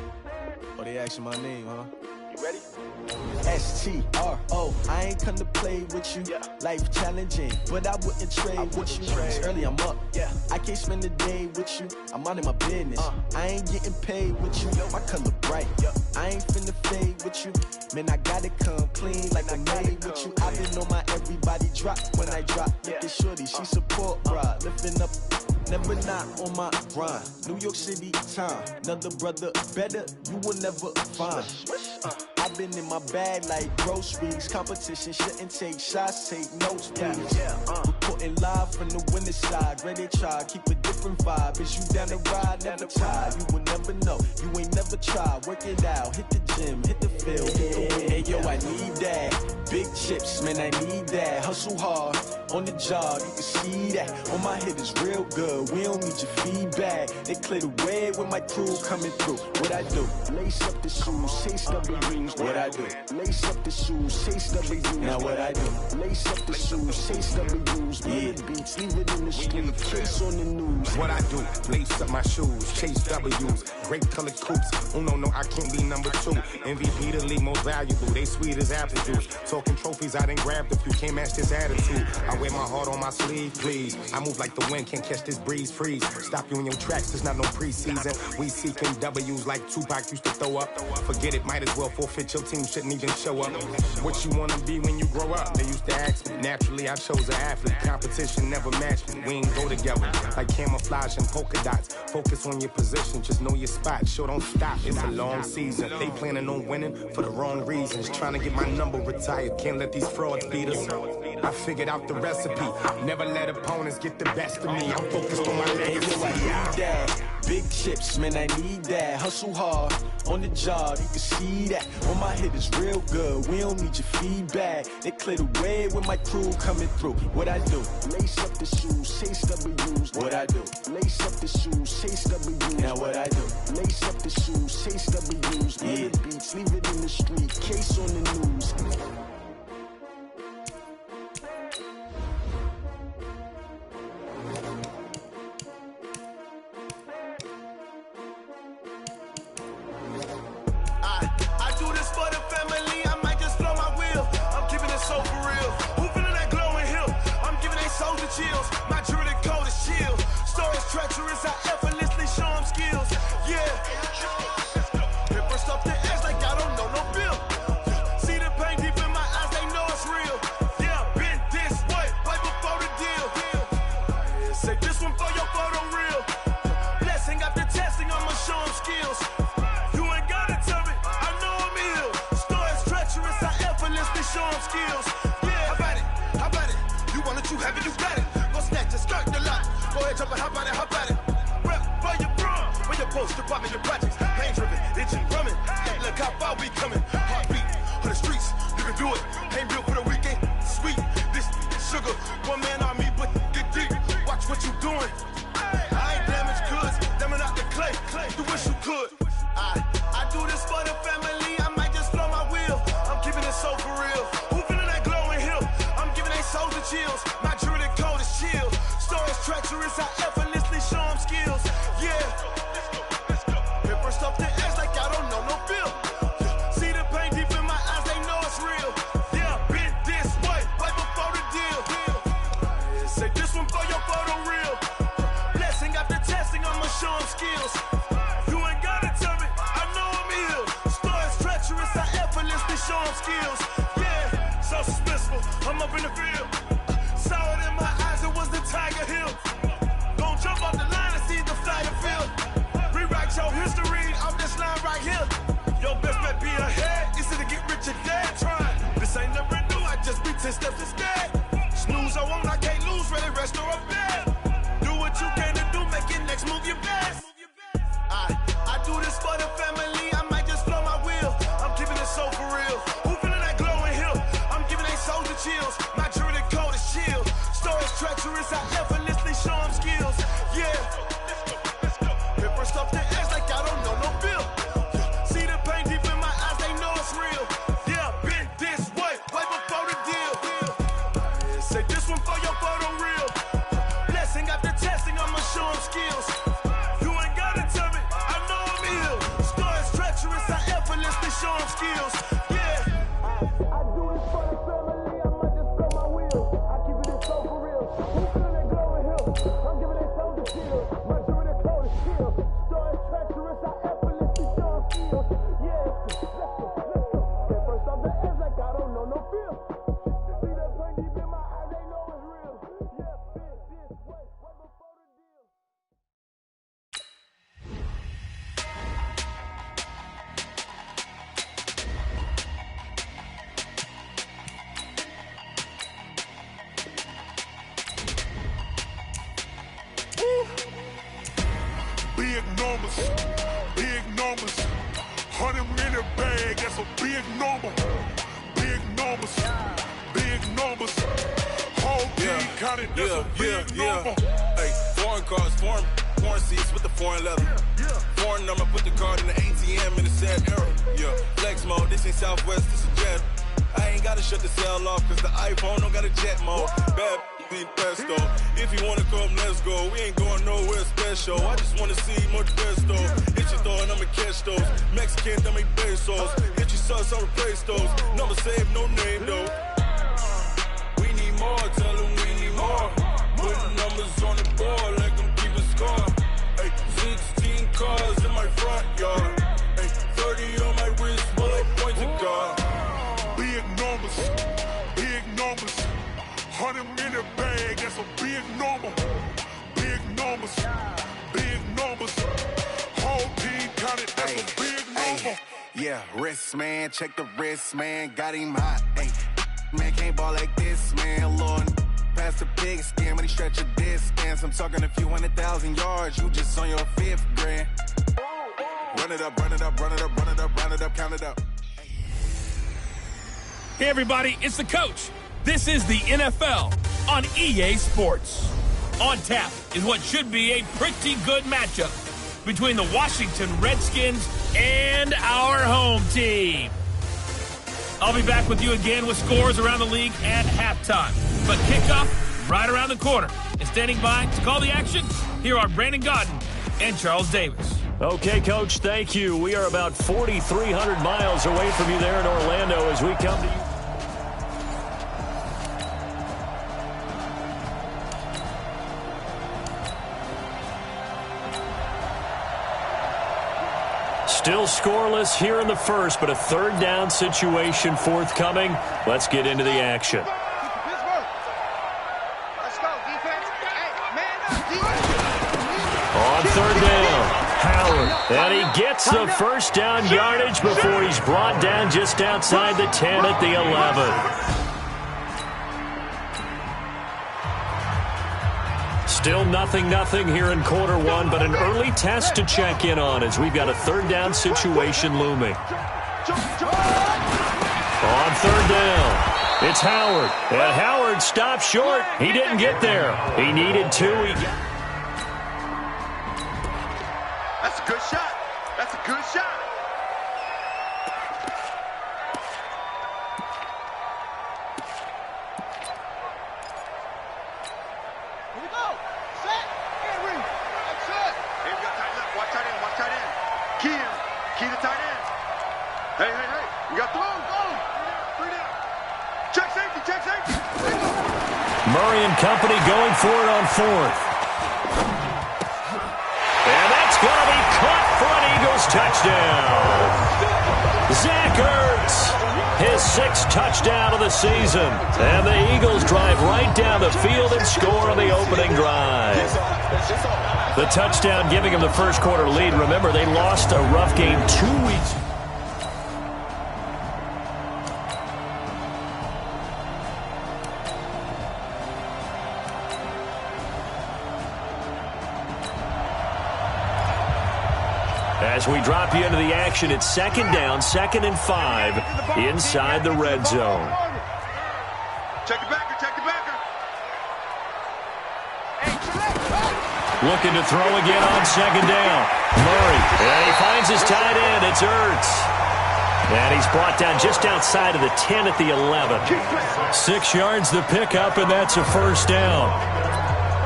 Oh, they asking my name, huh? You ready? S-T-R-O. I ain't come to play with you. Yeah. Life challenging, but I wouldn't trade with you. It's early, I'm up. Yeah. I can't spend the day with you. I'm out in my business. I ain't getting paid with you. My color bright. I ain't finna fade with you. Man, I gotta come clean like I made with you. I've been on my everybody drop when I drop. Look at shorty, she support, bruh. Lifting up. Never not on my grind. New York City time. Another brother better, you will never find. I've been in my bag like groceries. Competition shouldn't take shots, take notes, please. Reporting live from the winning side. Ready to try, keep a different vibe. Is you down the ride, never tired. You will never know, you ain't never tried. Work it out, hit the gym, hit the field. Hey yo, I need that. Big chips, man, I need that. Hustle hard, on the job, you can see that. On my head is real good, we don't need your feedback. They clear the way with my crew coming through. What I do, lace up the shoes, chase double rings. W's. What I do? Lace up the shoes, chase W's. Now what I do? Lace up the shoes, chase W's. Yeah. Beats, leave it in the street, case on the news. What I do? Lace up my shoes, chase W's. Grape colored coops. Oh no, I can't be number 2. MVP the league most valuable. They sweet as apple juice. Talking trophies, I done grabbed a few. Can't match this attitude. I wear my heart on my sleeve, please. I move like the wind, can't catch this breeze. Freeze. Stop you in your tracks. There's not no preseason. We seeking W's like Tupac used to throw up. Forget it, might as well forfeit. Your team shouldn't even show up. What you wanna be when you grow up? They used to ask me. Naturally, I chose an athlete. Competition never matched me. We ain't go together like camouflage and polka dots. Focus on your position, just know your spot. Sure, don't stop. It's a long season. They planning on winning for the wrong reasons. Trying to get my number retired. Can't let these frauds beat us. I figured out the recipe. Never let opponents get the best of me. I'm focused on my legacy. I need that. Big chips, man, I need that. Hustle hard on the job, you can see that. On my hit is real good. We don't need your feedback. They clear the way with my crew coming through. What I do? Lace up the shoes, chase W's. What I do? Lace up the shoes, chase W's. Now what I do? Lace up the shoes, chase W's. Yeah. Beats, leave it in the street, case on the news. I do this for the family, I might just blow my wheel. I'm keeping it so for real. Who feeling that glowing hill? I'm giving they soldier chills. My jewelry code is chill. Stories treacherous, I effortlessly show them skills. Yeah. Hit first up the edge like I don't know no bill. See the pain deep in my eyes, they know it's real. Yeah, been this way, right before the deal. Say this one for your photo real. Blessing after testing, I'ma show them skills. You ain't gotta tell me, I know I'm ill. Stories treacherous, I effortlessly show them skills. Yeah, how about it? You want it, you have it, you got it. Go snatch it, skirt the lot. Go ahead, jump it, how about it? Rep for your bro, for your poster, popping your projects. Pain driven, itching, drumming. Look how far we coming. Heartbeat for the streets, you can do it. Ain't built for the weekend, sweet. This sugar, one man army, but get deep. Watch what you doing. I ain't damaged goods, damn out the clay. You wish you could. I do this for the family, I might just blow my wheel. I'm keeping it so for real. Who feeling that glowing hill? I'm giving they soldier chills. My jewelry code is chill. Stories treacherous, I effortlessly show them skills. Yeah. Hit first off the edge like I don't know no bill. See the pain deep in my eyes, they know it's real. Yeah, been this way, right before the deal. Say this one for your photo real. Blessing after testing, I'ma show them skills. You ain't gotta tell me, I know I'm ill. Stories treacherous, I effortlessly show them skills. Yeah, so suspenseful, I'm up in the field. Saw it in my eyes, it was the Tiger Hill. Gon' jump off the line and see the flight of field. Rewrite your history off this line right here. Your best bet be ahead, easy to get rich or dead. Trying, this ain't never new, I just be 10 steps instead. Snooze I won't, I can't lose, ready, rest or up bed. Do what you can to do, make your next move your best. I do this for the family, I might just blow my wheel. I'm keeping it so for real. Who feeling that glowing hill? I'm giving they soldier chills. My jewelry code is chill. Stories treacherous, I effortlessly show them skills. Yeah. Hit first off the edge like I don't know no bill. See the pain deep in my eyes, they know it's real. Yeah, been this way, right before the deal. Say this one for your photo real. Blessing after testing, I'ma show them skills. You ain't gotta tell me, I know I'm ill. Stories treacherous, I effortlessly show them skills. Yeah. I do this for the family, I might just blow my wheel. I keep it so for real. Who feeling that glowing hill? I'm giving it soldier chills. My jewelry code is chill. Stories treacherous, I effortlessly show them skills. Yeah. Let's go. Get first off the edge like I don't know no feel. See that pain deep in my eyes, they know it's real. Yeah, been this way, right before the deal. Big numbers, 100 in the bag, that's a big number. Big numbers, whole team counted, that's a big number. Hey, foreign cars, foreign seats with the foreign leather. Foreign number, put the card in the ATM in the sad era. Yeah, flex flex mode. This ain't Southwest, this is jet. I ain't gotta shut the cell off, cause the iPhone don't got a jet mode. Bad be pesto. If you wanna come, let's go. We ain't going nowhere special. I just wanna see more pesto. Hit your throw and I'ma catch those. Mexican, dummy pesos. Hit your sauce, I'll replace those. Number save, no name though. We need more, tell them we need more. Putting numbers on the board, like them keep a score. Ay, 16 cars in my front yard. Ay, 30 on my wrist, while I point to God. Big numbers, big numbers. 100 in the bag, that's a big number. Big numbers, big numbers. Whole team counted, that's a big number. Yeah, wrist man, check the wrist man, got him hot. Ay, man can't ball like this, man. Lord, past the big skin when he stretch a distance. I'm talking a few 100,000 yards, you just on your 5th grand. Run it up, run it up, run it up, run it up, run it up, count it up. Hey, everybody, it's the coach. This is the NFL on EA Sports. On tap is what should be a pretty good matchup between the Washington Redskins and our home team. I'll be back with you again with scores around the league at halftime. But kickoff right around the corner. And standing by to call the action, here are Brandon Godden and Charles Davis. Okay, Coach, thank you. We are about 4,300 miles away from you there in Orlando as we come to you. Still scoreless here in the first, but a third down situation forthcoming. Let's get into the action. On third down, Howard. And he gets the first down yardage before he's brought down just outside the 10 at the 11. Still nothing here in quarter one, but an early test to check in on as we've got a third down situation looming. On third down, it's Howard. And Howard stopped short. He didn't get there. He needed 2. That's a good shot. That's a good shot. Here we go. Set. And ring. That's it. Hey, we got tight left. Watch tight end. Watch tight end. Key him. Key the tight end. Hey. We got throw. Go. 3 down. Check safety. Check safety. Murray and company going for it on 4th. And that's going to be caught for an Eagles touchdown. Zach Ertz, his 6th touchdown of the season. And the Eagles drive right down the field and score on the opening drive. The touchdown giving them the first quarter lead. Remember, they lost a rough game 2 weeks. As we drop you into the action, it's second down, 2nd and 5 inside the red zone. Check the backer. Check the backer. Looking to throw again on 2nd down. Murray, and he finds his tight end. It's Ertz. And he's brought down just outside of the 10 at the 11. 6 yards the pickup, and that's a first down.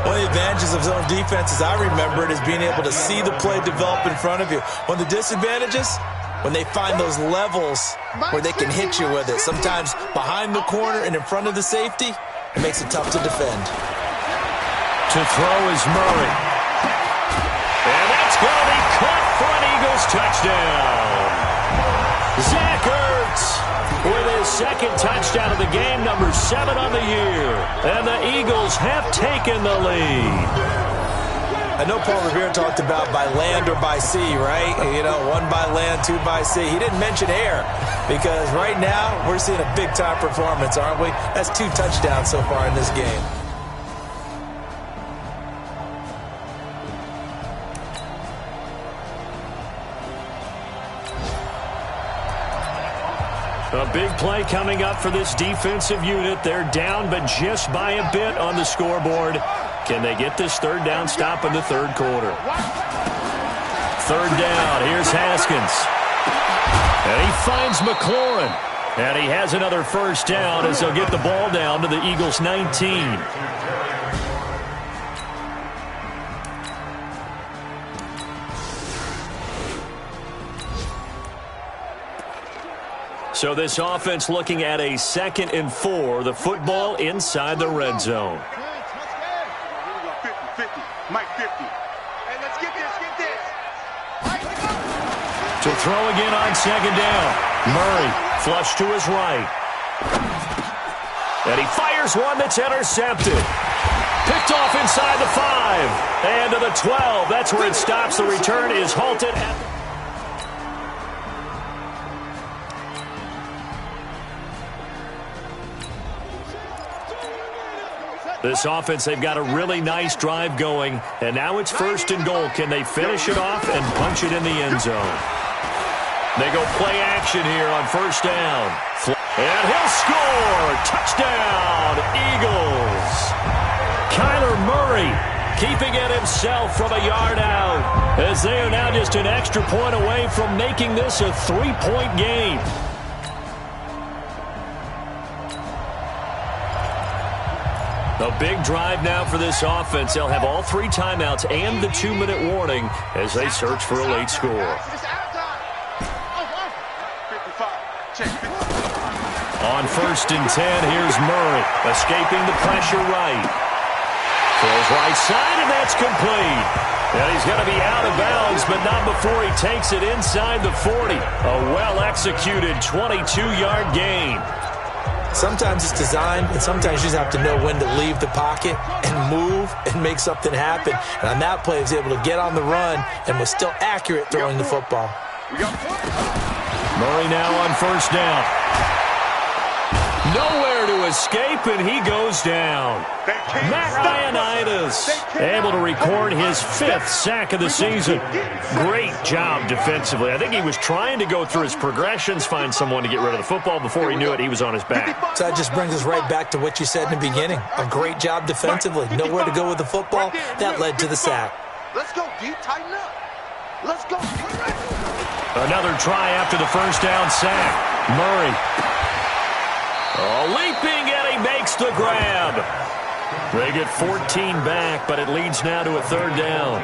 One of the advantages of zone defense, as I remember it, is being able to see the play develop in front of you. One of the disadvantages, when they find those levels where they can hit you with it. Sometimes behind the corner and in front of the safety, it makes it tough to defend. To throw is Murray. And that's going to be caught for an Eagles touchdown. Zach Ertz with his 2nd touchdown of the game, number 7 on the year. And the Eagles have taken the lead. I know Paul Revere talked about by land or by sea, right? You know, 1 by land, 2 by sea. He didn't mention air because right now we're seeing a big-time performance, aren't we? That's 2 touchdowns so far in this game. A big play coming up for this defensive unit. They're down, but just by a bit on the scoreboard. Can they get this third down stop in the third quarter? Third down. Here's Haskins. And he finds McLaurin. And he has another first down as they'll get the ball down to the Eagles' 19. So this offense looking at a 2nd and 4. The football inside the red zone. 50, Mike 50. Hey, let's get this, To throw again on 2nd down. Murray flush to his right. And he fires one that's intercepted. Picked off inside the 5. And to the 12. That's where it stops. The return is halted at this offense, they've got a really nice drive going, and now it's 1st and goal. Can they finish it off and punch it in the end zone? They go play action here on 1st down. And he'll score! Touchdown, Eagles! Kyler Murray keeping it himself from a yard out, as they are now just an extra point away from making this a 3-point game. A big drive now for this offense. They'll have all 3 timeouts and the 2-minute warning as they search for a late score. On 1st and 10, here's Murray, escaping the pressure right. Throws right side, and that's complete. And he's going to be out of bounds, but not before he takes it inside the 40. A well-executed 22-yard gain. Sometimes it's designed, and sometimes you just have to know when to leave the pocket and move and make something happen. And on that play, he was able to get on the run and was still accurate throwing the football. Murray now on 1st down. Nowhere to escape, and he goes down. Matt Ioannidis able to record his 5th sack of the season. Great job defensively. I think he was trying to go through his progressions, find someone to get rid of the football. Before he knew it, he was on his back. So that just brings us right back to what you said in the beginning. A great job defensively. Nowhere to go with the football. That led to the sack. Let's go, D. Tighten up. Let's go. Another try after the 1st down sack. Murray. Oh, leaping, and he makes the grab. They get 14 back, but it leads now to a 3rd down.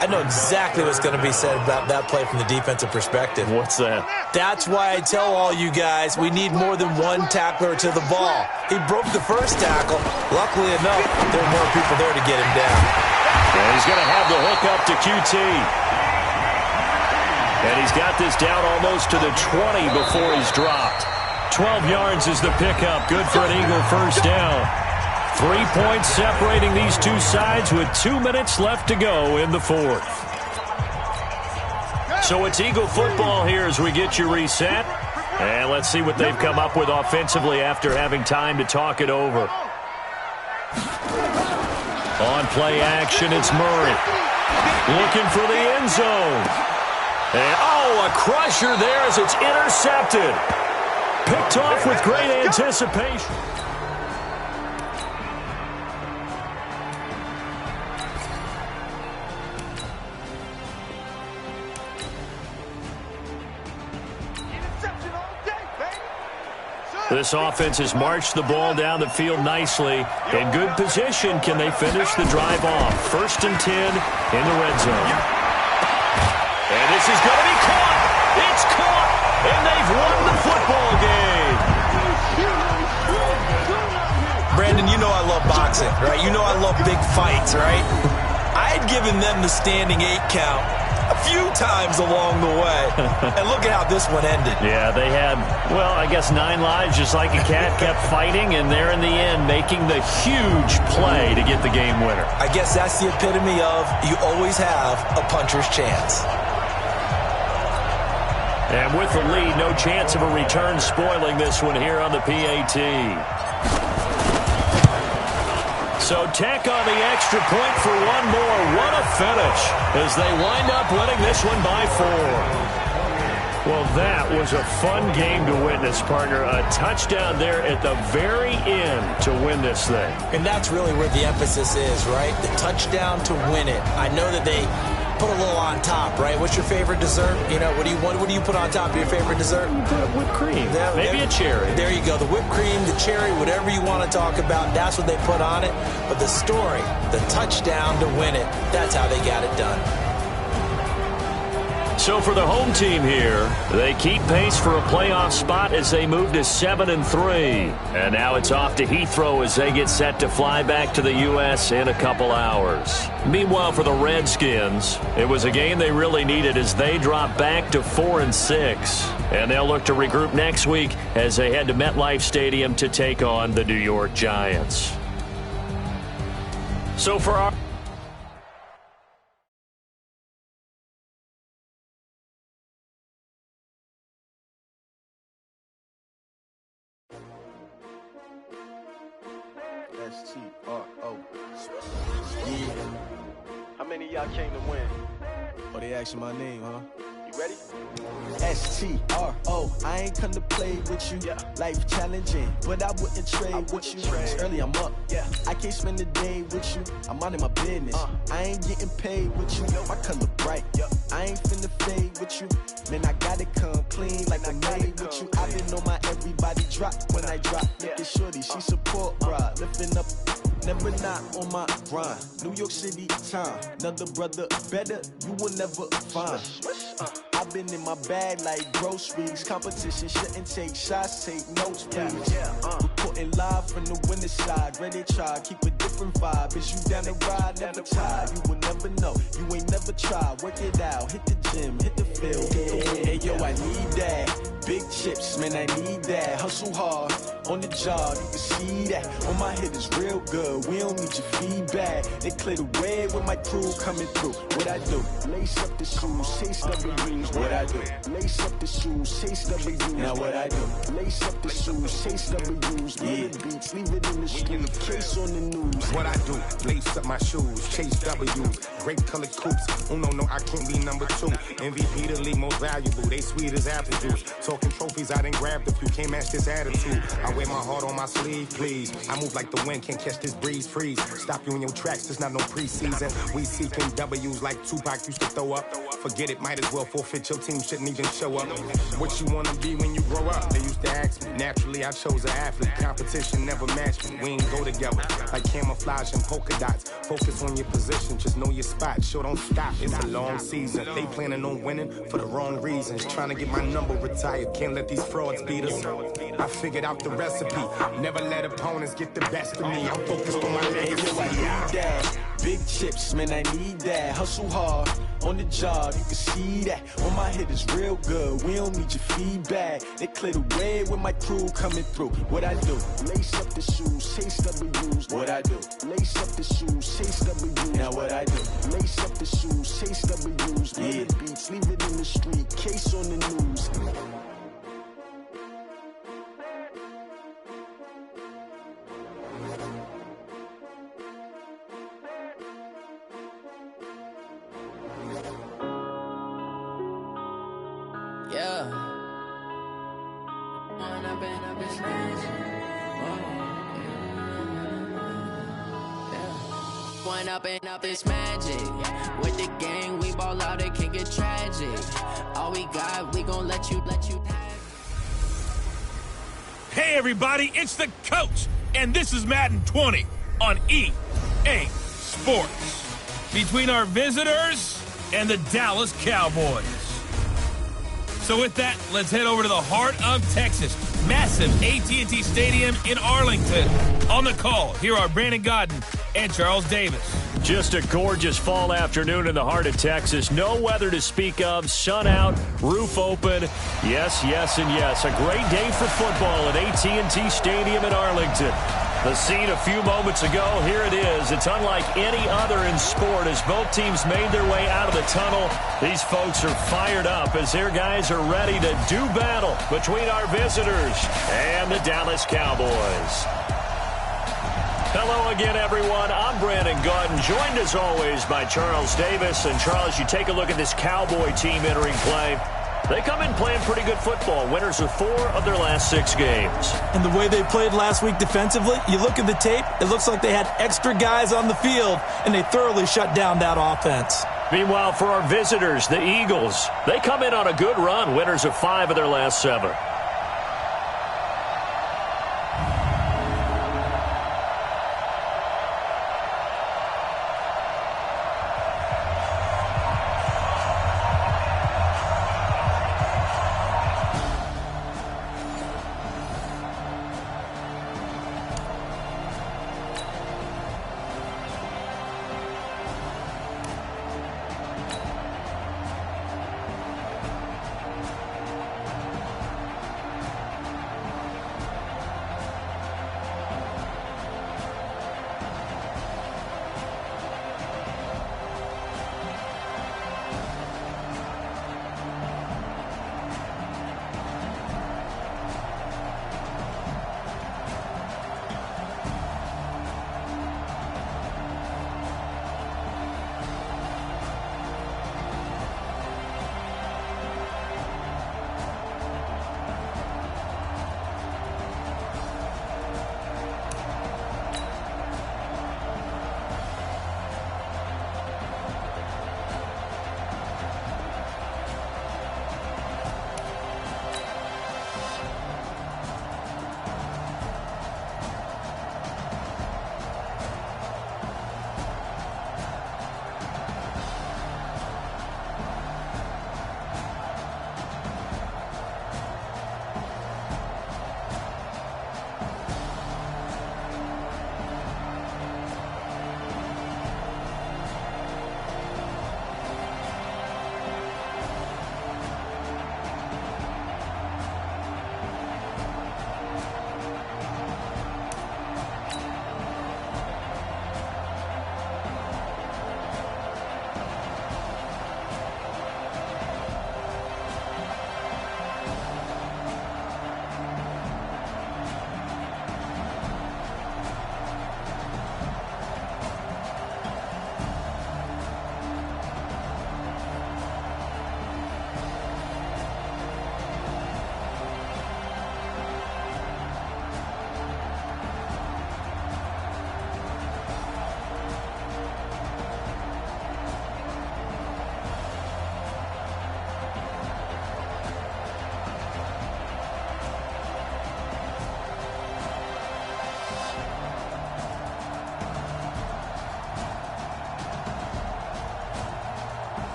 I know exactly what's going to be said about that play from the defensive perspective. What's that? That's why I tell all you guys we need more than one tackler to the ball. He broke the 1st tackle. Luckily enough, there were more people there to get him down. And he's going to have the hook up to QT. And he's got this down almost to the 20 before he's dropped. 12 yards is the pickup. Good for an Eagle 1st down. 3 points separating these two sides with 2 minutes left to go in the 4th. So it's Eagle football here as we get you reset. And let's see what they've come up with offensively after having time to talk it over. On play action, it's Murray. Looking for the end zone. And, oh, a crusher there as it's intercepted. Picked off with great anticipation. This offense has marched the ball down the field nicely. In good position, can they finish the drive off? 1st and 10 in the red zone. And this is going to be caught. It's caught. And they've won the football game. Brandon, you know I love boxing, right? You know I love big fights, right? I had given them the standing 8 count a few times along the way. And look at how this one ended. Yeah, they had, well, I guess 9 lives, just like a cat, kept fighting, and they're in the end making the huge play to get the game winner. I guess that's the epitome of you always have a puncher's chance. And with the lead, no chance of a return spoiling this one here on the PAT. So tack on the extra point for one more. What a finish as they wind up winning this one by 4. Well, that was a fun game to witness, partner. A touchdown there at the very end to win this thing. And that's really where the emphasis is, right? The touchdown to win it. I know that they put a little on top, right? What's your favorite dessert? You know, what do you put on top of your favorite dessert? You put whipped cream. Maybe a cherry. There you go. The whipped cream, the cherry, whatever you want to talk about, that's what they put on it. But the story, the touchdown to win it, that's how they got it done. So for the home team here, they keep pace for a playoff spot as they move to 7-3. And now it's off to Heathrow as they get set to fly back to the U.S. in a couple hours. Meanwhile, for the Redskins, it was a game they really needed as they drop back to 4-6. And they'll look to regroup next week as they head to MetLife Stadium to take on the New York Giants. So for our S-T-R-O. Yeah. How many of y'all came to win? Oh, they asking my name, huh? You ready? S-T-R-O. I ain't come to play with you. Yeah. Life challenging, but I wouldn't trade with you. It's early, I'm up. Yeah. I can't spend the day with you. I'm out in my business. I ain't getting paid with you. My color bright. I ain't finna fade with you. Man, I gotta come clean like I made with you. I been on my everybody drop when I drop. Look at shorty, she support bra. Lifting up, never not on my grind. New York City time, another brother better, you will never find. I've been in my bag like groceries. Competition shouldn't take shots, take notes, please. Reporting live from the winter side. Ready to try, keep a different vibe. Is you down the ride, never tired. You will never know, you ain't never tried. Work it out, hit the gym, hit the field. Hey yo, I need that. Big chips, man, I need that. Hustle hard, on the job, you can see that. On my head is real good, we don't need your feedback. They clear the way with my crew coming through. What I do? Lace up the shoes, chase W's. What I do? Lace up the shoes, chase W's. Now what I do? Lace up the shoes, chase W's. Yeah, beats, leave it in the street, case on the news. What I do? Lace up my shoes, chase W's. Great colored coops. Oh no, I can't be number 2. MVP the league most valuable. They sweet as apple juice. Talking trophies, I done grabbed a few. Can't match this attitude. I wear my heart on my sleeve, please. I move like the wind, can't catch this breeze. Freeze. Stop you in your tracks. There's not no preseason. We seeking W's like Tupac used to throw up. Forget it, might as well forfeit. Your team shouldn't even show up. What you wanna be when you grow up? They used to ask me. Naturally, I chose an athlete. Competition never matched me. We ain't go together like camouflage and polka dots. Focus on your position, just know your spot. Sure, don't stop. It's a long season. They planning on winning for the wrong reasons. Trying to get my number retired. Can't let these frauds beat us. I figured out the recipe. Never let opponents get the best of me. I'm focused on my legacy. I need that. Big chips, man, I need that. Hustle hard, on the job, you can see that. On my head is real good, we don't need your feedback. They clear the way with my crew coming through. What I do? Lace up the shoes, chase W's. What I do? Lace up the shoes, chase W's. Now what I do? Lace up the shoes, chase W's. Yeah, beats, leave it in the street, case on the news. Up this magic. With the gang, we ball out, it can get tragic. All we got, we gon' let you have. Hey everybody, it's the coach, and this is Madden 20 on EA Sports. Between our visitors and the Dallas Cowboys. So with that, let's head over to the heart of Texas. Massive AT&T Stadium in Arlington. On the call, here are Brandon Godden and Charles Davis. Just a gorgeous fall afternoon in the heart of Texas. No weather to speak of. Sun out, roof open. Yes, yes, and yes. A great day for football at AT&T Stadium in Arlington. The scene a few moments ago, here it is. It's unlike any other in sport as both teams made their way out of the tunnel. These folks are fired up as their guys are ready to do battle between our visitors and the Dallas Cowboys. Hello again, everyone. I'm Brandon Godden, joined as always by Charles Davis. And Charles, you take a look at this Cowboy team entering play. They come in playing pretty good football. Winners of 4 of their last 6 games. And the way they played last week defensively, you look at the tape, it looks like they had extra guys on the field, and they thoroughly shut down that offense. Meanwhile, for our visitors, the Eagles, they come in on a good run, winners of 5 of their last 7.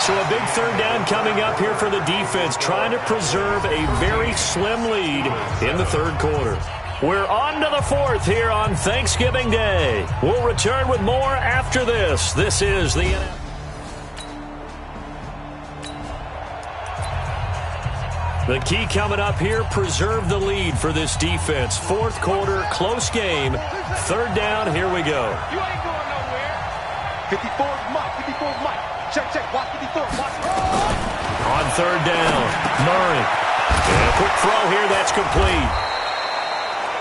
So a big third down coming up here for the defense, trying to preserve a very slim lead in the third quarter. We're on to the fourth here on Thanksgiving Day. We'll return with more after this. This is the NFL. The key coming up here, preserve the lead for this defense. Fourth quarter, close game. Third down, here we go. You ain't going nowhere. 54's Mike. 54's Mike. Check. Watch 54. Watch. On third down, Murray. And a quick throw here, that's complete.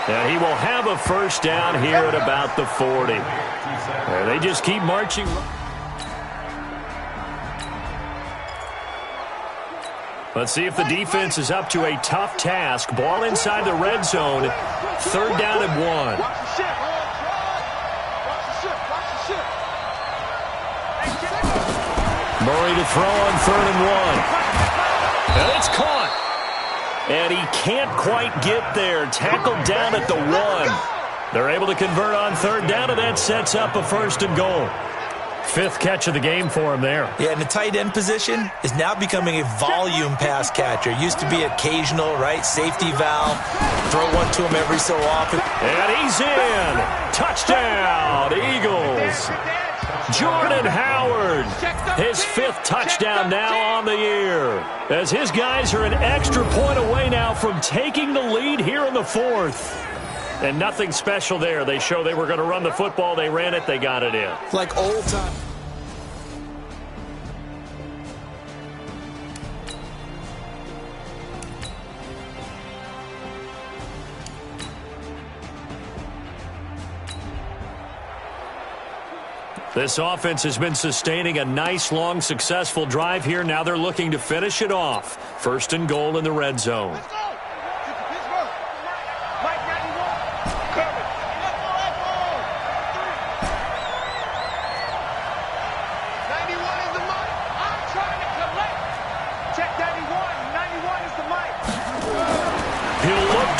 And he will have a first down here at about the 40. And they just keep marching. Let's see if the defense is up to a tough task. Ball inside the red zone. Third down and 1. Murray to throw on third and 1. And it's caught. And he can't quite get there. Tackled down at the 1. They're able to convert on third down, and that sets up a first and goal. Fifth catch of the game for him there. Yeah, and the tight end position is now becoming a volume pass catcher. Used to be occasional, right? Safety valve. Throw one to him every so often. And he's in. Touchdown, Eagles. Jordan Howard, his fifth touchdown now on the year, as his guys are an extra point away now from taking the lead here in the fourth. And nothing special there. They show they were going to run the football. They ran it. They got it in. Like old time. This offense has been sustaining a nice, long, successful drive here. Now they're looking to finish it off. First and goal in the red zone.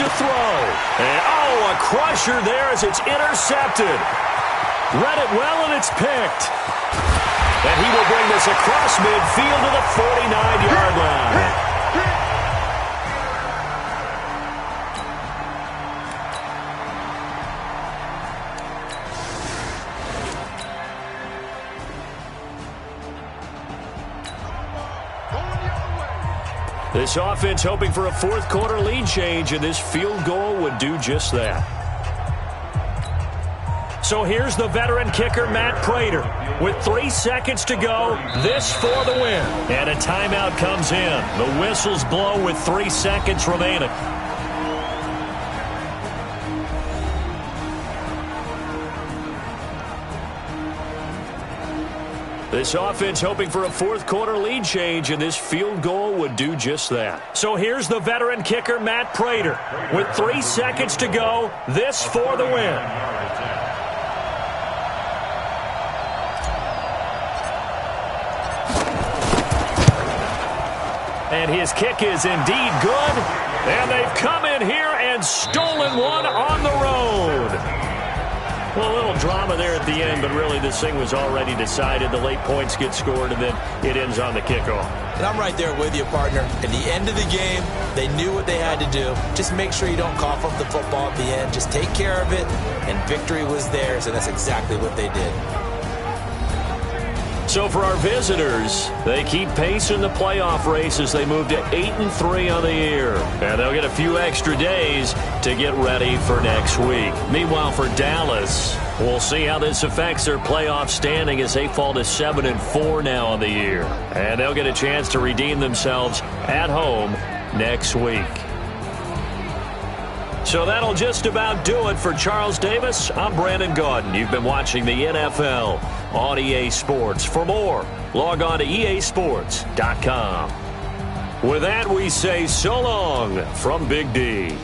to throw. And, a crusher there as it's intercepted. Read it well, and it's picked. And he will bring this across midfield to the 49-yard line. This offense hoping for a fourth-quarter lead change, and this field goal would do just that. So here's the veteran kicker, Matt Prater. With 3 seconds to go, this for the win. And a timeout comes in. The whistles blow with 3 seconds remaining. This offense hoping for a fourth-quarter lead change, and this field goal would do just that. So here's the veteran kicker, Matt Prater. With 3 seconds to go, this for the win. And his kick is indeed good. And they've come in here and stolen one on the road. Well, a little drama there at the end, but really this thing was already decided. The late points get scored, and then it ends on the kickoff. And I'm right there with you, partner. At the end of the game, they knew what they had to do. Just make sure you don't cough up the football at the end. Just take care of it, and victory was theirs, and that's exactly what they did. So for our visitors, they keep pace in the playoff race as they move to 8-3 on the year. And they'll get a few extra days to get ready for next week. Meanwhile, for Dallas, we'll see how this affects their playoff standing as they fall to 7-4 now on the year. And they'll get a chance to redeem themselves at home next week. So that'll just about do it for Charles Davis. I'm Brandon Gaudin. You've been watching the NFL on EA Sports. For more, log on to easports.com. With that, we say so long from Big D.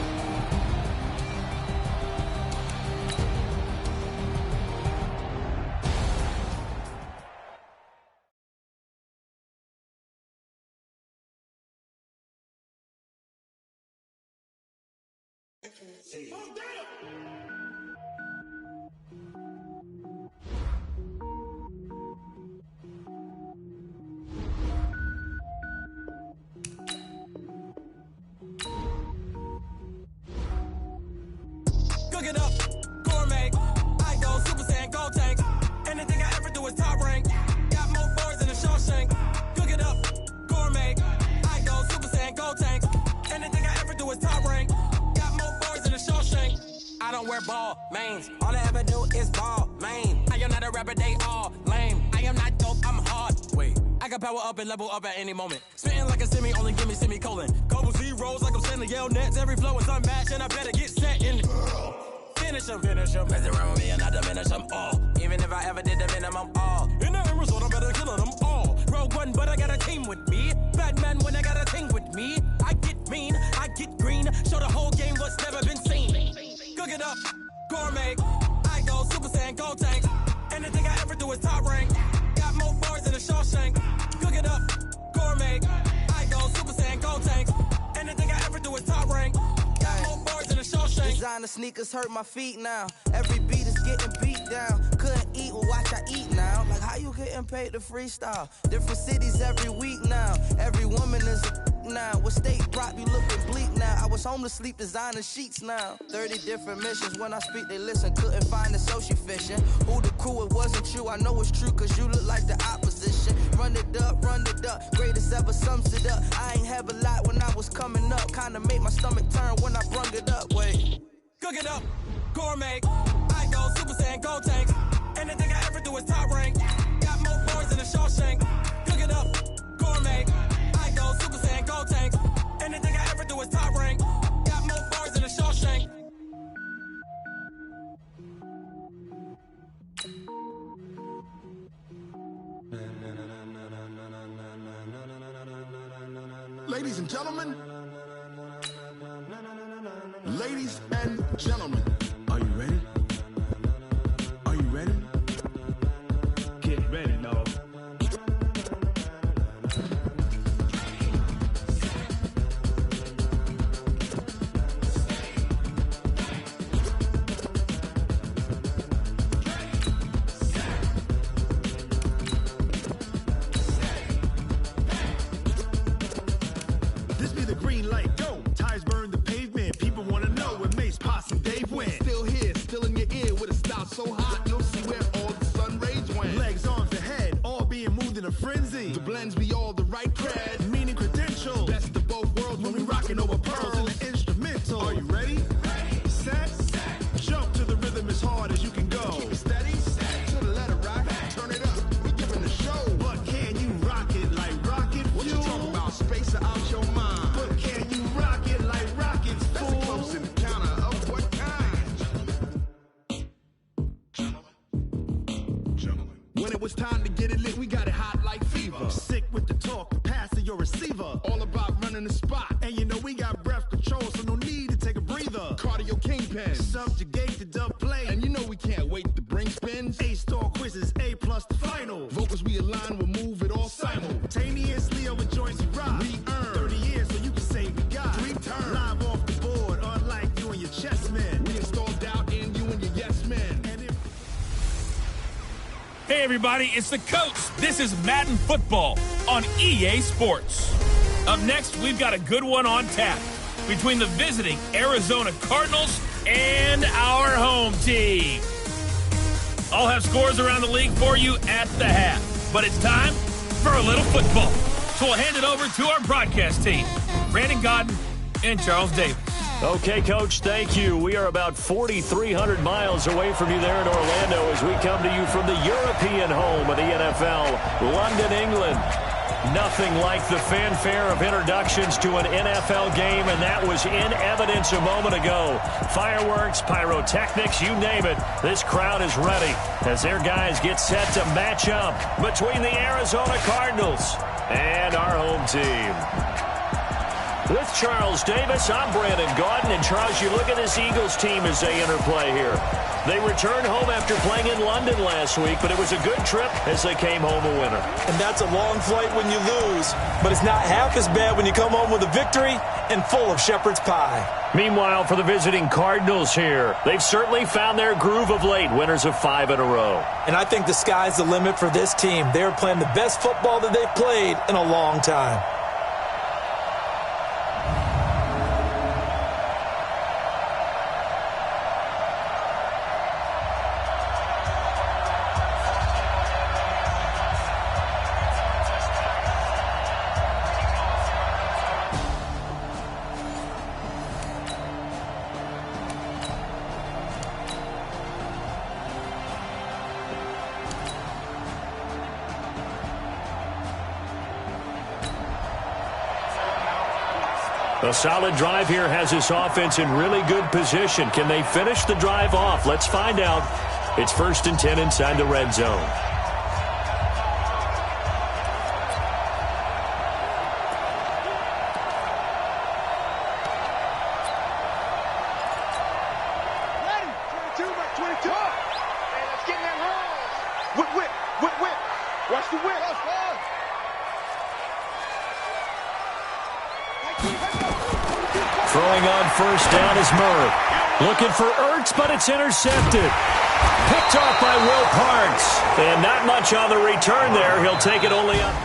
Cook it up, gourmet. I go Super Saiyan, go tank. Anything I ever do is top rank. Got more boards than a Shawshank. Cook it up, gourmet. I go Super Saiyan, go tank. Anything I ever do is top rank. Got more boards than a Shawshank. I don't wear ball mains. All I ever do is ball main. I am not a rapper, they all lame. I am not dope, I'm hard. Wait, I can power up and level up at any moment. Spitting like a semi, only give me semicolon. Couple zeros like I'm sending Yale Nets. Every flow is unmatched, and I better get set in. Finish them. Mess around with me and I diminish them all. Even if I ever did the minimum all. In the end result, I'm better killing them all. Rogue One, but I got a team with me. Batman when I got a team with me. I get mean, I get green. Show the whole game what's never been seen. Cook it up, gourmet. I go Super Saiyan, go tank. Anything I ever do is top rank. Got more bars than a Shawshank. Cook it up, gourmet. I go Super Saiyan, go tank. Anything I ever do is top rank. Got more bars than a Shawshank. Designer sneakers hurt my feet now. Every beat is getting beat down. Couldn't eat, well watch I eat now. Like how you getting paid to freestyle? Different cities every week now. Every woman is a now. What state brought you looking bleak now? I was home to sleep designing sheets now. 30 different missions. When I speak they listen. Couldn't find the social fishing. Who the crew, it wasn't you. I know it's true cause you look like the opposition. Run it up. Greatest ever sums it up. I ain't have a lot when I was coming up. Kinda made my stomach turn when I brung it up. Wait. Cook it up, gourmet. I go Super Saiyan, go tank. Anything I ever do is top rank. Got more bars than a Shawshank. Cook it up, gourmet. I go Super Saiyan, go tank. Anything I ever do is top rank. Got more bars than a Shawshank. Ladies and gentlemen. Ladies and gentlemen. Are you ready? Are you ready? Get ready, dog. This be the green light, go. Tires burn the pavement. People want to know when Mace, Posse, and Dave win. Still here, still in your ear with a style so hot, you'll see where all the sun rays went. Legs, arms, the head, all being moved in a frenzy. The blends be all the right cred, meaning credentials. best of both worlds When we rockin' over pearls in the instrumental. Are you ready? Set, jump to the rhythm as hard as you can go. Keep it steady, to the letter right, turn it up, we giving the show. But can you rock it like rocket What you fuel? talking about, spacer out your mind? But can you rock it like rockets, That's a fool? close encounter of what kind? When it was time to get it lit, we got it hot like fever. Sick with the talk, pass to your receiver. All about running the spot. And you know we got breath control, so no need to take a breather. Cardio kingpin. Subjugate the dub play. And you know we can't wait to bring spins. A-star quizzes, A+ the final. Vocals we align, we'll move it all Simultaneously over joints we rock. We earn 30 years so you can say we got. 3 turns. Live off the board, unlike you and your chess men. We install doubt in you and your yes men. Hey, everybody, it's the coach. This is Madden Football on EA Sports. Up next, we've got a good one on tap between the visiting Arizona Cardinals and our home team. I'll have scores around the league for you at the half, but it's time for a little football. So we'll hand it over to our broadcast team, Brandon Godden and Charles Davis. Okay, Coach, thank you. We are about 4,300 miles away from you there in Orlando as we come to you from the European home of the NFL, London, England. Nothing like the fanfare of introductions to an NFL game, and that was in evidence a moment ago. Fireworks, pyrotechnics, you name it. This crowd is ready as their guys get set to match up between the Arizona Cardinals and our home team. With Charles Davis, I'm Brandon Gaudin. And Charles, you look at this Eagles team as they interplay here. They returned home after playing in London last week, but it was a good trip as they came home a winner. And that's a long flight when you lose, but it's not half as bad when you come home with a victory and full of shepherd's pie. Meanwhile, for the visiting Cardinals here, they've certainly found their groove of late, winners of 5 in a row. And I think the sky's the limit for this team. They're playing the best football that they've played in a long time. A solid drive here has this offense in really good position. Can they finish the drive off? Let's find out. It's 1st and 10 inside the red zone. Ready? 22 by 22. Hey, let's get in that rolls. Whip. Watch the whip. Throwing on 1st down is Murray. Looking for Ertz, but it's intercepted. Picked off by Will Parks. And not much on the return there. He'll take it only up.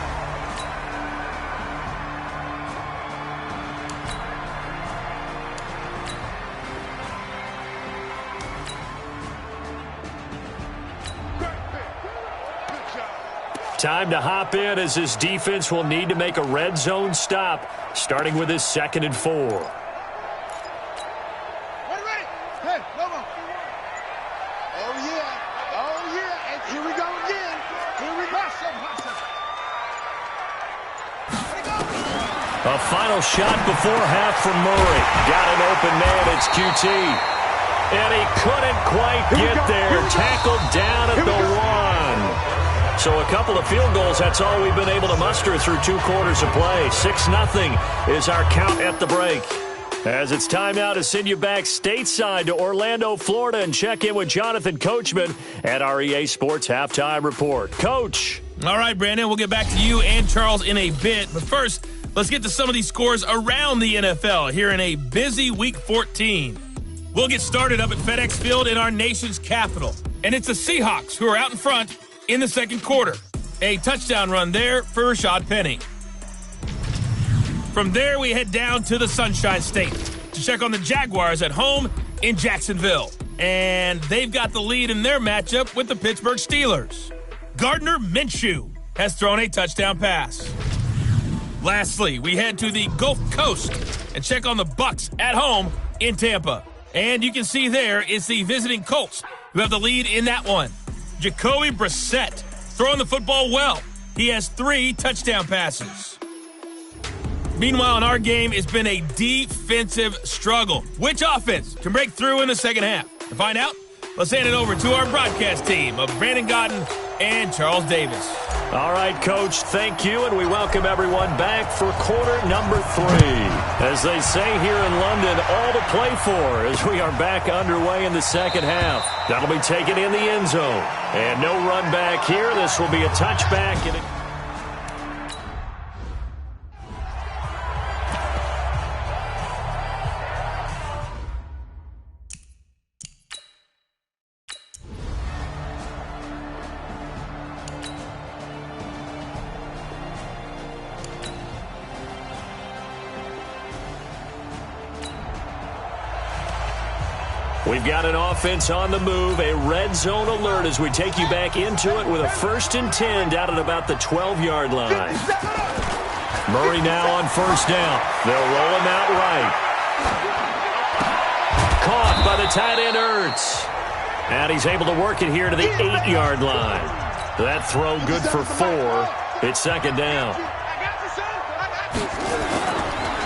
Time to hop in as this defense will need to make a red zone stop, starting with his 2nd and 4. Ready? Hey, come on. Oh, yeah. And here we go again. Here we go. A final shot before half from Murray. Got an open man. It's QT. And he couldn't quite get there. Tackled down at the 1. So a couple of field goals, that's all we've been able to muster through 2 quarters of play. 6-0 is our count at the break. As it's time now to send you back stateside to Orlando, Florida, and check in with Jonathan Coachman at our EA Sports Halftime Report. Coach. All right, Brandon, we'll get back to you and Charles in a bit. But first, let's get to some of these scores around the NFL here in a busy Week 14. We'll get started up at FedEx Field in our nation's capital. And it's the Seahawks who are out in front in the 2nd quarter. A touchdown run there for Rashad Penny. From there, we head down to the Sunshine State to check on the Jaguars at home in Jacksonville. And they've got the lead in their matchup with the Pittsburgh Steelers. Gardner Minshew has thrown a touchdown pass. Lastly, we head to the Gulf Coast and check on the Bucs at home in Tampa. And you can see there is the visiting Colts who have the lead in that one. Jacoby Brissett throwing the football well. He has 3 touchdown passes. Meanwhile, in our game, it's been a defensive struggle. Which offense can break through in the second half? To find out, let's hand it over to our broadcast team of Brandon Godden and Charles Davis. All right, Coach, thank you, and we welcome everyone back for quarter number 3. As they say here in London, all to play for as we are back underway in the second half. That'll be taken in the end zone. And no run back here. This will be a touchback. And we've got an offense on the move, a red zone alert as we take you back into it with a 1st and 10 down at about the 12-yard line. Murray now on first down. They'll roll him out right. Caught by the tight end Ertz. And he's able to work it here to the 8-yard line. That throw good for 4. It's second down.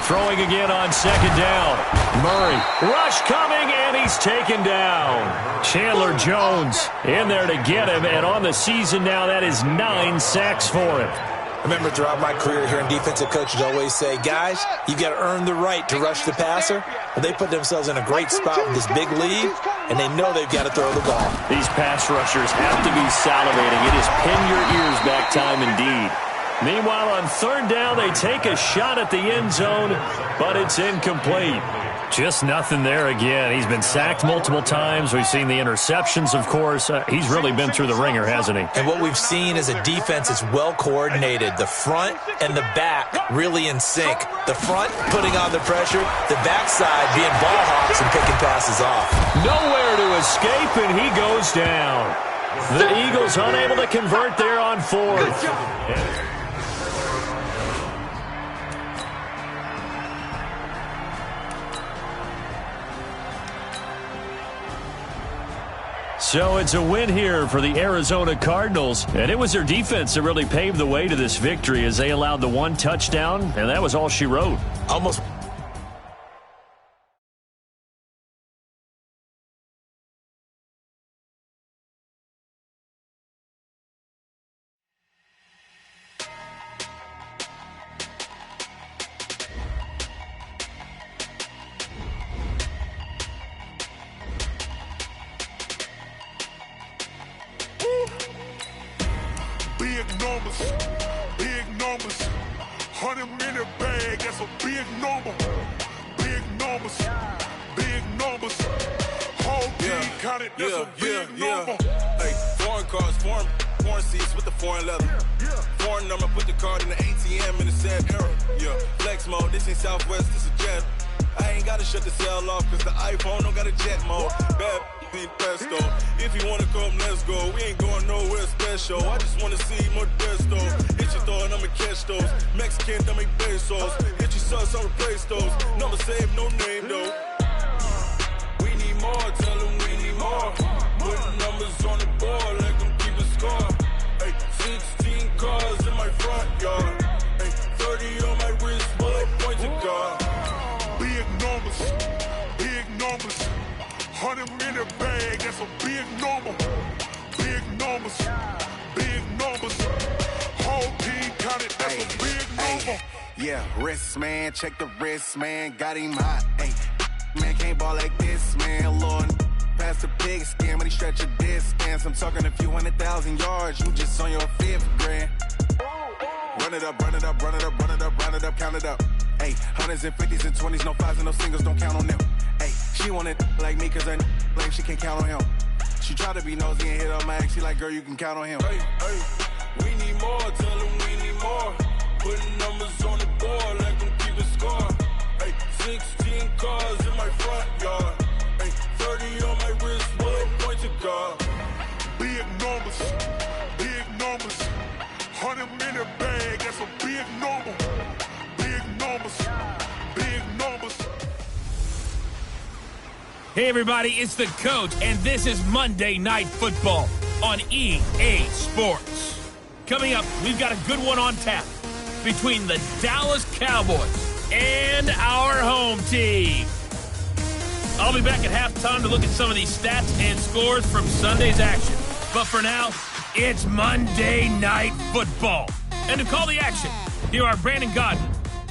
Throwing again on second down. Murray, rush coming, and he's taken down. Chandler Jones in there to get him, and on the season now, that is 9 sacks for him. I remember throughout my career hearing defensive coaches always say, guys, you've got to earn the right to rush the passer. Well, they put themselves in a great spot with this big lead, and they know they've got to throw the ball. These pass rushers have to be salivating. It is pin your ears back time indeed. Meanwhile, on third down, they take a shot at the end zone, but it's incomplete. Just nothing there again. He's been sacked multiple times. We've seen the interceptions, of course. He's really been through the ringer, hasn't he? And what we've seen is a defense that's well coordinated. The front and the back really in sync. The front putting on the pressure, the backside being ball hawks and picking passes off. Nowhere to escape, and he goes down. The Eagles unable to convert there on 4th. So it's a win here for the Arizona Cardinals, and it was their defense that really paved the way to this victory as they allowed the 1 touchdown, and that was all she wrote. Almost. Big numbers, 100-minute bag, that's a big number. Big numbers, whole team counted, that's a big number. Hey, foreign cars, foreign seats with the foreign leather. Foreign number, put the card in the ATM in the sad era. Yeah, flex mode, this ain't Southwest, this is Jet. I ain't gotta shut the cell off, cause the iPhone don't got a jet mode. Bad be pesto. If you wanna come, let's go. We ain't going nowhere special. I just wanna see more desto. Hit your thought, I'ma catch those. Mexican, dummy pesos. Hit your sauce, I'll replace those. Number save, no name though. We need more, tell them we need more. Put numbers on the board, let them keep a score. Hey, 16 cars in my front yard. Hey, 30 on my wrist, bullet pointed car. Big numbers, 100-minute bag, that's a big number. Big numbers, whole team counted, that's a big number. Yeah, wrist man, check the wrist man, got him hot. Ay, man can't ball like this, man. Lord, past the pig skin when he stretch a distance. I'm talking a few 100,000 yards, you just on your 5th grand. Run it up, count it up. Ay, 100s and 50s and 20s, no 5s and no singles, don't count on them. Ay, she want it like me, cause I like she can't count on him. She try to be nosy and hit on my ex, she like, girl, you can count on him. Hey, we need more, tell them we need more. Putting numbers on the board, let them keep it Hey, everybody, it's the Coach, and this is Monday Night Football on EA Sports. Coming up, we've got a good one on tap between the Dallas Cowboys and our home team. I'll be back at halftime to look at some of these stats and scores from Sunday's action. But for now, it's Monday Night Football. And to call the action, here are Brandon Godden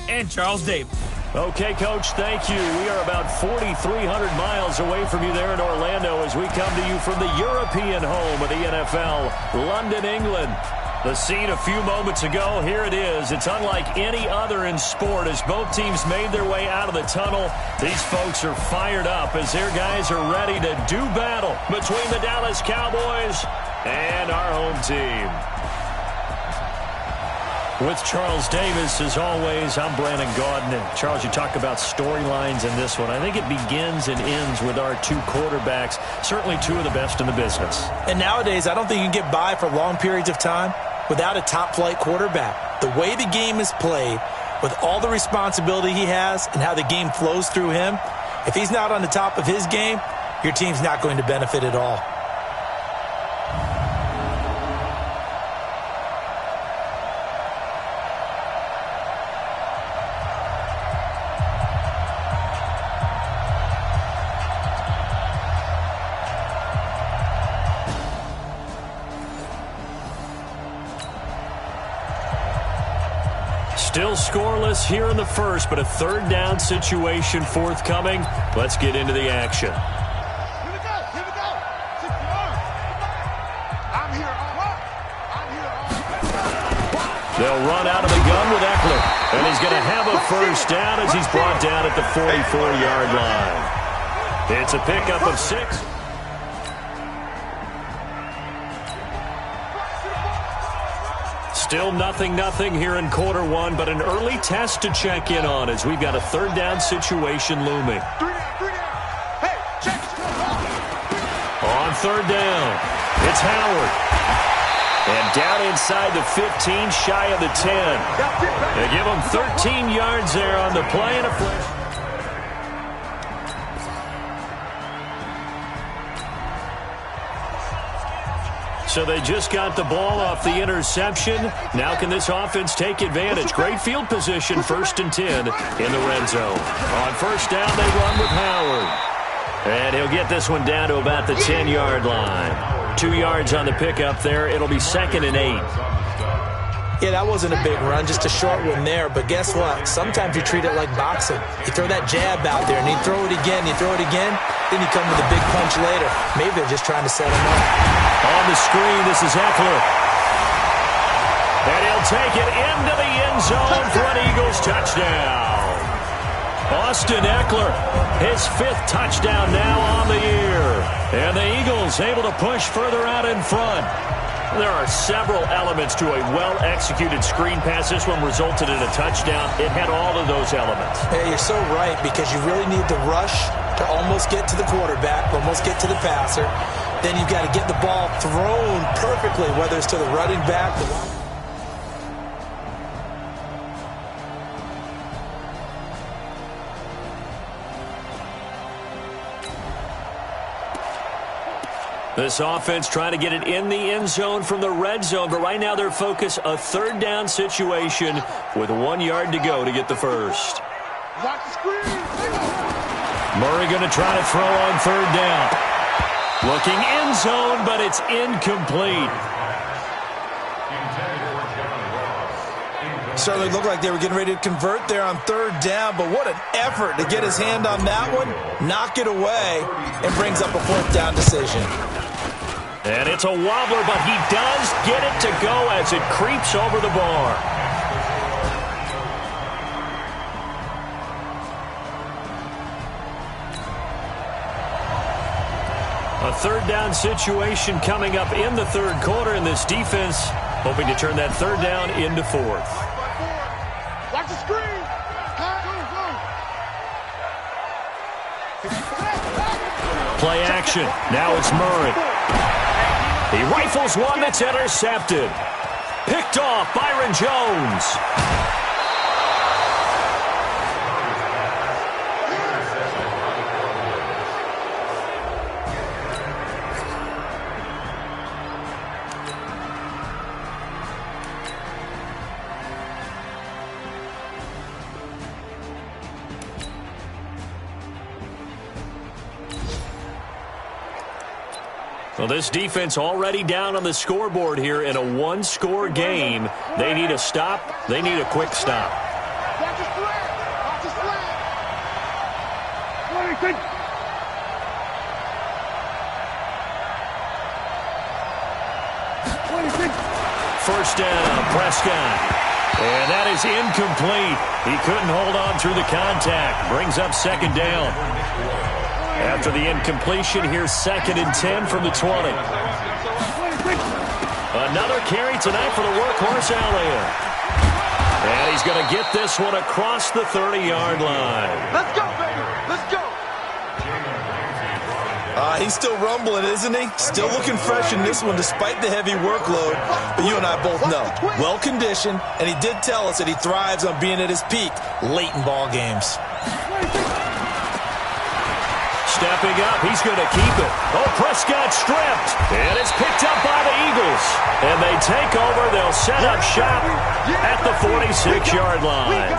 and Charles Davis. Okay, Coach, thank you. We are about 4,300 miles away from you there in Orlando as we come to you from the European home of the NFL, London, England. The scene a few moments ago, here it is. It's unlike any other in sport as both teams made their way out of the tunnel. These folks are fired up as their guys are ready to do battle between the Dallas Cowboys and our home team. With Charles Davis, as always, I'm Brandon Godden. And Charles, you talk about storylines in this one. I think it begins and ends with our two quarterbacks, certainly two of the best in the business. And nowadays, I don't think you can get by for long periods of time without a top-flight quarterback. The way the game is played, with all the responsibility he has and how the game flows through him, if he's not on the top of his game, your team's not going to benefit at all. Still scoreless here in the first, but a third down situation forthcoming. Let's get into the action. Here we go. 60 yards. I'm here. They'll run out of the gun with Eckler. And he's going to have a first down as he's brought down at the 44-yard line. It's a pickup of 6. Still nothing here in quarter one, but an early test to check in on as we've got a third down situation looming. On third down, it's Howard. And down inside the 15, shy of the 10. They give him 13 yards there on the play and a flash. So they just got the ball off the interception. Now can this offense take advantage? Great field position, 1st and 10 in the red zone. On first down, they run with Howard. And he'll get this one down to about the 10-yard line. 2 yards on the pickup there. It'll be 2nd and 8. Yeah, that wasn't a big run, just a short one there. But guess what? Sometimes you treat it like boxing. You throw that jab out there, and you throw it again, then you come with a big punch later. Maybe they're just trying to set him up. On the screen, this is Eckler. And he'll take it into the end zone for an Eagles touchdown. Austin Eckler, his 5th touchdown now on the year. And the Eagles able to push further out in front. There are several elements to a well-executed screen pass. This one resulted in a touchdown. It had all of those elements. Yeah, you're so right, because you really need to rush to almost get to the quarterback, almost get to the passer. Then you've got to get the ball thrown perfectly, whether it's to the running back, This offense trying to get it in the end zone from the red zone, but right now their focus, a third down situation with 1 yard to go to get the first. Murray going to try to throw on third down. Looking end zone, but it's incomplete. Certainly looked like they were getting ready to convert there on third down, but what an effort to get his hand on that one, knock it away, and brings up a 4th down decision. And it's a wobbler, but he does get it to go as it creeps over the bar. A third down situation coming up in the third quarter, and this defense hoping to turn that third down into 4th. Watch the screen. Play action. Now it's Murray. He rifles one that's intercepted. Picked off Byron Jones. Well, this defense already down on the scoreboard here in a one-score game. They need a stop. They need a quick stop. Watch his flag. Watch his flag. 26. First down, Prescott. And that is incomplete. He couldn't hold on through the contact. Brings up second down. After the incompletion, here's 2nd and 10 from the 20. Another carry tonight for the workhorse Elliott. And he's going to get this one across the 30-yard line. Let's go, baby. Let's go. He's still rumbling, isn't he? Still looking fresh in this one despite the heavy workload. But you and I both know, well-conditioned, and he did tell us that he thrives on being at his peak late in ball games. Stepping up, he's going to keep it. Oh, Prescott stripped, and it's picked up by the Eagles. And they take over. They'll set up shop at the 46-yard line.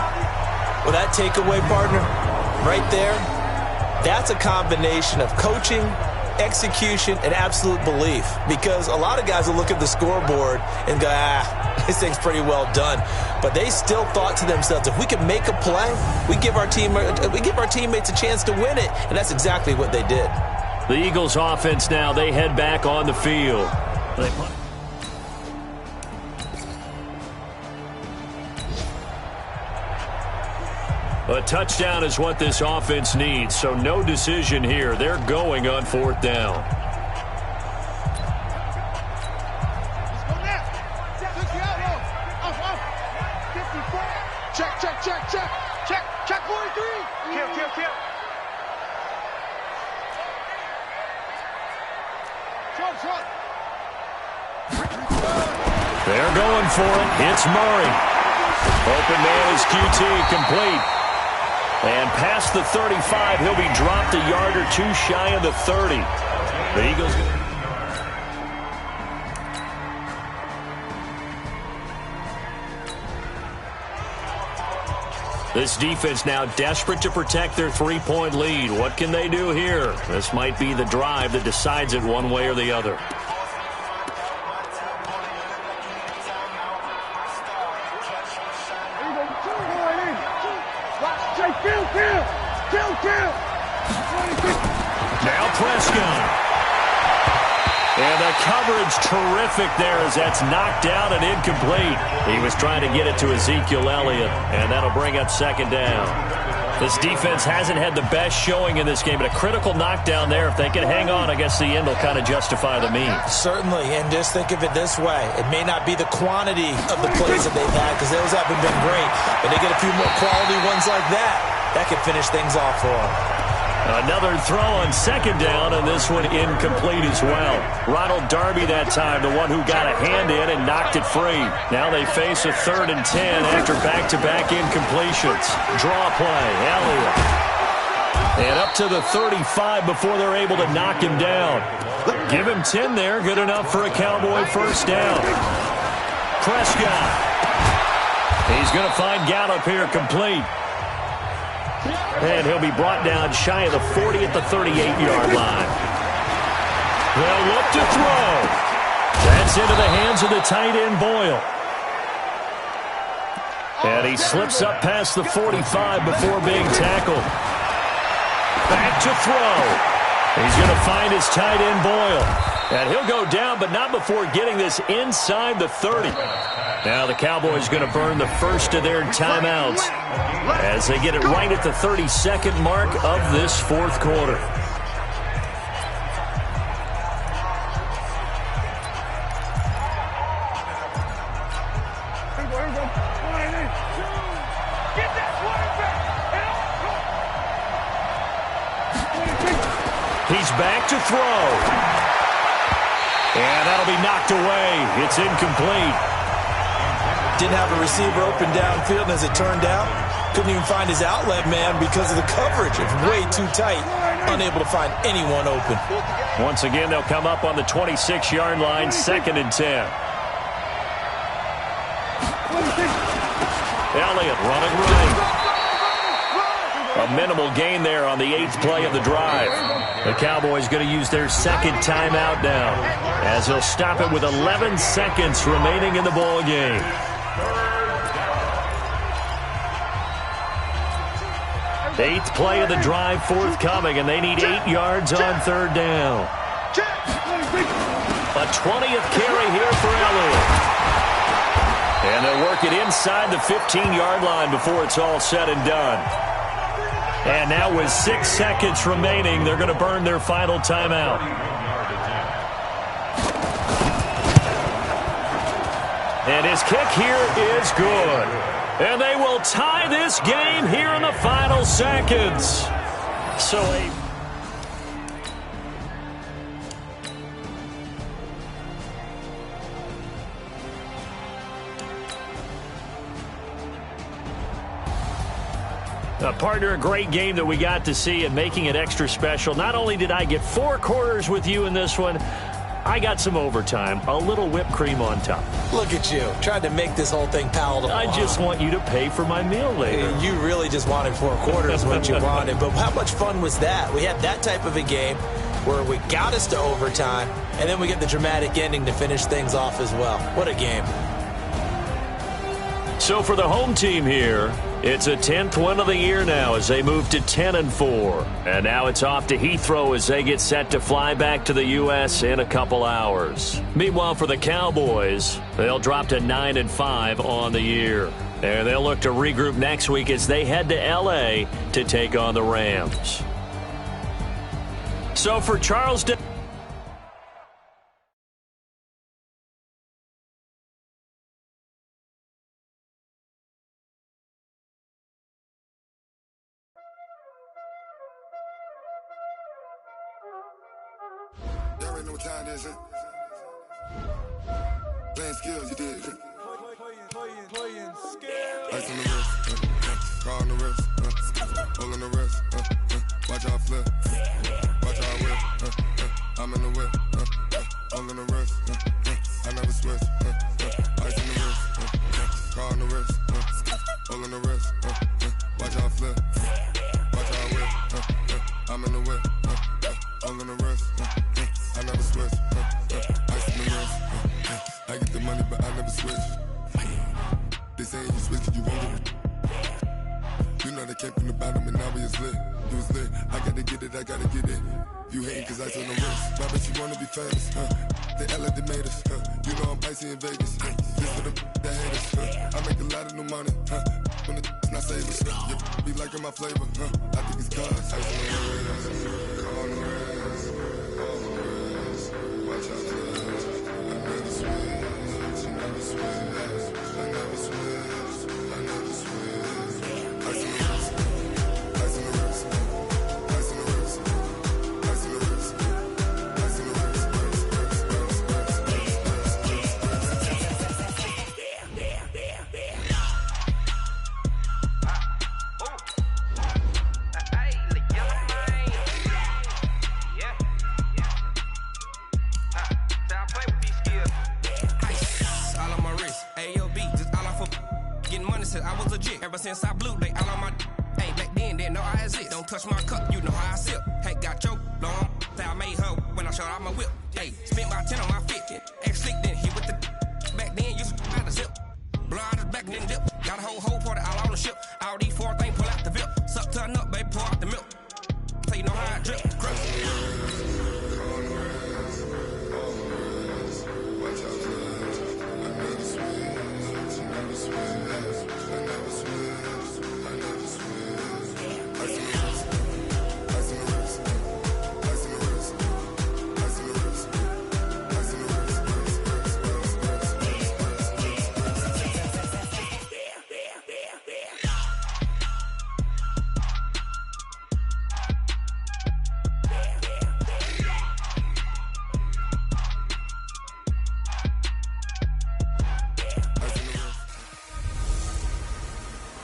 Well, that takeaway, partner, right there, that's a combination of coaching, execution, and absolute belief. Because a lot of guys will look at the scoreboard and go, this thing's pretty well done. But they still thought to themselves, if we can make a play, we give our teammates a chance to win it. And that's exactly what they did. The Eagles offense now, they head back on the field. A touchdown is what this offense needs, so no decision here. They're going on 4th down. Check 43. Kill. They're going for it. It's Murray. Open man is QT, complete. And past the 35, he'll be dropped a yard or two shy of the 30. The Eagles. This defense now desperate to protect their 3-point lead. What can they do here? This might be the drive that decides it one way or the other. Now Prescott. And the coverage terrific there as that's knocked out and incomplete. He was trying to get it to Ezekiel Elliott, and that'll bring up 2nd down. This defense hasn't had the best showing in this game, but a critical knockdown there. If they can hang on, I guess the end will kind of justify the means. Certainly, and just think of it this way. It may not be the quantity of the plays that they've had because those haven't been great, but they get a few more quality ones like that. That could finish things off for them. Another throw on 2nd down, and this one incomplete as well. Ronald Darby that time, the one who got a hand in and knocked it free. Now they face a 3rd and 10 after back-to-back incompletions. Draw play, Elliott. And up to the 35 before they're able to knock him down. Give him 10 there, good enough for a Cowboy first down. Prescott. He's going to find Gallup here, complete. And he'll be brought down shy of the 40 at the 38-yard line. They'll look to throw. That's into the hands of the tight end, Boyle. And he slips up past the 45 before being tackled. Back to throw. He's going to find his tight end, Boyle. And he'll go down, but not before getting this inside the 30. Now the Cowboys going to burn the first of their timeouts as they get it right at the 32nd mark of this 4th quarter. He's back to throw. And that'll be knocked away. It's incomplete. Didn't have a receiver open downfield, and as it turned out, couldn't even find his outlet man because of the coverage. It's way too tight, unable to find anyone open. Once again, they'll come up on the 26-yard line, 2nd and 10. Elliott running right. A minimal gain there on the 8th play of the drive. The Cowboys going to use their second timeout now, as they'll stop it with 11 seconds remaining in the ball game. The 8th play of the drive forthcoming, and they need 8 yards on third down. A 20th carry here for Elliott. And they'll work it inside the 15-yard line before it's all said and done. And now with 6 seconds remaining, they're going to burn their final timeout. And his kick here is good. And they will tie this game here in the final seconds. So partner, a great game that we got to see and making it extra special. Not only did I get 4 quarters with you in this one, I got some overtime, a little whipped cream on top. Look at you, trying to make this whole thing palatable. I just want you to pay for my meal later. You really just wanted 4 quarters what you wanted, but how much fun was that? We had that type of a game where we got us to overtime, and then we get the dramatic ending to finish things off as well. What a game. So for the home team here, it's a 10th win of the year now as they move to 10-4. And now it's off to Heathrow as they get set to fly back to the U.S. in a couple hours. Meanwhile, for the Cowboys, they'll drop to 9-5 on the year. And they'll look to regroup next week as they head to L.A. to take on the Rams. So for Charleston... No time, is it? Playing skills, you did. Playing skills. Ice on the wrist, car on the wrist, hole in the wrist, watch out flip, watch out whip, I'm in the whip, hole in the wrist, I never switch, ice on the wrist, car on the wrist, hole in the wrist, watch out flip, watch out whip, I'm in the whip, hole in the wrist, I never switch, ice in the wrist, I get the money but I never switch. They saying you switch and you won't get it. You know they came from the bottom and now we is lit. You was lit, I gotta get it, I gotta get it. You hating cause ice on the wrist, why bet you wanna be famous, They LA they made us, You know I'm icy in Vegas, This for the that hate us, I make a lot of new money, When the not save us, You be liking my flavor, I think it's cause ice on the wrist, on the wrist, on the wrist, watch out for this. I never switch, I never switch, I never switch, I never switch. Ice on the wrist, ice on the wrist, ice on the wrist, ice on the wrist, ice on the wrist, I was legit. Ever since I blew, they all on my hey, back then, didn't know I exist. Don't touch my cup, you know how I sip. Hey, got choked, long. Say I made her when I showed out my whip. Hey, spent my 10 on my fit. Ex-slick, then hit with the back then, used to out the zip. Blow out his back, then dip. Got a whole party all on the ship. All these 4 things, pull out the VIP. Suck, turn up, baby, pour out the milk. So you know how I drip.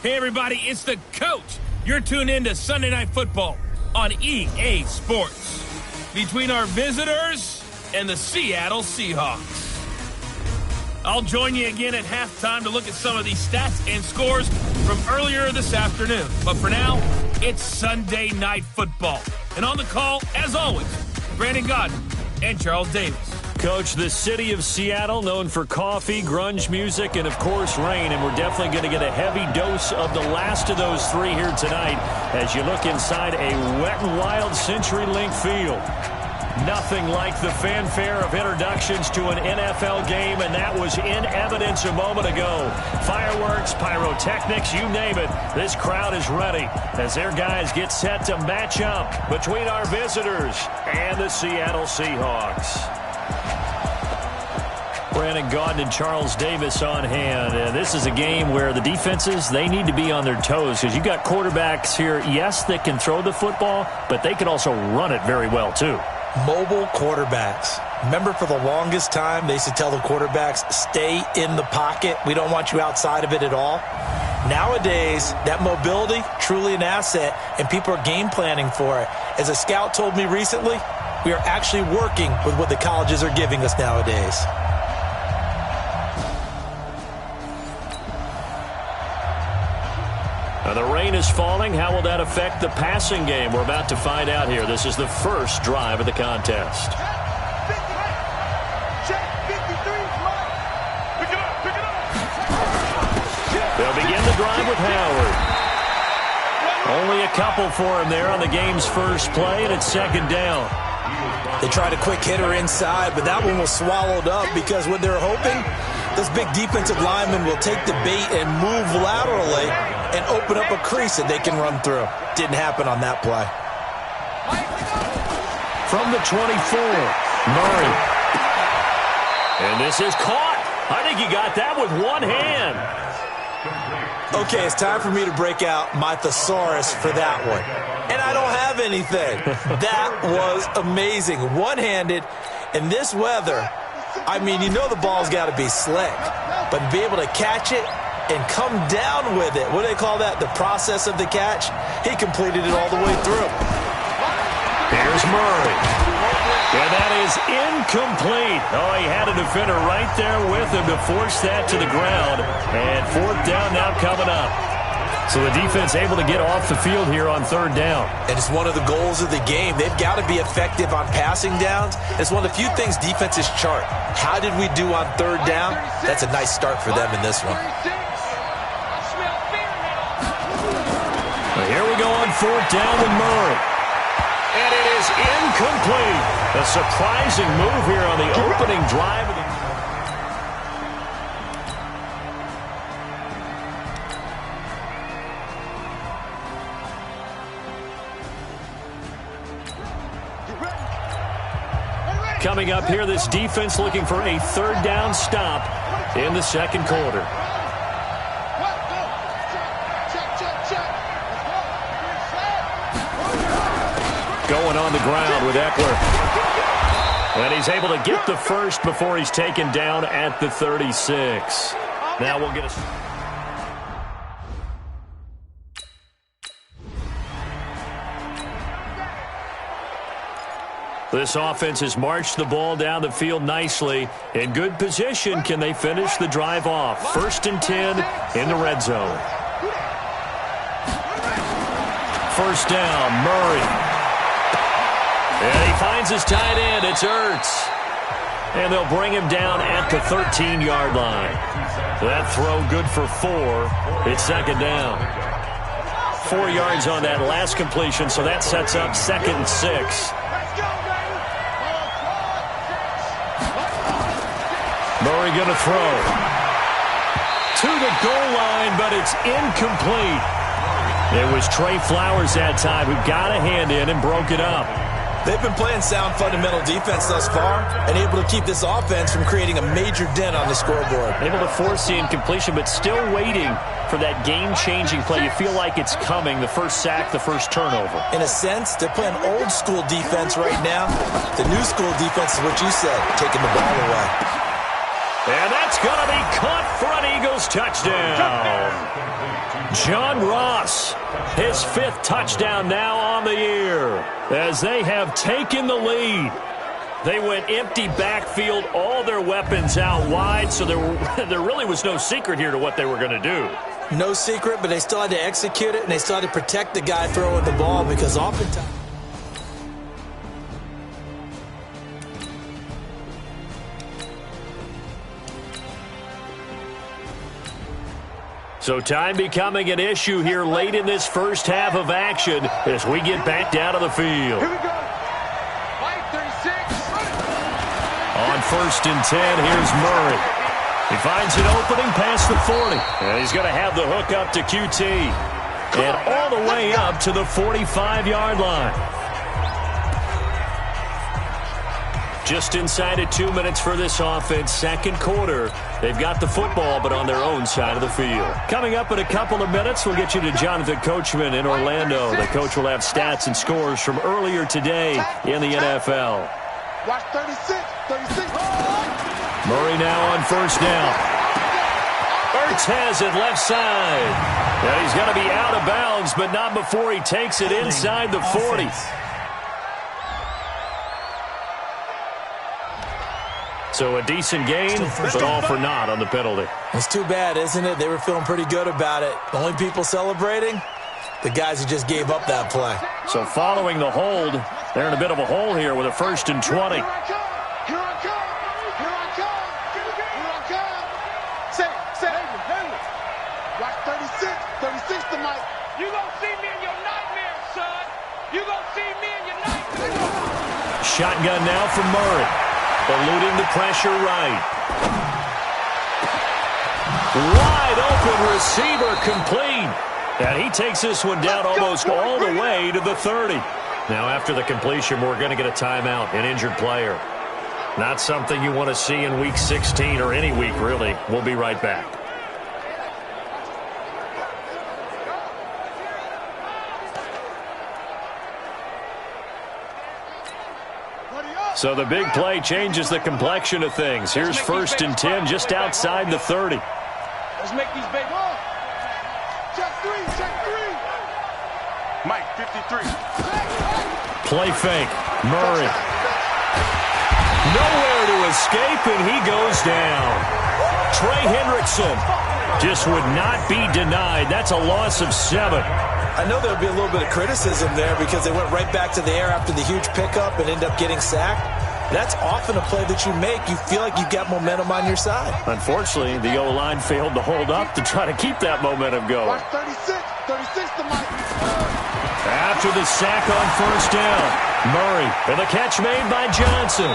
Hey, everybody, it's the coach. You're tuned in to Sunday Night Football on EA Sports. Between our visitors and the Seattle Seahawks. I'll join you again at halftime to look at some of these stats and scores from earlier this afternoon. But for now, It's Sunday Night Football. And on the call, as always, Brandon Gaudin and Charles Davis. Coach, the city of Seattle, known for coffee, grunge music, and, of course, rain. And we're definitely going to get a heavy dose of the last of those three here tonight as you look inside a Wet n Wild CenturyLink field. Nothing like the fanfare of introductions to an NFL game, and that was in evidence a moment ago. Fireworks, pyrotechnics, you name it. This crowd is ready as their guys get set to match up between our visitors and the Seattle Seahawks. Brandon Gaudin and Charles Davis on hand. This is a game where the defenses, they need to be on their toes because you got quarterbacks here, yes, that can throw the football, but they can also run it very well, too. Mobile quarterbacks. Remember, for the longest time, they used to tell the quarterbacks, stay in the pocket. We don't want you outside of it at all. Nowadays, that mobility, truly an asset, and people are game planning for it. As a scout told me recently, we are actually working with what the colleges are giving us nowadays. The rain is falling. How will that affect the passing game? We're about to find out here. This is the first drive of the contest. They'll begin the drive with Howard. Only a couple for him there on the game's first play, and it's second down. They tried a quick hitter inside, but that one was swallowed up because what they're hoping, this big defensive lineman will take the bait and move laterally and open up a crease that they can run through. Didn't happen on that play. From the 24, Murray. And this is caught. I think he got that with one hand. Okay, it's time for me to break out my thesaurus for that one. And I don't have anything. That was amazing. One-handed in this weather. I mean, you know the ball's got to be slick. But be able to catch it and come down with it. What do they call that? The process of the catch? He completed it all the way through. Here's Murray. And that is incomplete. Oh, he had a defender right there with him to force that to the ground. And fourth down now coming up. So the defense able to get off the field here on third down. And it's one of the goals of the game. They've got to be effective on passing downs. It's one of the few things defenses chart. How did we do on third down? That's a nice start for them in this one. Here we go on fourth down with Murray. And it is incomplete. A surprising move here on the opening drive of the Coming up here, this defense looking for a third down stop in the second quarter. Going on the ground with Eckler. And he's able to get the first before he's taken down at the 36. Now we'll get a... This offense has marched the ball down the field nicely. In good position, can they finish the drive off? 1st and 10 in the red zone. First down, Murray. And he finds his tight end. It's Ertz. And they'll bring him down at the 13-yard line. That throw good for 4. It's second down. 4 yards on that last completion, so that sets up 2nd and 6. Murray going to throw. To the goal line, but it's incomplete. It was Trey Flowers that time who got a hand in and broke it up. They've been playing sound fundamental defense thus far and able to keep this offense from creating a major dent on the scoreboard. Able to force the incompletion, but still waiting for that game-changing play. You feel like it's coming, the first sack, the first turnover. In a sense, they're playing old-school defense right now. The new-school defense is what you said, taking the ball away. And that's going to be caught for an Eagles touchdown. John Ross, his 5th touchdown now on the year as they have taken the lead. They went empty backfield, all their weapons out wide, so there really was no secret here to what they were going to do. no secret, but they still had to execute it, and they still had to protect the guy throwing the ball because oftentimes... So time becoming an issue here late in this first half of action as we get back down to the field. Here we go. Fight 36. On 1st and 10, here's Murray. He finds an opening past the 40. And he's going to have the hook up to QT. And all the way up to the 45-yard line. Just inside of 2 minutes for this offense, second quarter. They've got the football, but on their own side of the field. Coming up in a couple of minutes, we'll get you to Jonathan Coachman in Orlando. The coach will have stats and scores from earlier today in the NFL. Watch 36. 36. Murray now on 1st down. Ertz has it left side. Now he's going to be out of bounds, but not before he takes it inside the 40. So a decent gain, but all for naught on the penalty. It's too bad, isn't it? They were feeling pretty good about it. The only people celebrating, the guys who just gave up that play. So following the hold, they're in a bit of a hole here with a 1st and 20. Here I come. Here I come. Here I come. Here I come. Say, Hayward. Watch 36. 36 to Mike. You gonna see me in your nightmares, son. You gonna see me in your nightmares. Shotgun now from Murray. Eluding the pressure right. Wide open receiver complete. And he takes this one down almost all the way to the 30. Now after the completion, we're going to get a timeout, an injured player. Not something you want to see in week 16 or any week, really. We'll be right back. So the big play changes the complexion of things. Here's 1st and 10 just outside the 30. Let's make these big. Check three. Mike, 53. Play fake. Murray. Nowhere to escape, and he goes down. Trey Hendrickson just would not be denied. That's a loss of 7. I know there would be a little bit of criticism there because they went right back to the air after the huge pickup and end up getting sacked. That's often a play that you make. You feel like you've got momentum on your side. Unfortunately, the O-line failed to hold up to try to keep that momentum going. Watch 36 to Mike. After the sack on 1st down, Murray, and the catch made by Johnson.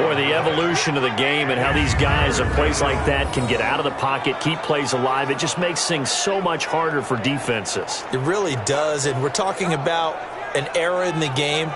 Boy, the evolution of the game and how these guys at plays like that can get out of the pocket, keep plays alive, it just makes things so much harder for defenses. It really does, and we're talking about an era in the game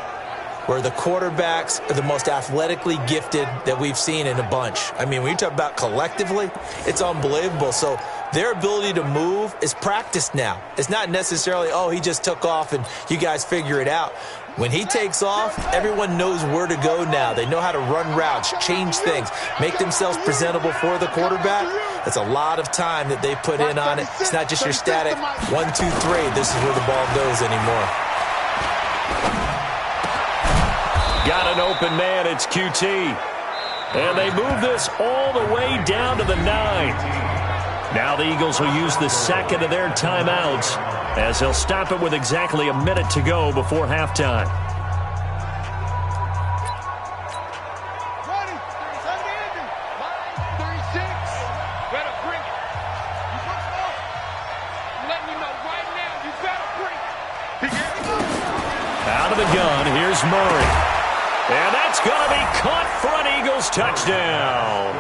where the quarterbacks are the most athletically gifted that we've seen in a bunch. I mean, when you talk about collectively, it's unbelievable. So their ability to move is practiced now. It's not necessarily, oh, he just took off and you guys figure it out. When he takes off, everyone knows where to go now. They know how to run routes, change things, make themselves presentable for the quarterback. It's a lot of time that they put in on it. It's not just your static 1, 2, 3. This is where the ball goes anymore. Got an open man. It's QT. And they move this all the way down to the 9. Now the Eagles will use the second of their timeouts as they'll stop it with exactly a minute to go before halftime. Ready. 36. Better bring it. I'm letting you know right now, you better bring it. Out of the gun, here's Murray. And that's going to be caught for an Eagles touchdown.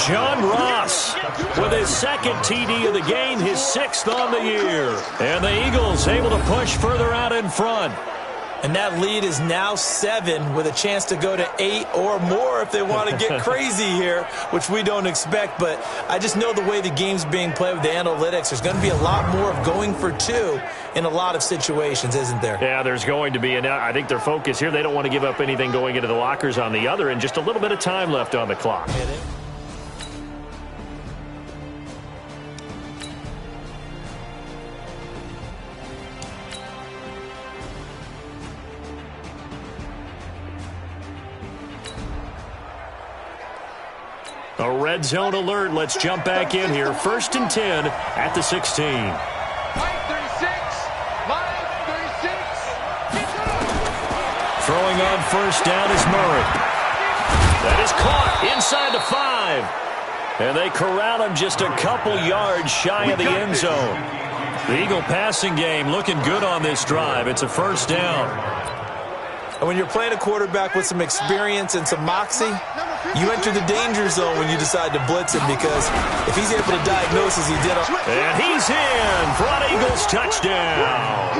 John Ross with his second TD of the game, his 6th on the year. And the Eagles able to push further out in front. And that lead is now 7 with a chance to go to 8 or more if they want to get crazy here, which we don't expect. But I just know the way the game's being played with the analytics, there's going to be a lot more of going for 2 in a lot of situations, isn't there? Yeah, there's going to be. And I think their focus here, they don't want to give up anything going into the lockers on the other, and just a little bit of time left on the clock. A red zone alert. Let's jump back in here. 1st and 10 at the 16. Throwing on 1st down is Murray. That is caught inside the 5. And they corral him just a couple yards shy of the end zone. The Eagle passing game looking good on this drive. It's a 1st down. And when you're playing a quarterback with some experience and some moxie, you enter the danger zone when you decide to blitz him, because if he's able to diagnose as he did. And he's in for an Eagles touchdown.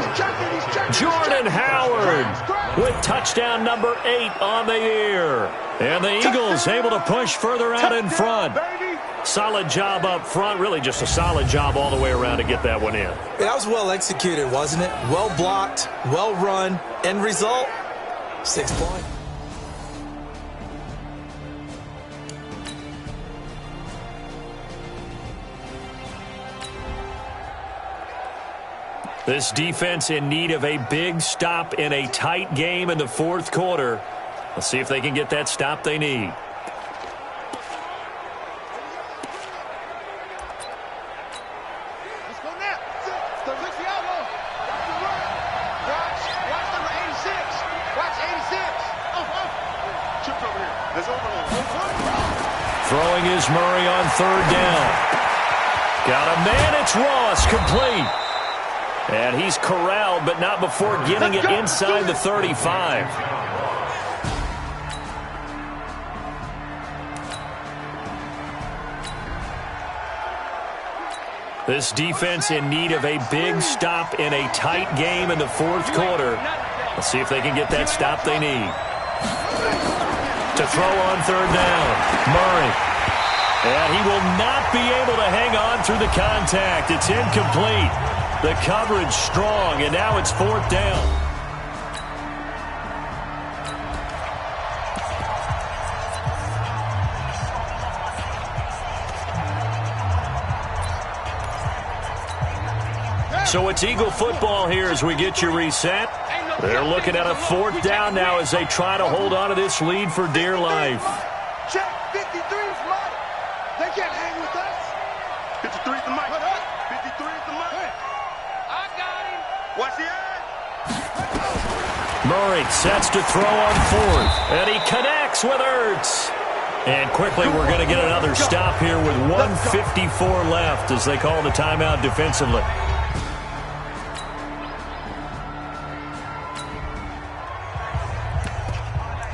Jordan Howard with touchdown number 8 on the year. And the Eagles able to push further out in front. Solid job up front. Really just a solid job all the way around to get that one in. That was well executed, wasn't it? Well blocked, well run. End result, 6 points. This defense in need of a big stop in a tight game in the 4th quarter. Let's see if they can get that stop they need. Let's go now. Watch number 86. Watch 86. Chip over here. Let's open it. Throwing is Murray on 3rd down. Got a man. It's Ross, complete. And he's corralled, but not before getting it inside the 35. This defense in need of a big stop in a tight game in the 4th quarter. Let's see if they can get that stop they need. To throw on 3rd down, Murray. And he will not be able to hang on through the contact. It's incomplete. The coverage strong, and now it's 4th down. So it's Eagle football here as we get you reset. They're looking at a 4th down now as they try to hold on to this lead for dear life. Check 53 is Mike. They can't hang with us. 53 is the Mike. 53 is the Mike. I got him. Watch the eye. Murray sets to throw on 4th, and he connects with Ertz. And quickly we're going to get another stop here with 1:54 left as they call the timeout defensively.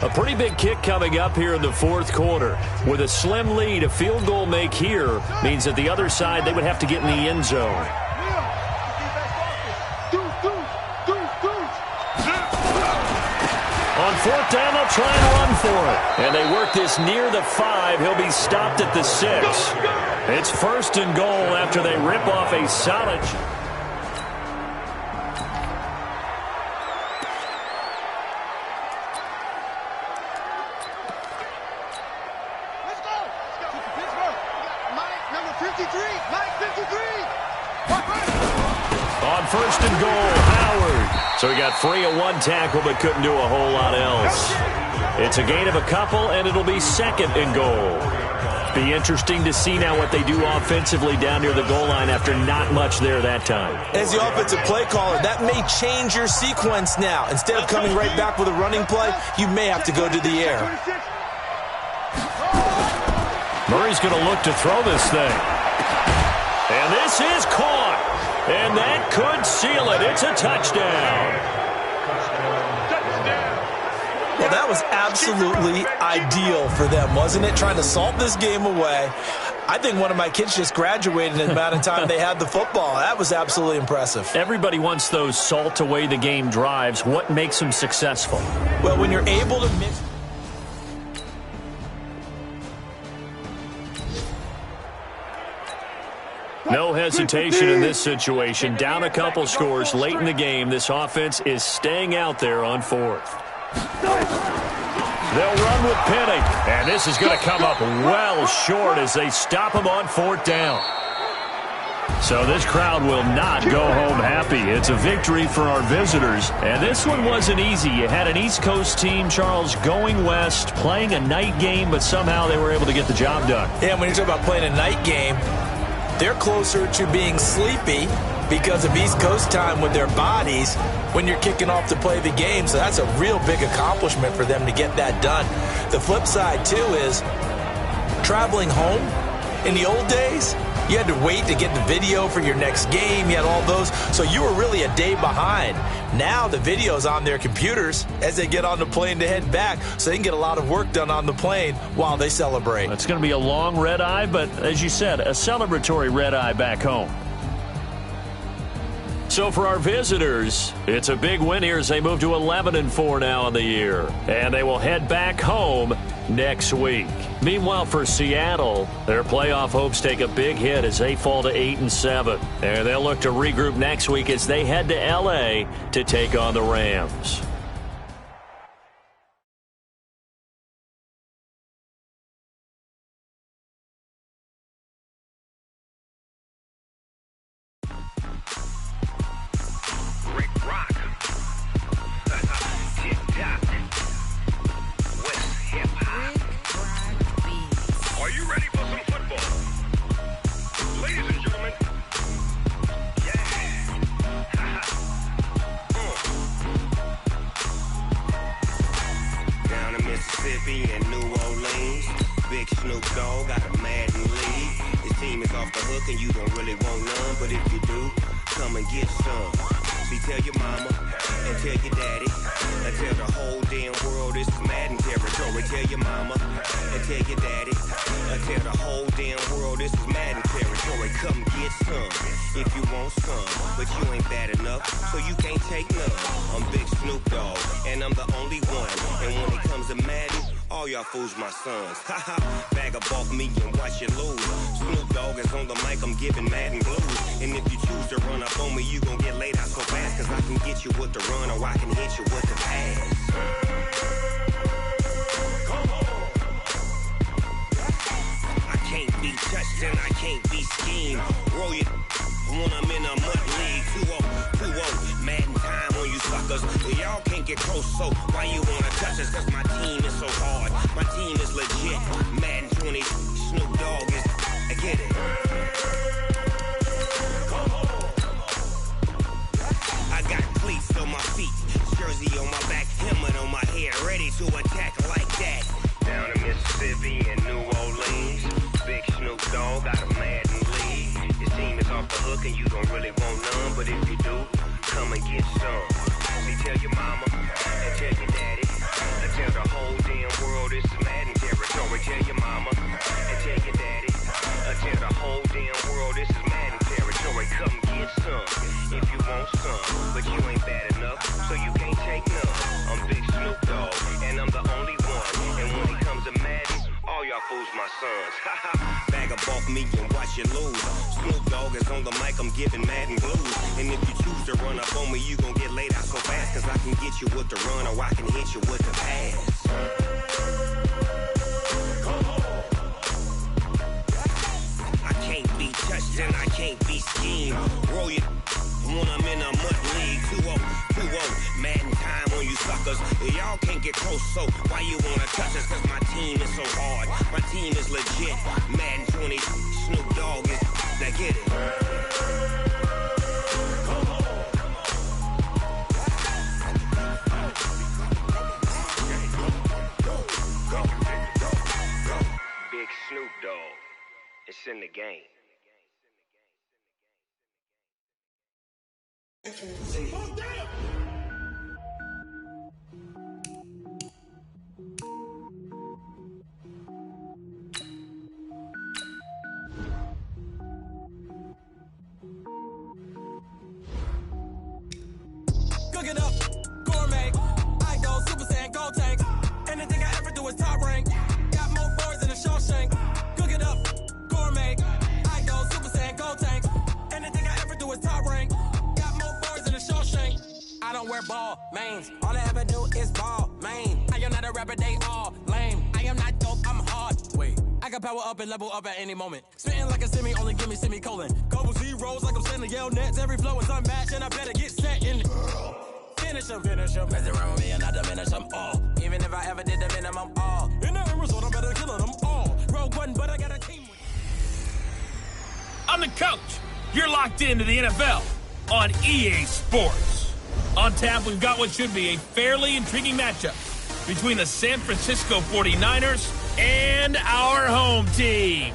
A pretty big kick coming up here in the 4th quarter. With a slim lead, a field goal make here means that the other side, they would have to get in the end zone. On 4th down, they'll try and run for it. And they work this near the 5. He'll be stopped at the 6. It's 1st and goal after they rip off a solid... On 1st and goal, Howard. So he got free of 1 tackle but couldn't do a whole lot else. It's a gain of a couple, and it'll be 2nd and goal. Be interesting to see now what they do offensively down near the goal line after not much there that time. As the offensive play caller, that may change your sequence now. Instead of coming right back with a running play, you may have to go to the air. Murray's going to look to throw this thing. And this is caught. And that could seal it. It's a touchdown. Well, that was absolutely ideal for them, wasn't it? Trying to salt this game away. I think one of my kids just graduated in the amount of time they had the football. That was absolutely impressive. Everybody wants those salt away the game drives. What makes them successful? Well, when you're able to mix... No hesitation in this situation. Down a couple scores late in the game. This offense is staying out there on 4th. They'll run with Penny. And this is going to come up well short as they stop him on 4th down. So this crowd will not go home happy. It's a victory for our visitors. And this one wasn't easy. You had an East Coast team, Charles, going west, playing a night game, but somehow they were able to get the job done. Yeah, when you talk about playing a night game, they're closer to being sleepy because of East Coast time with their bodies when you're kicking off to play the game. So that's a real big accomplishment for them to get that done. The flip side, too, is traveling home in the old days, you had to wait to get the video for your next game. You had all those. So you were really a day behind. Now the video's on their computers as they get on the plane to head back, so they can get a lot of work done on the plane while they celebrate. It's going to be a long red eye, but as you said, a celebratory red eye back home. So for our visitors, it's a big win here as they move to 11-4 now in the year. And they will head back home next week. Meanwhile, for Seattle, their playoff hopes take a big hit as they fall to 8-7. And they'll look to regroup next week as they head to L.A. to take on the Rams. Fools my sons. Bag of bulk me and watch you lose. Snoop Dogg is on the mic, I'm giving Madden blues. And if you choose to run up on me, you gon' get laid out so fast. Cause I can get you with the run or I can hit you with the pass. I can't be touched and I can't be schemed. Roll you when I'm in a mud league. 2-0, Madden time on you suckers. Y'all can't get close, so why you wanna touch us? Cause my team is so hard. My team is legit. Madden 20, Snoop Dogg is. I get it. I got cleats on my feet, jersey on my back, helmet on my head, ready to attack like that. Down in Mississippi and New Orleans, big Snoop Dogg got a Madden league. His team is off the hook and you don't really want none, but if you do, come and get some. See, tell your mama and tell your daddy. Tell the whole damn world this is Madden territory. Tell your mama and tell your daddy. Tell the whole damn world this is Madden territory. Come get some if you want some, but you ain't bad enough, so you can't take none. I'm Big Snoop Dogg, and I'm the only one. And when it comes to Madden, all y'all fools my sons. Bag of bulk me and watch you lose. Snoop Dogg is on the mic, I'm giving Madden blues. And if you choose to run up on me, you gon' get laid out so fast. Cause I can get you with the run or I can hit you with the pass. I can't be touched and I can't be schemed. Roll you when I'm in a mud league. 2-0, Madden time on you suckers. Y'all can't get close, so why you wanna touch us? Cause my team is so hard. My team is legit. Madden 20, Snoop Dogg is. Now get it. Big Snoop Dogg. It's in the game. Cook it up, gourmet. I go Super Saiyan, go tank. Anything I ever do is top rank. Got more boards than a Shawshank. Cook it up, gourmet. I go Super Saiyan, go tank. Anything I ever do is top rank. Got more boards than a Shawshank. I don't wear ball mains. All I ever do is ball main. I am not a rapper, they all lame. I am not dope, I'm hard. Wait, I can power up and level up at any moment. Spitting like a semi, only give me semicolon. Couple Z rolls like I'm sending yell nets. Every flow is unmatched, and I better get set in. Finish them. Mess around with me and I diminish them all. Even if I ever did the minimum, all. In the end result, I'm better killing them all. Rogue one, but I got a team with. I'm the coach. You're locked into the NFL on EA Sports. On tap, we've got what should be a fairly intriguing matchup between the San Francisco 49ers and our home team.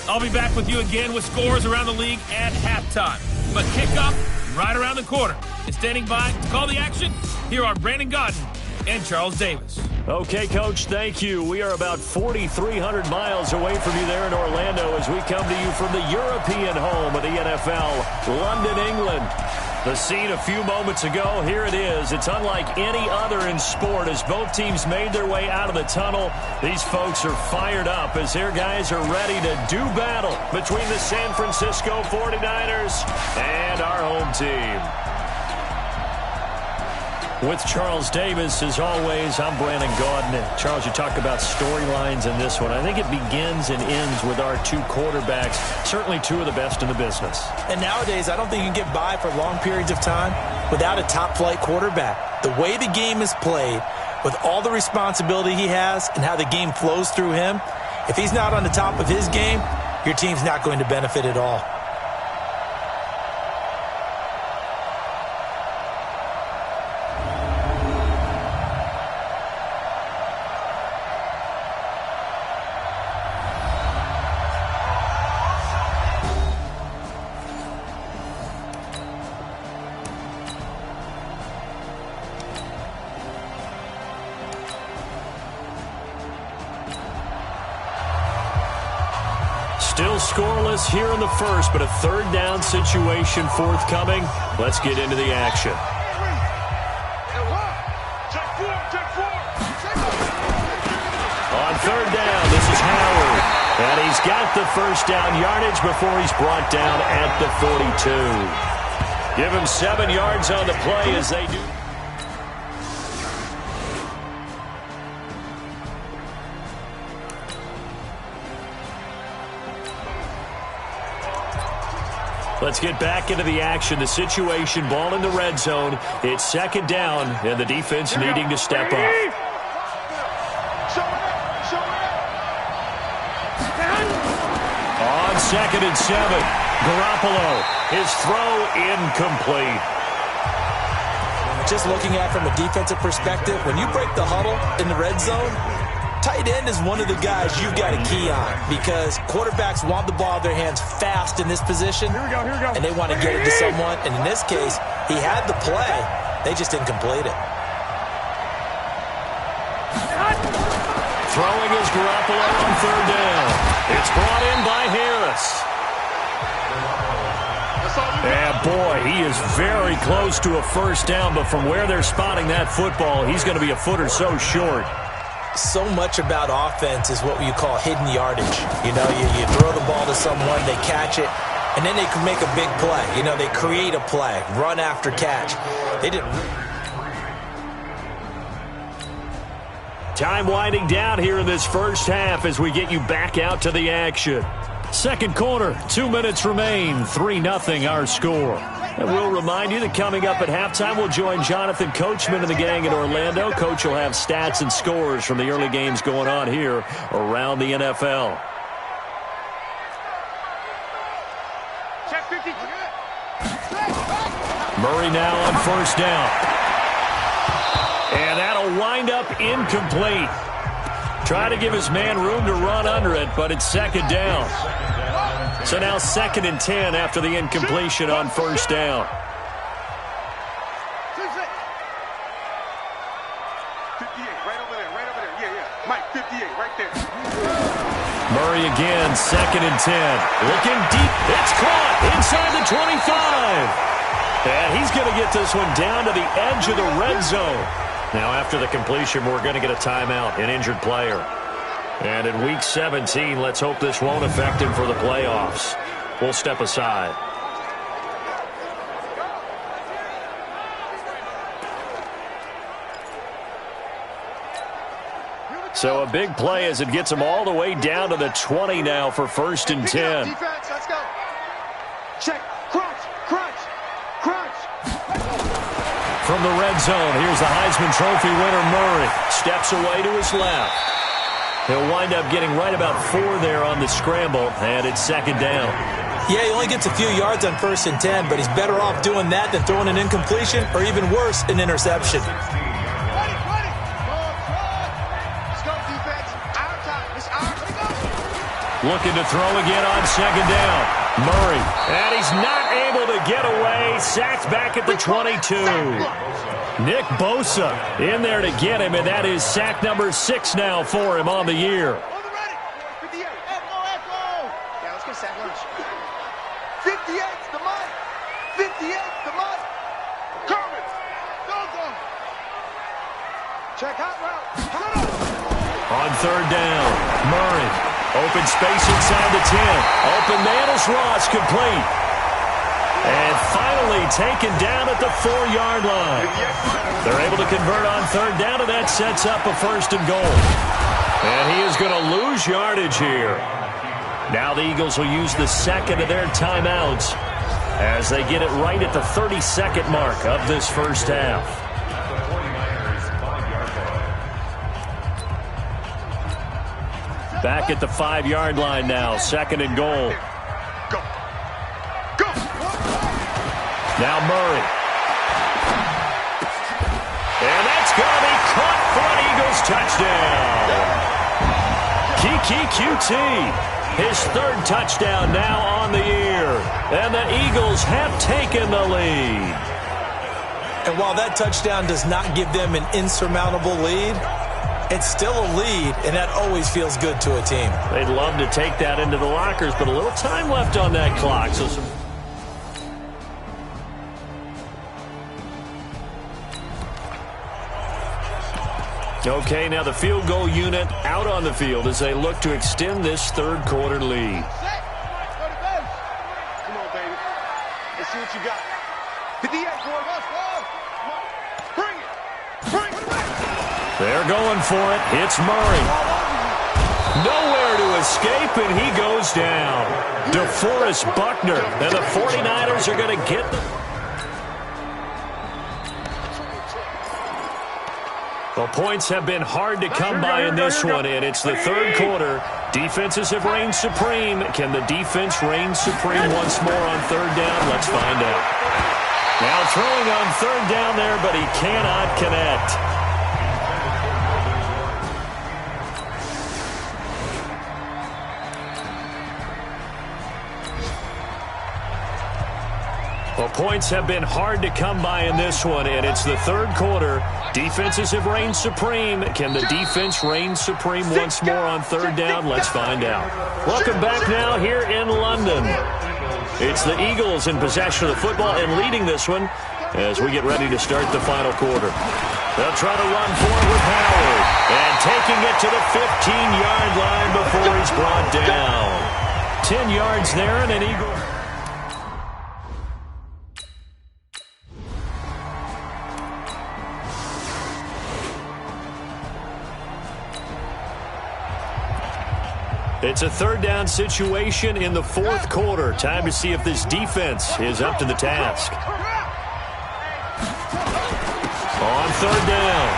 I'll be back with you again with scores around the league at halftime. But kickoff right around the corner. And standing by to call the action, here are Brandon Godden and Charles Davis. Okay, Coach, thank you. We are about 4,300 miles away from you there in Orlando as we come to you from the European home of the NFL, London, England. The scene a few moments ago, here it is. It's unlike any other in sport as both teams made their way out of the tunnel. These folks are fired up as their guys are ready to do battle between the San Francisco 49ers and our home team. With Charles Davis, as always, I'm Brandon Gaudin. Charles, you talk about storylines in this one. I think it begins and ends with our two quarterbacks, certainly two of the best in the business. And nowadays, I don't think you can get by for long periods of time without a top-flight quarterback. The way the game is played, with all the responsibility he has and how the game flows through him, if he's not on the top of his game, your team's not going to benefit at all. Still scoreless here in the first, but a third down situation forthcoming. Let's get into the action. On third down, this is Howard. And he's got the first down yardage before he's brought down at the 42. Give him 7 yards on the play as they do. Let's get back into the action. The situation, ball in the red zone. It's second down, and the defense needing to step up. On 2nd and 7, Garoppolo, his throw incomplete. Just looking at it from a defensive perspective, when you break the huddle in the red zone, tight end is one of the guys you've got to key on because quarterbacks want the ball in their hands fast in this position, and they want to get it to someone. And in this case, he had the play. They just didn't complete it. Throwing is Garoppolo on third down. It's brought in by Harris. And boy, he is very close to a first down, but from where they're spotting that football, he's going to be a foot or so short. So much about offense is what you call hidden yardage. You know, you throw the ball to someone, they catch it, and then they can make a big play. You know, they create a play, run after catch. They didn't. Time winding down here in this first half as we get you back out to the action. Second quarter, 2 minutes remain, 3-0 our score. And we'll remind you that coming up at halftime, we'll join Jonathan Coachman and the gang in Orlando. Coach will have stats and scores from the early games going on here around the NFL. Murray now on first down. And that'll wind up incomplete. Try to give his man room to run under it, but it's second down. So now 2nd and 10 after the incompletion on first down. 58, right over there. Yeah. Mike, 58, right there. Murray again, 2nd and 10. Looking deep. It's caught inside the 25. And he's going to get this one down to the edge of the red zone. Now after the completion, we're going to get a timeout, an injured player. And in Week 17, let's hope this won't affect him for the playoffs. We'll step aside. So a big play as it gets him all the way down to the 20 now for 1st and 10. Defense, let's go. Check. Crunch. Crunch. Crunch. From the red zone, here's the Heisman Trophy winner, Murray. Steps away to his left. He'll wind up getting right about 4 there on the scramble, and it's second down. Yeah, he only gets a few yards on 1st and 10, but he's better off doing that than throwing an incompletion or even worse, an interception. Looking to throw again on second down. Murray, and he's not able to get away. Sacked back at the 22. Nick Bosa in there to get him, and that is sack number 6 now for him on the year. 58's the mic. 58's the mic. Kermit. Go. Check out route. On third down, Murray. Open space inside the 10. Open man is Ross, complete. And finally taken down at the 4-yard line. They're able to convert on third down, and that sets up a 1st and goal. And he is going to lose yardage here. Now the Eagles will use the second of their timeouts as they get it right at the 30-second mark of this first half. Back at the 5-yard line now, 2nd and goal. Go. Now Murray. And that's going to be caught for an Eagles touchdown. Kiki QT. His 3rd touchdown now on the year. And the Eagles have taken the lead. And while that touchdown does not give them an insurmountable lead, it's still a lead, and that always feels good to a team. They'd love to take that into the lockers, but a little time left on that clock. So okay, now the field goal unit out on the field as they look to extend this 3rd quarter lead. Come on, baby. Let's see what you got. 58, boy. Bring it. They're going for it. It's Murray. Nowhere to escape, and he goes down. DeForest Buckner. And the 49ers are going to get them. Well, points have been hard to come by in this one, and it's the 3rd quarter. Defenses have reigned supreme. Can the defense reign supreme once more on 3rd down? Let's find out. Now throwing on 3rd down there, but he cannot connect. Well, points have been hard to come by in this one, and it's the 3rd quarter. Defenses have reigned supreme. Can the defense reign supreme once more on 3rd down? Let's find out. Welcome back now here in London. It's the Eagles in possession of the football and leading this one as we get ready to start the final quarter. They'll try to run forward with Howard, and taking it to the 15-yard line before he's brought down. 10 yards there, and an Eagle. It's a 3rd down situation in the 4th quarter. Time to see if this defense is up to the task. On 3rd down,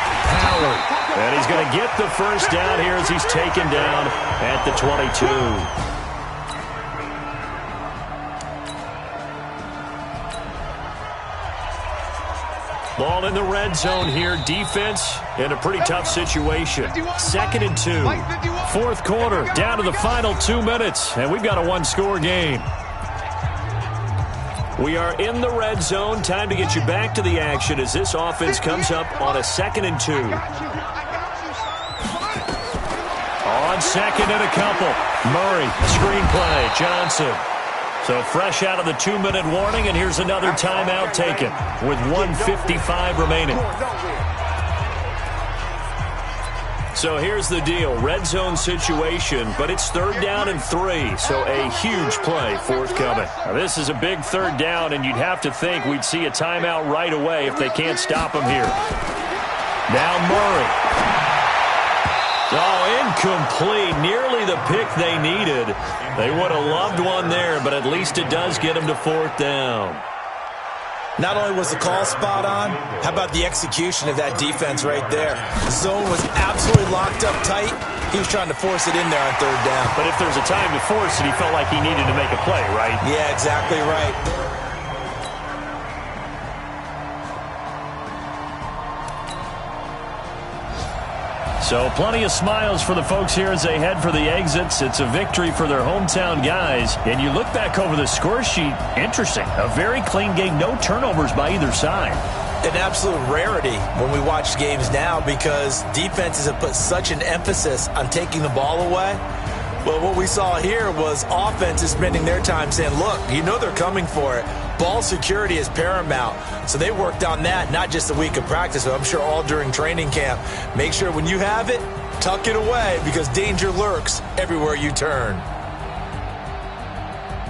Howard. And he's going to get the 1st down here as he's taken down at the 22. Ball in the red zone here. Defense in a pretty tough situation. 2nd and 2. 4th quarter, down to the final 2 minutes, and we've got a 1-score game. We are in the red zone. Time to get you back to the action as this offense comes up on a 2nd and 2. On 2nd and a couple. Murray, screenplay, Johnson. So fresh out of the 2-minute warning, and here's another timeout taken with 1:55 remaining. So here's the deal. Red zone situation, but it's 3rd down and 3, so a huge play forthcoming. Now, this is a big 3rd down, and you'd have to think we'd see a timeout right away if they can't stop him here. Now Murray. Oh, incomplete. Nearly the pick they needed. They would have loved one there, but at least it does get them to 4th down. Not only was the call spot on, how about the execution of that defense right there? The zone was absolutely locked up tight. He was trying to force it in there on 3rd down. But if there's a time to force it, he felt like he needed to make a play, right? Yeah, exactly right. So plenty of smiles for the folks here as they head for the exits. It's a victory for their hometown guys. And you look back over the score sheet, interesting. A very clean game, no turnovers by either side. An absolute rarity when we watch games now because defenses have put such an emphasis on taking the ball away. Well, what we saw here was offenses spending their time saying, look, you know they're coming for it. Ball security is paramount. So they worked on that, not just a week of practice, but I'm sure all during training camp. Make sure when you have it, tuck it away because danger lurks everywhere you turn.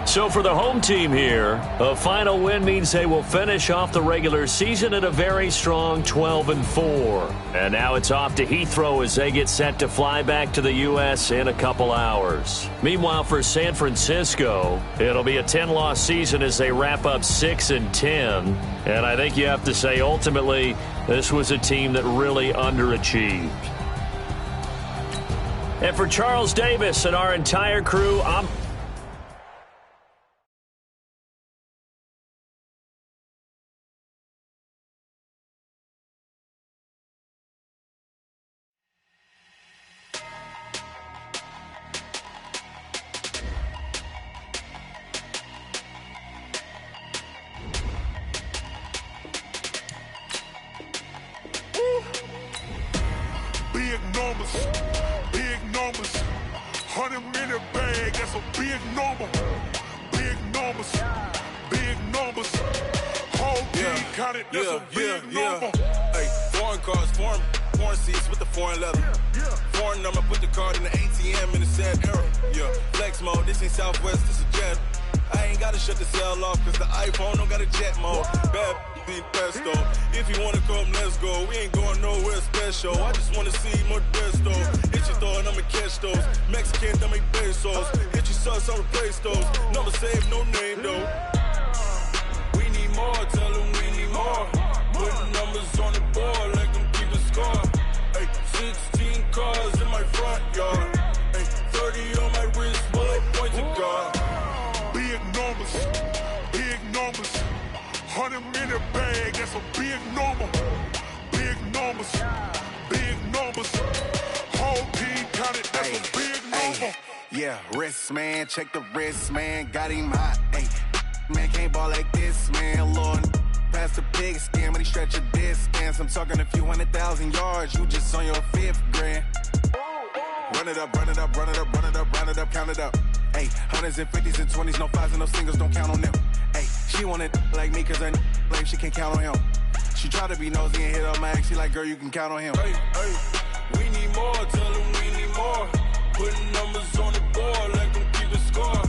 So for the home team here, a final win means they will finish off the regular season at a very strong 12-4. And now it's off to Heathrow as they get set to fly back to the U.S. in a couple hours. Meanwhile, for San Francisco, it'll be a 10-loss season as they wrap up 6-10. And I think you have to say, ultimately, this was a team that really underachieved. And for Charles Davis and our entire crew, I'm Big numbers, 100-minute bag, that's a big number. Big numbers, whole team counted, that's a big number. Hey, foreign cars, foreign seats with the foreign leather. Foreign number, put the card in the ATM in the sad era. Yeah, flex mode, this ain't Southwest, this is Jet. I ain't gotta shut the cell off, cause the iPhone don't got a jet mode. Bad be pesto. If you wanna come, let's go. We ain't going nowhere special. I just wanna see more pesto. Hit your throw and I'ma catch those. Mexican, dummy pesos. Hit your sauce, I'll replace those. Number save, no name though. We need more, tell them we need more. Putting numbers on the board, like them keep a score. Hey, 16 cars in my front yard. Hey, 30 on my wrist, bullet point to God. Big numbers, 100-minute bag, that's a big number. Big numbers, whole team counted, that's a big number. Yeah, wrist, man, check the wrist, man, got him hot, ayy. Man, can't ball like this, man, Lord. Past the pig skin, but he stretch a distance. I'm talking a few 100,000 yards, you just on your 5th grand. Run it up, count it up. Ayy, 100s and 50s and 20s, no 5s and no singles, don't count on them. Ayy, she want it like me, cause her like she can't count on him. She try to be nosy and hit up my ex, she like, girl, you can count on him. Hey, we need more, tell them we need more. Putting numbers on the board, like them keep a score.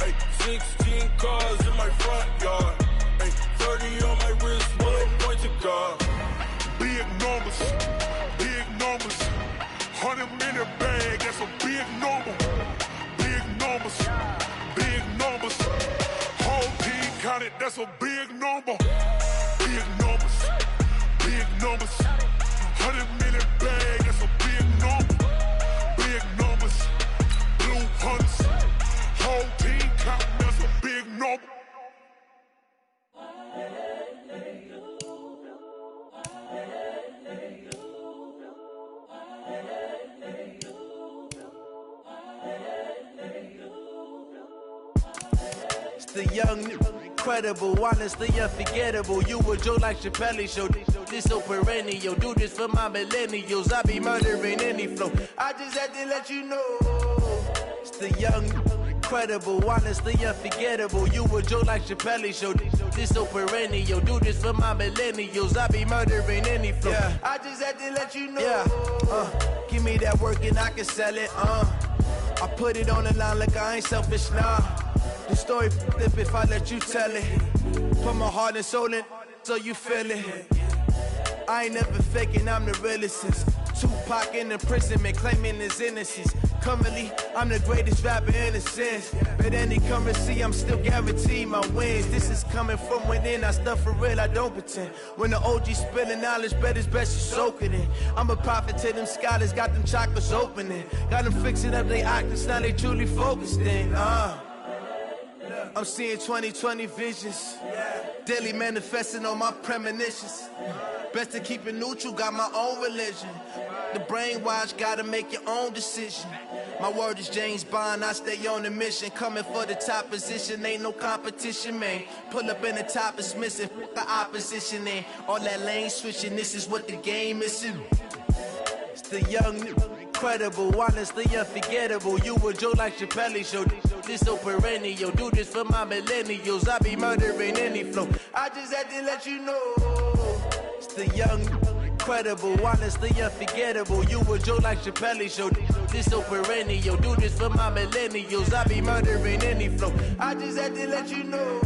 Hey, 16 cars in my front yard. Hey, 30 on my wrist, bullet point to God. Big numbers, 100-minute bag, that's a big number. Big numbers, whole team counted, that's a big number. Big numbers, 100-minute bag, that's a big number. Big numbers, blue hunters, whole team counting, that's a big number. The young, incredible, honestly unforgettable. You a Joe like Chappelle show. This so perennial. Do this for my millennials. I be murdering any flow. I just had to let you know. It's the young, incredible, honestly unforgettable. You a Joe like Chappelle show. This so perennial. Do this for my millennials. I be murdering any flow. Yeah. I just had to let you know. Yeah. Give me that work and I can sell it. I put it on the line like I ain't selfish, nah. The story flip if I let you tell it. Put my heart and soul in so you feel it. I ain't never faking, I'm the realest. Tupac in imprisonment, claiming his innocence. Currently, I'm the greatest rapper in a sense. But any currency, I'm still guaranteed my wins. This is coming from within, I stuff for real, I don't pretend. When the OG spilling knowledge, bet it's best you soak it in. I'm a prophet to them scholars, got them chakras opening. Got them fixing up their octaves, now they truly focused in. I'm seeing 2020 visions. Daily manifesting on my premonitions. Best to keep it neutral, got my own religion. The brainwash, gotta make your own decision. My word is James Bond, I stay on the mission. Coming for the top position, ain't no competition, man. Pull up in the top is missing, the opposition in. All that lane switching, this is what the game is. It's the young, incredible, honestly unforgettable. You a joke like Chappelle show. This so perennial, do this for my millennials. I be murdering any flow. I just had to let you know. It's the young, incredible, honestly unforgettable. You a joke like Chappelle show. This so perennial, do this for my millennials. I be murdering any flow. I just had to let you know.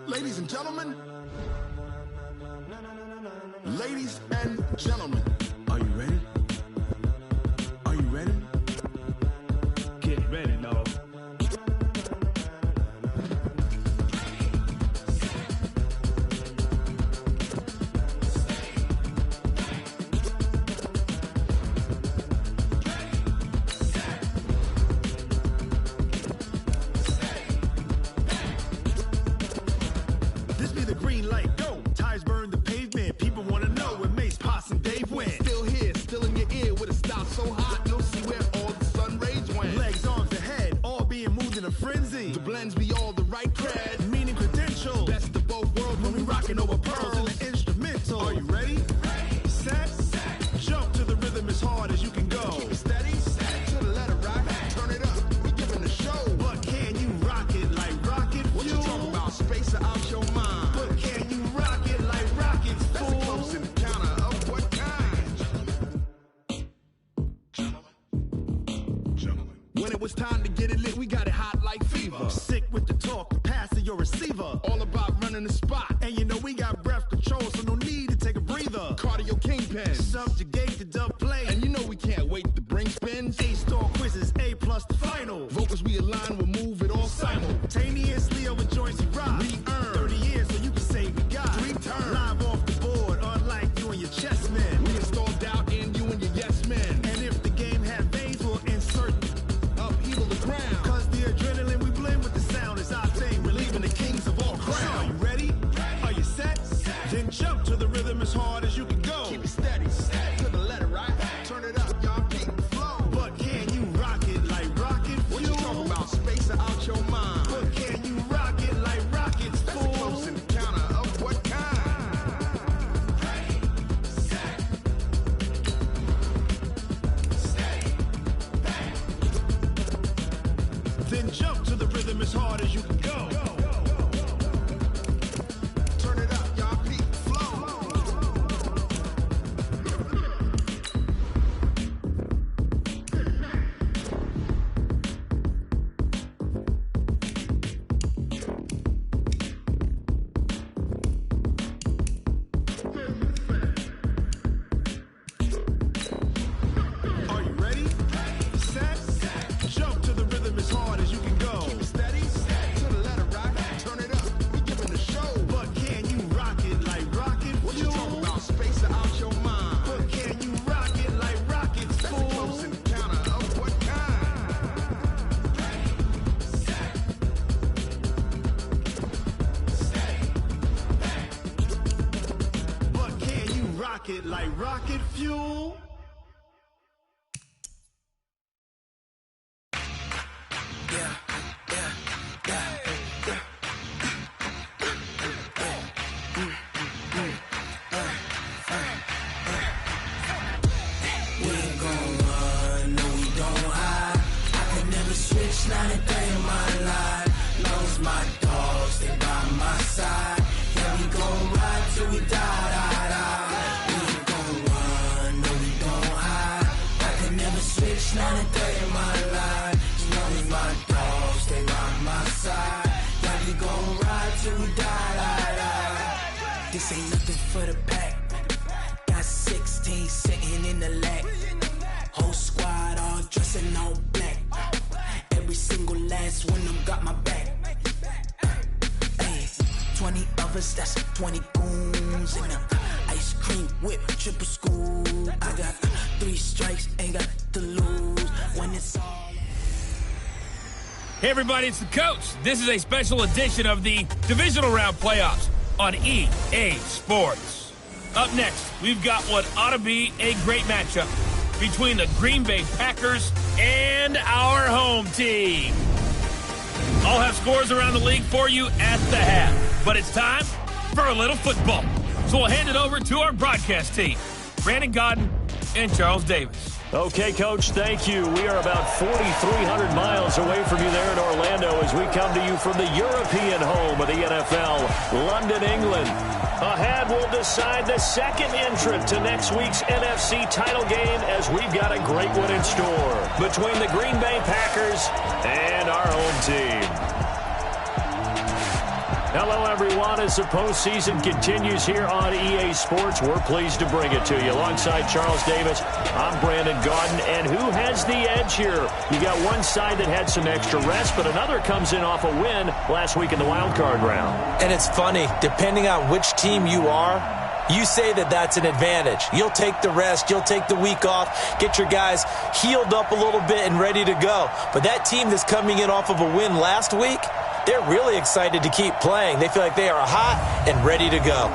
Ladies and gentlemen, ladies and gentlemen, are you ready? Are you ready? Get ready, dog. Like rocket fuel. We gon' run my dogs, stay by my side. Yeah, we gon' ride till we die. This ain't nothing for the pack. Got 16 sitting in the lap. Whole squad all dressed in all black. Every single last one of them got my back. 20 of us, that's 20 goons in a ice cream whip, triple school. I got 3 strikes, ain't got to lose when it's all. Hey everybody, it's the coach. This is a special edition of the divisional round playoffs on EA Sports. Up next, we've got what ought to be a great matchup between the Green Bay Packers and our home team. I'll have scores around the league for you at the half, but it's time for a little football. So we'll hand it over to our broadcast team, Brandon Godden and Charles Davis. Okay, Coach, thank you. We are about 4,300 miles away from you there in Orlando as we come to you from the European home of the NFL, London, England. Ahead, we'll decide the second entrant to next week's NFC title game as we've got a great one in store between the Green Bay Packers and our home team. Hello, everyone. As the postseason continues here on EA Sports, we're pleased to bring it to you. Alongside Charles Davis, I'm Brandon Godden. And who has the edge here? You got one side that had some extra rest, but another comes in off a win last week in the wild card round. And it's funny, depending on which team you are, you say that that's an advantage. You'll take the rest. You'll take the week off. Get your guys healed up a little bit and ready to go. But that team that's coming in off of a win last week, they're really excited to keep playing. They feel like they are hot and ready to go.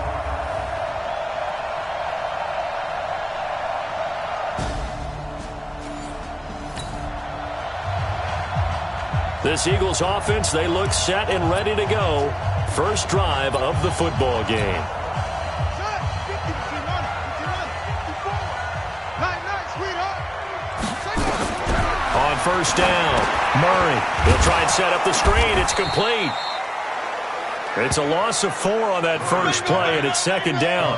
This Eagles offense, they look set and ready to go. First drive of the football game. On first down, Murray. He'll try and set up the screen. It's complete. It's a loss of 4 on that first play, and it's second down.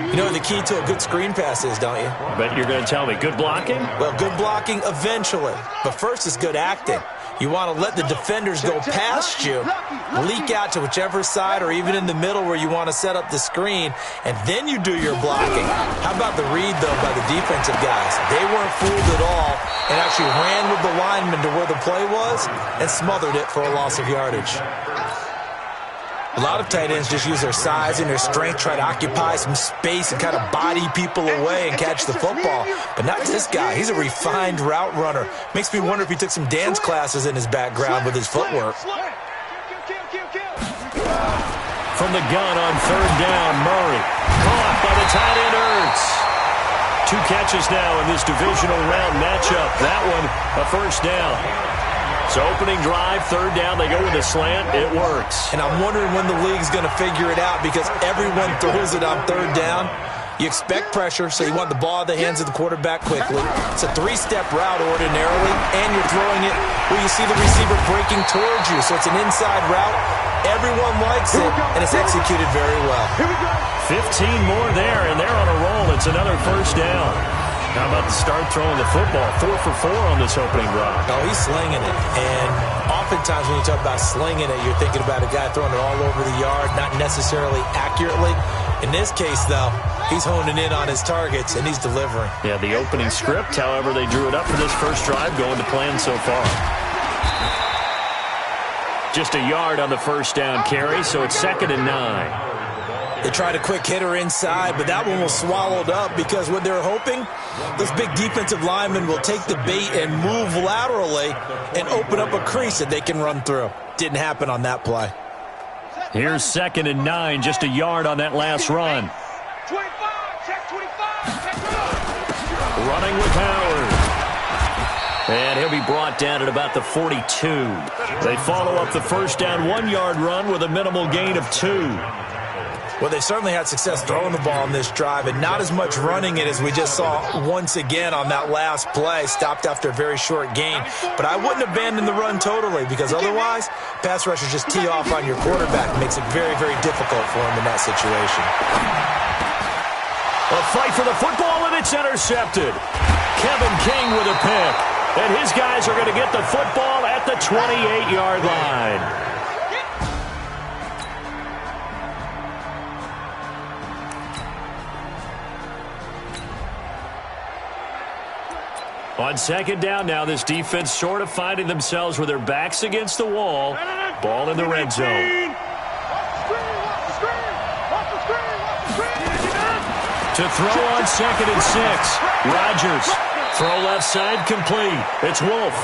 You know what the key to a good screen pass is, don't you? I bet you're going to tell me good blocking? Well, good blocking eventually. But first is good acting. You want to let the defenders go past you, leak out to whichever side or even in the middle where you want to set up the screen, and then you do your blocking. How about the read, though, by the defensive guys? They weren't fooled at all and actually ran with the lineman to where the play was and smothered it for a loss of yardage. A lot of tight ends just use their size and their strength, try to occupy some space and kind of body people away and catch the football. But not this guy. He's a refined route runner. Makes me wonder if he took some dance classes in his background with his footwork. From the gun on third down, Murray. Caught by the tight end, Ertz. 2 catches now in this divisional round matchup. That one, a first down. So opening drive, third down, they go with a slant. It works. And I'm wondering when the league's going to figure it out because everyone throws it on third down. You expect pressure, so you want the ball in the hands of the quarterback quickly. It's a 3-step route ordinarily, and you're throwing it where you see the receiver breaking towards you. So it's an inside route. Everyone likes it, and it's executed very well. 15 more there, and they're on a roll. It's another first down. How about the start throwing the football? 4 for 4 on this opening drive. Oh, he's slinging it. And oftentimes when you talk about slinging it, you're thinking about a guy throwing it all over the yard, not necessarily accurately. In this case, though, he's honing in on his targets, and he's delivering. Yeah, the opening script, however, they drew it up for this first drive, going to plan so far. Just a yard on the first down carry, so it's 2nd and 9. They tried a quick hitter inside, but that one was swallowed up because what they're hoping, those big defensive linemen will take the bait and move laterally and open up a crease that they can run through. Didn't happen on that play. Here's 2nd and 9, just a yard on that last run. 25, check 25, check Running with Howard. And he'll be brought down at about the 42. They follow up the first down 1-yard run with a minimal gain of 2. Well, they certainly had success throwing the ball in this drive, and not as much running it as we just saw once again on that last play. Stopped after a very short gain. But I wouldn't abandon the run totally, because otherwise, pass rushers just tee off on your quarterback. Makes it very, very difficult for him in that situation. A fight for the football, and it's intercepted. Kevin King with a pick. And his guys are going to get the football at at the 28-yard line. On second down now, this defense sort of finding themselves with their backs against the wall. Ball in the red zone. To throw on 2nd and 6. Rodgers. Throw left side complete. It's Wolf.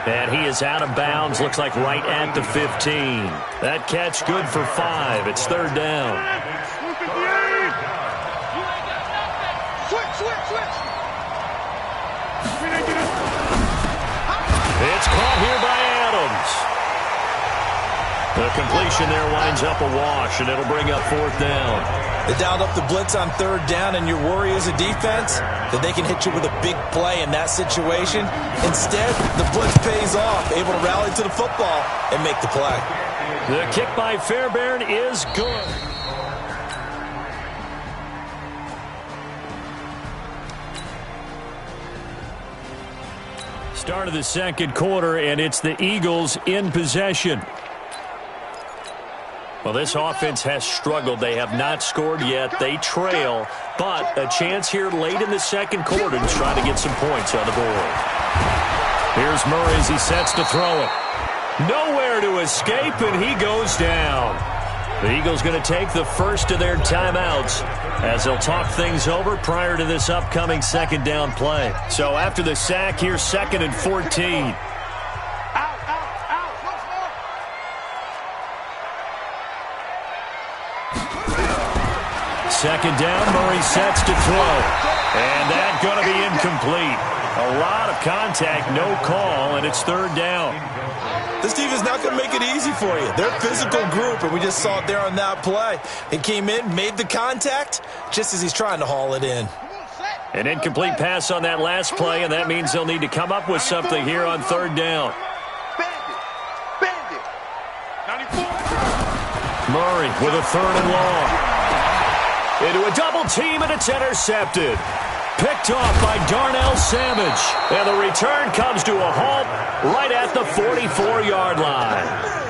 And he is out of bounds. Looks like right at the 15. That catch good for 5. It's 3rd down. It's caught here by Adams. The completion there winds up a wash, and it'll bring up 4th down. They dialed up the blitz on 3rd down, and your worry as a defense that they can hit you with a big play in that situation. Instead, the blitz pays off, able to rally to the football and make the play. The kick by Fairbairn is good. Start of the second quarter, and it's the Eagles in possession. Well, this offense has struggled. They have not scored yet. They trail, but a chance here late in the second quarter to try to get some points on the board. Here's Murray as he sets to throw it. Nowhere to escape, and he goes down. The Eagles going to take the first of their timeouts as they'll talk things over prior to this upcoming 2nd down play. So after the sack, here's 2nd and 14. Second down, Murray sets to throw. And that's going to be incomplete. A lot of contact, no call, and it's 3rd down. This defense is not going to make it easy for you. They're a physical group, and we just saw it there on that play. He came in, made the contact, just as he's trying to haul it in. An incomplete pass on that last play, and that means they'll need to come up with something here on 3rd down. Murray with a 3rd and long. Into a double team, and it's intercepted. Picked off by Darnell Savage. And the return comes to a halt right at the 44-yard line.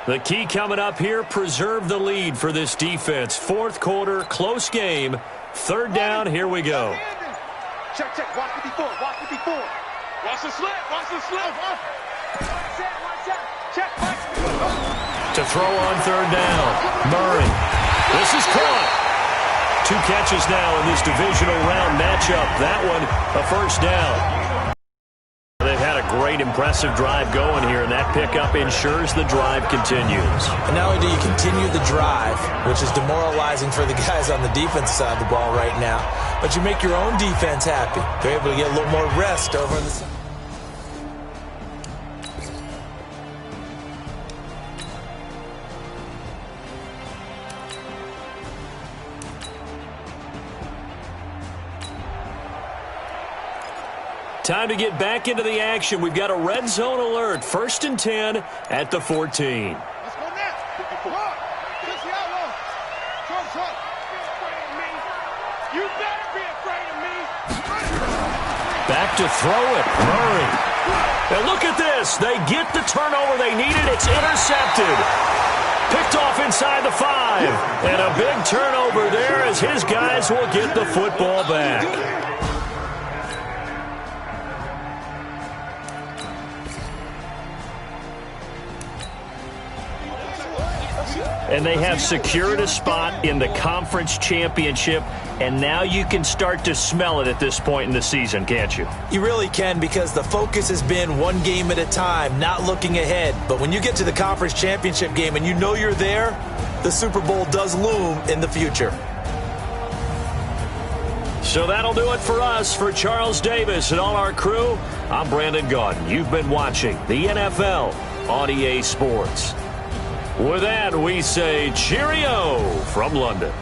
The key coming up here, preserve the lead for this defense. 4th quarter, close game. 3rd down, here we go. Check, watch 54, watch 54. Watch the slip, watch the slip. Check, To throw on 3rd down, Murray. This is caught. 2 catches now in this divisional round matchup. That one, a 1st down. They've had a great, impressive drive going here, and that pickup ensures the drive continues. And not only do you continue the drive, which is demoralizing for the guys on the defensive side of the ball right now, but you make your own defense happy. They're able to get a little more rest over on the side. Time to get back into the action. We've got a red zone alert. 1st and 10 at the 14. Let's go next. You better be afraid of me. Back to throw it. Murray. And look at this. They get the turnover they needed. It's intercepted. Picked off inside the 5. And a big turnover there as his guys will get the football back. And they have secured a spot in the conference championship, and now you can start to smell it at this point in the season, can't you? You really can, because the focus has been one game at a time, not looking ahead. But when you get to the conference championship game and you know you're there, the Super Bowl does loom in the future. So that'll do it for us. For Charles Davis and all our crew, I'm Brandon Gaudin. You've been watching the NFL on EA Sports. With that, we say cheerio from London.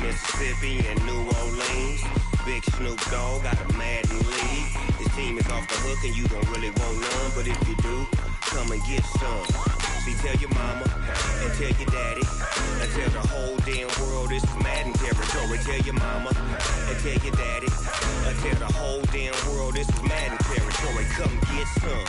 Mississippi and New Orleans. Big Snoop Dogg got a Madden league. His team is off the hook and you don't really want none, but if you do, come and get some. See, tell your mama and tell your daddy and tell the whole damn world this is Madden territory. Tell your mama and tell your daddy and tell the whole damn world this is Madden territory. Come get some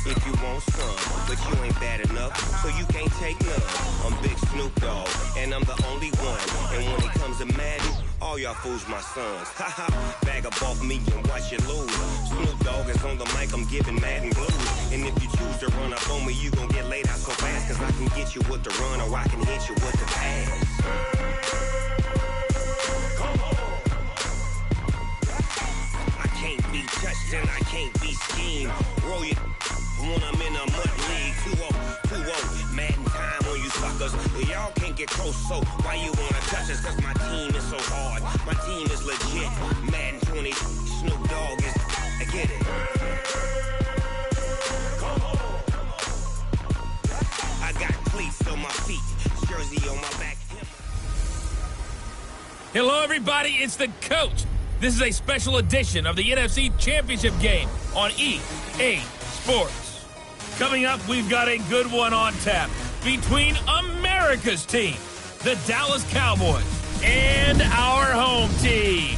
if you want some, but you ain't bad enough, so you can't take none. I'm Big Snoop Dogg and I'm the only one, and when it comes to Madden, all y'all fools my sons. Haha, bag up off me and watch you lose. Snoop Dogg is on the mic, I'm giving Madden blues. And if you choose to run up on me, you gon' get laid out so fast, cause I can get you with the run or I can hit you with the pass. I can't be touched and I can't be schemed. Roll it when I'm in a mud league. 2-0, Madden time on you suckers. Y'all can't get close, so why you wanna touch us? Cause my team is so hard, my team is legit. Madden 20, Snoop Dogg is, I get it. I got cleats on my feet, jersey on my back. Hello, everybody. It's the coach. This is a special edition of the NFC Championship game on EA Sports. Coming up, we've got a good one on tap between America's team, the Dallas Cowboys, and our home team.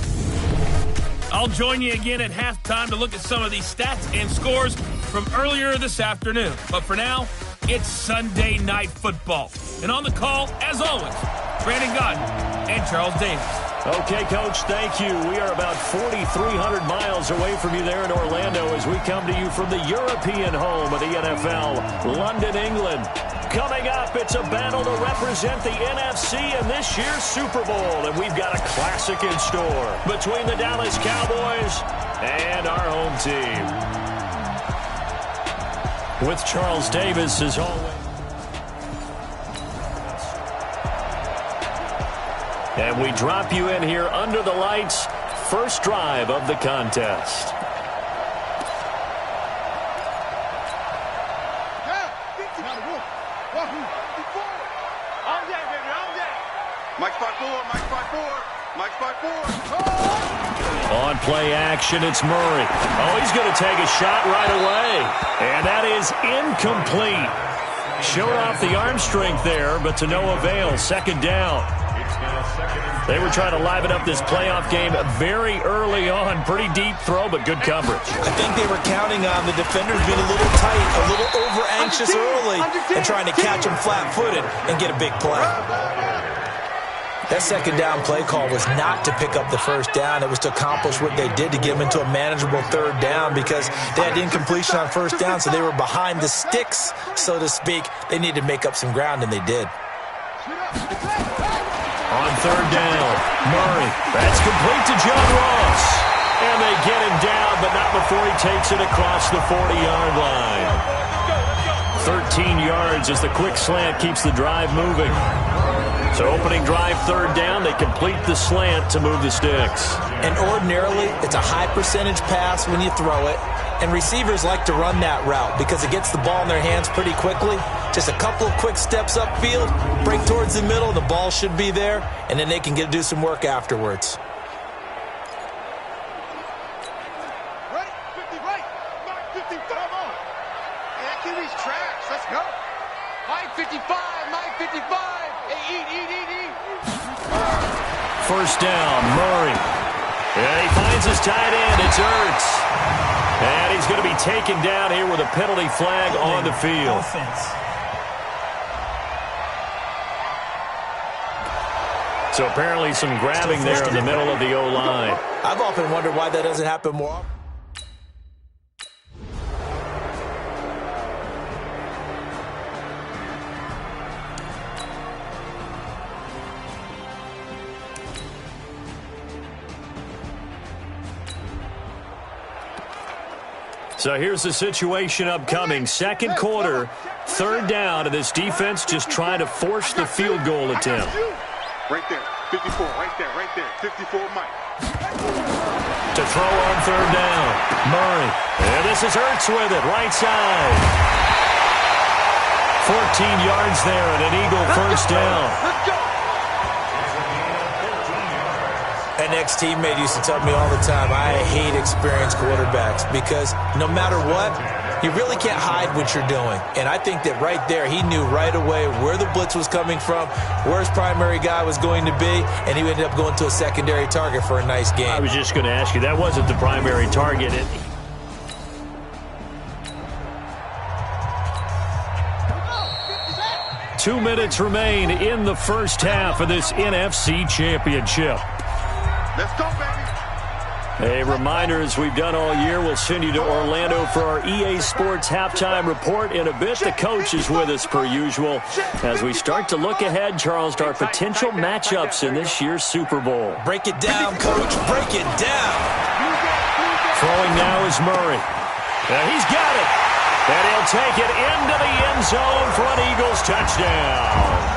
I'll join you again at halftime to look at some of these stats and scores from earlier this afternoon. But for now, it's Sunday Night Football. And on the call, as always, Brandon Godden and Charles Davis. Okay, Coach, thank you. We are about 4,300 miles away from you there in Orlando as we come to you from the European home of the NFL, London, England. Coming up, it's a battle to represent the NFC in this year's Super Bowl, and we've got a classic in store between the Dallas Cowboys and our home team. With Charles Davis, as always. And we drop you in here under the lights, first drive of the contest. On play action, it's Murray. Oh, he's going to take a shot right away. And that is incomplete. Showed off the arm strength there, but to no avail. Second down. They were trying to liven up this playoff game very early on. Pretty deep throw, but good coverage. I think they were counting on the defenders being a little tight, a little over-anxious early, and trying to catch them flat-footed and get a big play. That second down play call was not to pick up the first down. It was to accomplish what they did to get them into a manageable third down because they had incompletion on first down, so they were behind the sticks, so to speak. They needed to make up some ground, and they did. On third down, Murray. That's complete to John Ross. And they get him down, but not before he takes it across the 40-yard line. 13 yards as the quick slant keeps the drive moving. So opening drive, third down, they complete the slant to move the sticks. And ordinarily, it's a high percentage pass when you throw it. And receivers like to run that route because it gets the ball in their hands pretty quickly. Just a couple of quick steps upfield, break towards the middle, the ball should be there, and then they can get to do some work afterwards. Right, 50, right, Mark 55 on. Hey, that QB's trash. Let's go. Mike 55, Mike 55. Hey, eat. First down, Murray. And he finds his tight end. It's Ertz. And he's going to be taken down here with a penalty flag on the field. So apparently some grabbing there in the middle of the O-line. I've often wondered why that doesn't happen more often. So here's the situation upcoming. Second quarter, third down, and this defense just trying to force the field goal attempt. Right there, 54, right there, 54, Mike. To throw on third down, Murray. And this is Ertz with it, right side. 14 yards there and an Eagle first down. An ex-teammate used to tell me all the time, I hate experienced quarterbacks because no matter what, you really can't hide what you're doing. And I think that right there, he knew right away where the blitz was coming from, where his primary guy was going to be, and he ended up going to a secondary target for a nice game. I was just going to ask you, that wasn't the primary target. 2 minutes remain in the first half of this NFC Championship. Let's go, baby. A reminder, as we've done all year, we'll send you to Orlando for our EA Sports halftime report in a bit. The coach is with us per usual as we start to look ahead, Charles, to our potential matchups in this year's Super Bowl. Break it down, coach. Break it down. Throwing now is Murray. And he's got it. And he'll take it into the end zone for an Eagles touchdown.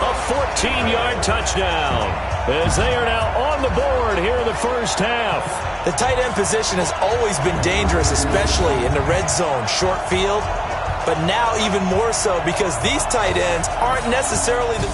A 14-yard touchdown as they are now on the board here in the first half. The tight end position has always been dangerous, especially in the red zone, short field, but now even more so because these tight ends aren't necessarily the